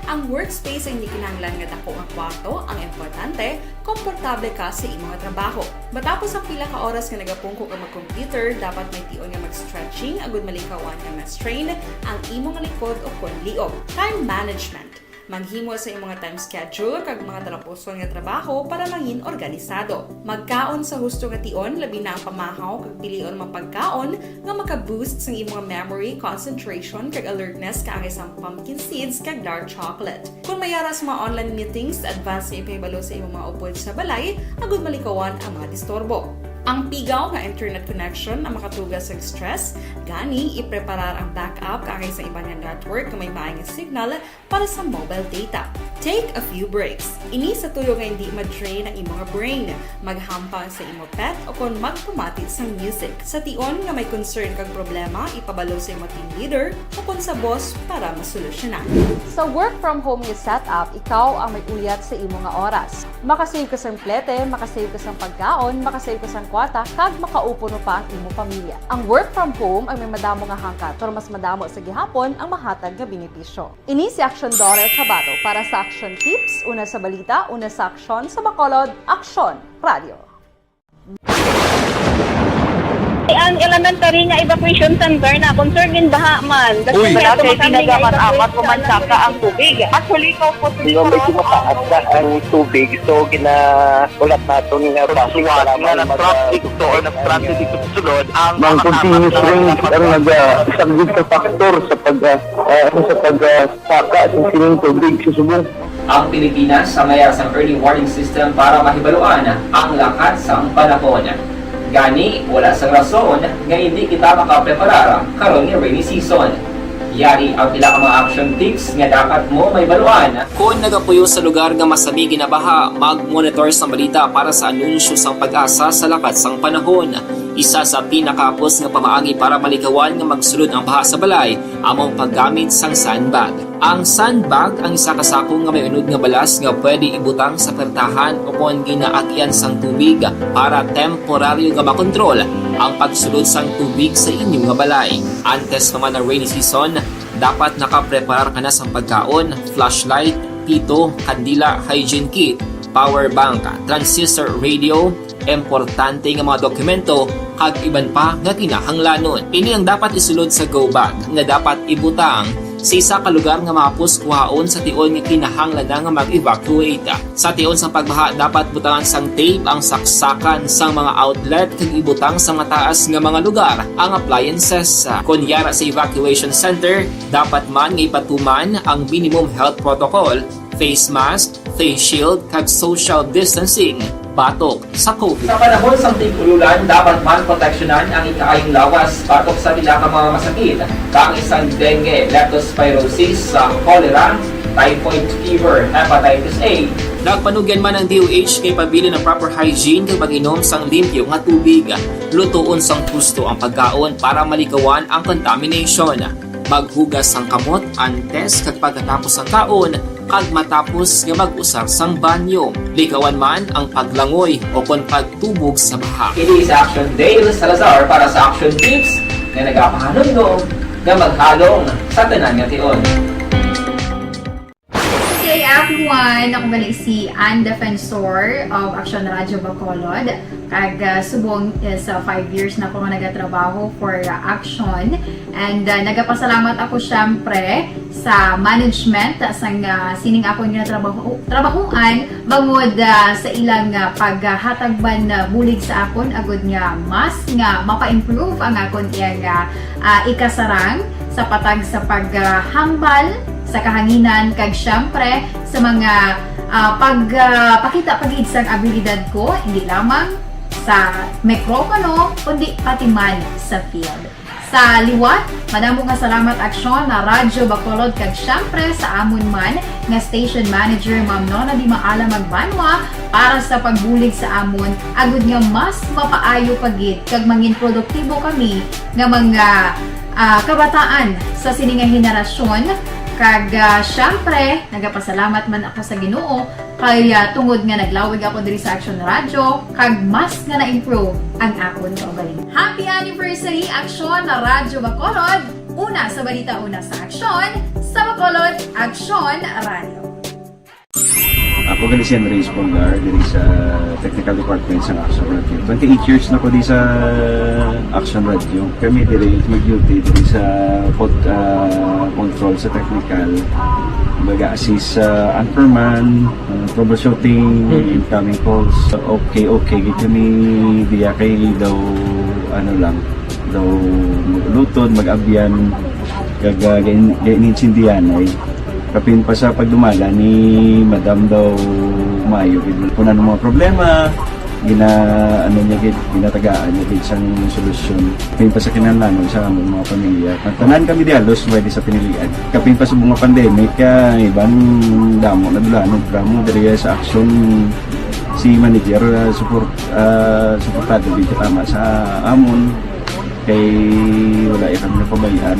Ang workspace ay hindi kinahanglan nga dako ang kwarto, ang importante, komportable ka sa imong trabaho. Matapos ang pila ka oras nga nagapungko ka mag-computer, dapat may tion nga mag-stretching agud malikawan nga ma-strain ang imong likod o kon liog. Time management. Maghimo sa imong time schedule kag mga talapuson nga trabaho para maging organisado. Magkaon sa husto nga tion, labi na ang pamahaw kag pilion mga pagkaon nga maka-boost sa imong memory, concentration kag alertness kaangay sang pumpkin seeds kag dark chocolate. Kung mayaras mga online meetings, advance na ipahibalo sa imong mga upod sa balay, agud malikawan ang mga disturbo. Ang pigaw nga internet connection ang makatugas sa stress, gani ipreparar ang backup kaangay sa ibang network nga may maayong signal para sa mobile data. Take a few breaks. Ini sa tuyo nga hindi ma-drain ang imong brain. Maghampang sa imong pet o kung magpumatit sa music. Sa tion nga may concern kag problema, ipabalo sa imong team leader o kung sa boss para masolusyonan. Sa work from home nga setup, ikaw ang may uyat sa imong nga oras. Makasave ka sa plete, makasave ka sa pagkaon, makasave ka sa kwata, kag makaupo no pa ang imong pamilya. Ang work from home ay may madamo nga hangkat, pero mas madamo sa gihapon ang mahatag nga benepisyo. Ini si Action Daughter Cabato para sa Action Tips, una sa balita, una sa aksyon sa Bacolod, Action Radio. Ang elementary nga evacuation center na concern din baha man. Uy, kay pinagamat-amat kumansaka ang tubig. Actually, ikaw po medyo mataas na ang tubig. So, ginaulat natin nga pasiwala nga ng traffic to or nag-traffic dito sa sulod. Ang continuous rain ang isang good factor sa pagsaka sa sining tubig sa subong. Ang Pilipinas sa mayroon sa early warning system para mahibaluan ang lakas ng panahon. Gani, wala sa rason nga hindi kita makapreparar karon ni rainy season. Yari ang pila ka mga action tips nga dapat mo may baluan. Kung nagapuyo sa lugar nga masami ginabaha, mag-monitor sa balita para sa anunsyo sang pag-asa sa lakat sang panahon. Isa sa pinakapos nga pamaagi para malikawan nga magsulod ang baha sa balay, among paggamit sang sandbag. Ang sandbag ang isa kasako nga may unod nga balas nga pwede ibutang sa pertahan upon ginaagyan sang tubig para temporaryo nga makontrol ang pagsulod sang tubig sa inyong nga balay. Antes naman ng rainy season, dapat nakapreparar ka na sang pagkaon, flashlight, pito, kandila, hygiene kit, power bank, transistor radio, importante nga mga dokumento kag iban pa nga kinahanglanon. Ini ang dapat isulod sa go bag nga dapat ibutang sa isa ka lugar nga mapus kuhaon sa tion nga kinahanglan nga mag-evacuate. Sa tion sa pagbaha dapat butangan sang tape ang saksakan sang mga outlet kag ibutang sa mataas nga mga lugar ang appliances. Kunyara sa evacuation center, dapat man nga ipatuman ang minimum health protocol, face mask, face shield kag social distancing batok sa COVID. Sa panahon sa tig-ululan, dapat man proteksyonan ang ikaayong lawas batok sa pila ka mga masakit, kang isang dengue, leptospirosis, cholera, typhoid fever, hepatitis A. Nagpanugyan man ang DOH kay pabili ng proper hygiene kay pag-inom sang limpyo nga tubig. Lutuon sang gusto ang pagkaon para malikawan ang contamination. Maghugas sang kamot antes kag pagkatapos ang kaon kag matapos nga mag-usar sang banyo. Likawan man ang paglangoy o kon pagtubog sa baha. Kini sa Action Dale Salazar para sa Action Tips nga nagapahanundong nga maghalong sa tanan nga tion. Hey everyone! Ako gali si Ann Defensor of Action Radio Bacolod. Kag subong sa 5 years na ako nga nagatrabaho for Action. And nagapasalamat ako syempre sa management sang sining ako nga trabahuan bangod sa ilang paghatagban bulig sa akon agud nga mas nga mapa-improve ang akon iyang ikasarang sa patag sa paghambal sa kahanginan kag syempre sa mga pagpakita pagid sang abilidad ko hindi lamang sa mikropono kundi pati man sa field. Sa liwat, madamo nga salamat Aksyon na Radyo Bacolod kag syempre sa amon man nga station manager Ma'am Nona Di Maala Magbanwa para sa pagbulig sa amon agud nga mas mapaayo pagid kag mangin produktibo kami nga mga kabataan sa sining nga henerasyon. Kag syempre, nagapasalamat man ako sa Ginoo kay tungod nga naglawig ako diri sa Action Radio kag mas nga na-improve ang akon kaugalingon. Happy anniversary Action na Radyo Bacolod! Una sa balita, una sa Action, sa Bacolod, Action Radio. Ako gali si Henry Espolgar diri sa Technical Department sa Action Radio. 28 years na ko di sa Action Radio. Kami diri mag-duty diri sa control sa technical. Mag-assist sa anchorman, troubleshooting, incoming calls. Okay, kami diya kay daw lutod, mag-abyan, ganinsindihan ay kapin pa sa pagdumala ni Madam daw Mayo kuna ng mga problema ginatagaan niya isang solusyon kapin pa sa kinahanglan sa among mga pamilya tanan kami dialos pwede sa pinilian kapin pa sa mga pandemic ibang damo na dulanog dramo diri sa Action si manager suportado dito tama sa amon kay wala kami napabayaan.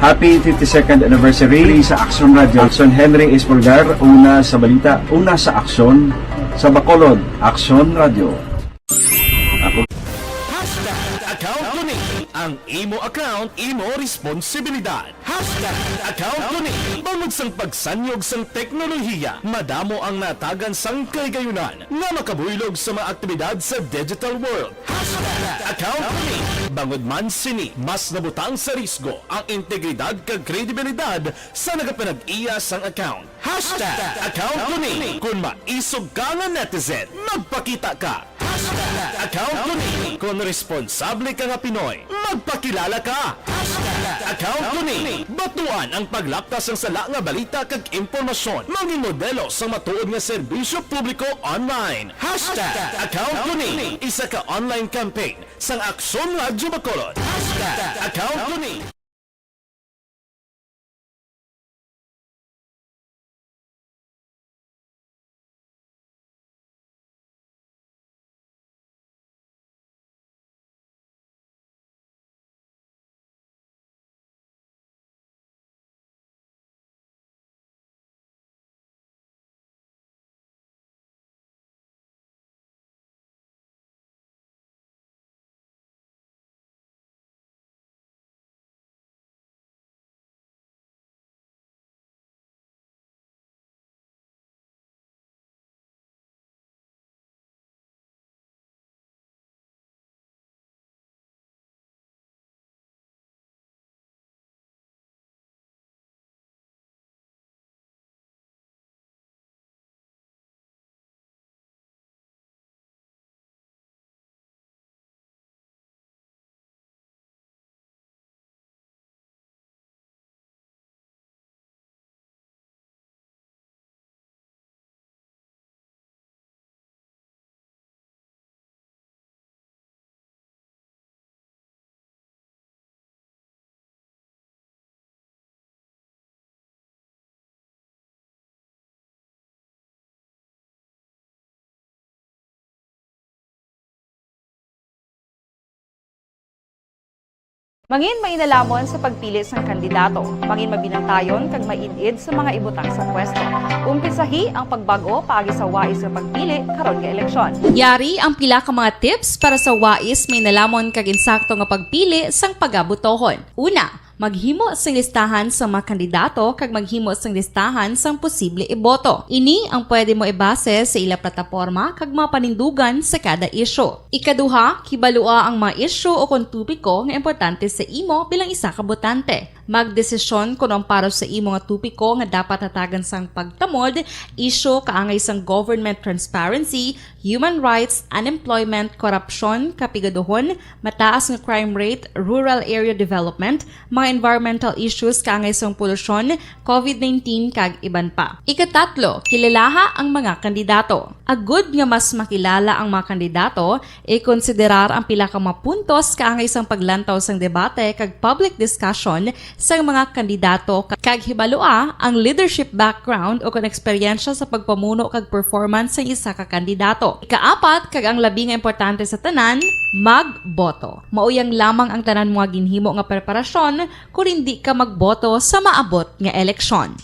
Happy 52nd anniversary sa Action Radio. Action Henry Espolgar, una sa balita, una sa Action, sa Bacolod, Action Radio. Ako. Account ko ni ang imo account, imo responsibilidad. Account ko ni bangod sang pagsanyog sang teknolohiya, madamo ang natagan sang kaygayunan nga makabuylog sa mga aktibidad sa digital world. Account ko ni bangod man sini mas nabutang sa risgo ang integridad kag kredibilidad sa nagapanag-iya sang account. Account ko ni kung maisog ka nga netizen, magpakita ka. Account ko ni kung responsable ka nga Pinoy, magpakilala ka. Account ko ni batuan ang paglaptas ng sala nga balita kag impormasyon, mangin modelo sa matuod nga serbisyo publiko online. Account ko ni isa ka online campaign sang Aksyon Radio Bacolod. Account ko ni Mangin mainalamon sa pagpili sang kandidato, mangin mabinantayon kag mainid sa mga ibutang sa pwesto. Umpisahi ang pagbago paagi sa wais sa pagpili karon nga eleksyon. Yari ang pila ka mga tips para sa wais may nalamon kag insakto nga pagpili sang pagabutohon. Una, maghimo sang listahan sa mga kandidato kag maghimo sang listahan sang posible iboto. Ini ang pwede mo ibase sa ila plataporma kag mga panindugan sa kada isyu. Ikaduha, kibalua ang mga isyu o kung tupiko nga importante sa imo bilang isa ka botante. Magdesisyon kung ang para sa imo nga tupiko nga dapat hatagan sang pagtamod, isyu kaangay sang government transparency, human rights, unemployment, korupsyon, kapigaduhon, mataas nga crime rate, rural area development, mga environmental issues kaangay sang polusyon, COVID-19 kag iban pa. Ikatatlo, kilalaha ang mga kandidato. Agud nga mas makilala ang mga kandidato, i-konsiderar ang pila ka mga puntos kaangay sang paglantaw sang debate kag public discussion sang mga kandidato kag hibalua ang leadership background o kon eksperyensya sa pagpamuno kag performance sa isa ka kandidato. Ikaapat kag ang labi nga importante sa tanan, magboto. Mauyang lamang ang tanan mga ginhimo nga preparasyon kung hindi ka magboto sa maabot nga eleksyon.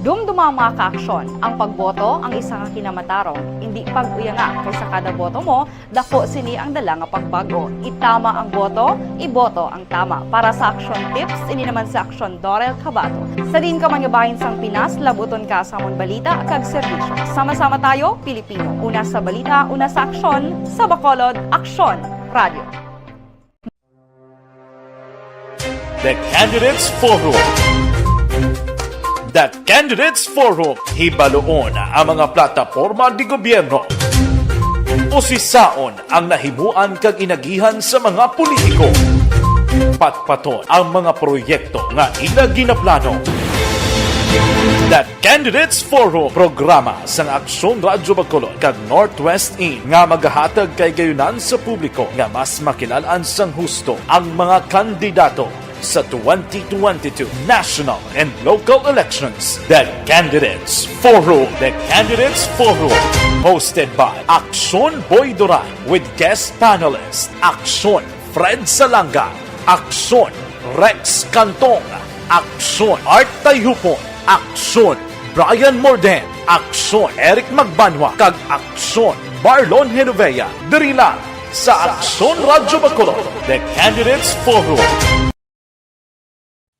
Dumduma ang mga kaaksyon, ang pagboto ang isa ka kinamatarong, hindi pag-uyanga kay sa kada boto mo, dako sini ang dala nga pagbago. Itama ang boto, iboto ang tama. Para sa action tips, ini naman sa action Dorel Cabato. Sa din ka mangabahin sang Pinas, labuton ka sa amon balita kag serbisyo. Sama-sama tayo, Pilipino. Una sa balita, una sa aksyon, sa Bacolod, Aksyon Radio. The Candidates Forum. The Candidates Forum, hibaluon ang mga plataporma di gobyerno. Usisaon ang nahimuan kag inagihan sa mga politiko. Patpaton ang mga proyekto nga ila ginaplano. The Candidates Forum, programa sang Aksyon Radyo Bacolod kag Northwest In nga magahatag kay gayunan sa publiko nga mas makilalaan sang husto ang mga kandidato sa 2022 national and local elections. The Candidates Forum. The Candidates Forum. Hosted by Aksyon Boy Duran with guest panelists Aksyon Fred Salanga, Aksyon Rex Cantong, Aksyon Art Tayhupon, Aksyon Brian Morden, Aksyon Eric Magbanwa, kag Aksyon Marlon Genovea. Diri lang sa Aksyon Radyo Bacolod. The Candidates Forum.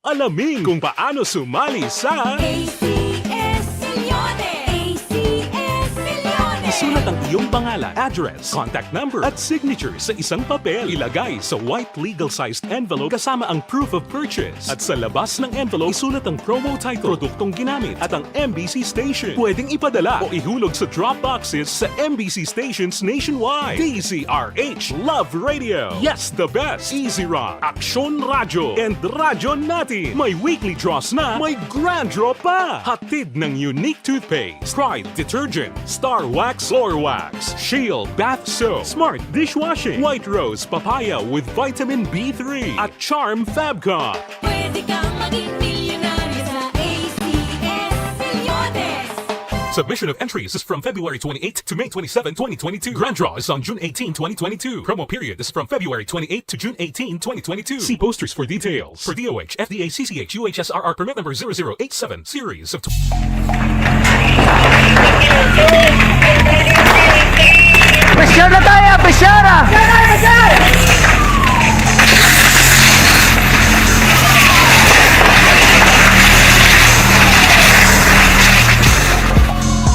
Alamin kung paano sumali sa ACS Millones! ACS Millones! Isulat ang iyong pangalan, address, contact number at signature sa isang papel. Ilagay sa white legal-sized envelope kasama ang proof of purchase. At sa labas ng envelope, isulat ang promo title, produktong ginamit at ang MBC station. Pwedeng ipadala o ihulog sa drop boxes sa MBC stations nationwide. DZRH Love Radio. Yes, the best. Easy Rock, Aksyon Radio, and Radyo Natin. May weekly draws na, may grand draw pa. Hatid ng unique toothpaste, Pride Detergent, Star Wax Floor Wax, Shield Bath Soap, Smart Dishwashing, White Rose Papaya with Vitamin B3, at Charm Fabcon. Pwede kang maging milyonaryo sa ACS Millones! Submission of entries is from February 28 to May 27, 2022. Grand draw is on June 18, 2022. Promo period is from February 28 to June 18, 2022. See posters for details. For DOH, FDA, CCH, UHSRR permit number 0087, series of... Pressure na tayo! Pressure!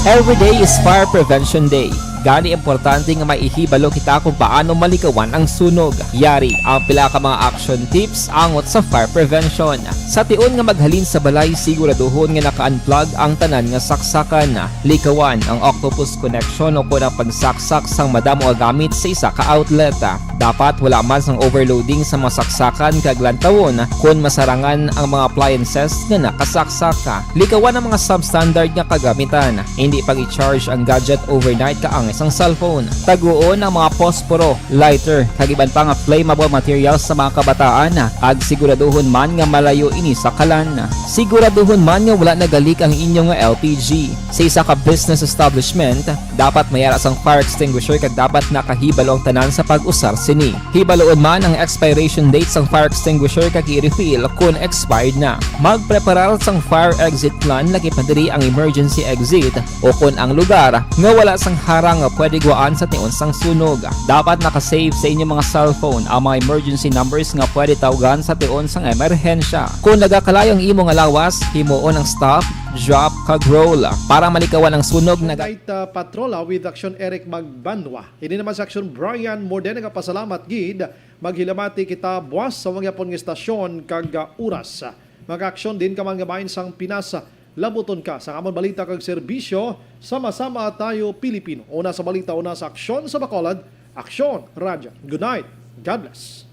Every day is Fire Prevention Day. Gani importante nga maihibalo kita kung paano malikawan ang sunog. Yari ang pila ka mga action tips angot sa fire prevention. Sa tion nga maghalin sa balay, siguraduhon nga naka-unplug ang tanan nga saksakan. Likawan ang octopus connection o kung ang pagsaksak sang madamo nga gamit sa isa ka outlet. Dapat wala man sang overloading sa mga saksakan kag lantawon kung masarangan ang mga appliances nga nakasaksaka. Likawan ang mga substandard nga kagamitan. Hindi pag i-charge ang gadget overnight kaang isang cellphone. Taguon ang mga posporo, lighter, kag iban pa nga flammable materials sa mga kabataan. Kag siguraduhon man nga malayo ini sa kalan. Siguraduhon man nga wala nagalik ang inyong LPG. Sa isa ka business establishment, dapat mayara sang fire extinguisher kag dapat nakahibalo ang tanan sa pag-usar Sini, hibaloon man ang expiration date sang fire extinguisher kag i-refill kung expired na. Magpreparar sang fire exit plan lagi padiri ang emergency exit o kung ang lugar nga wala sang harang nga pwede guaan sa tiun sang sunog. Dapat nakasave sa inyong mga cellphone ang mga emergency numbers nga pwede tawagan sa tiun sang emerhensya. Kung nagakalayong imong alawas, himuon ang stop, drop, kag roll para malikawan ang sunog na Night Patrola with Action Eric Magbanwa. Ini naman sa Action Brian Morden nga pasalamat gid maghilamati kita buwas sa mga yapon nga istasyon kag oras. Mag-aksyon din ka man gabain sang Pinas. Labuton ka sa amon balita kag serbisyo. Sama-sama tayo Pilipino. Una sa balita, una sa aksyon sa Bacolod. Aksyon Radyo. Good night. God bless.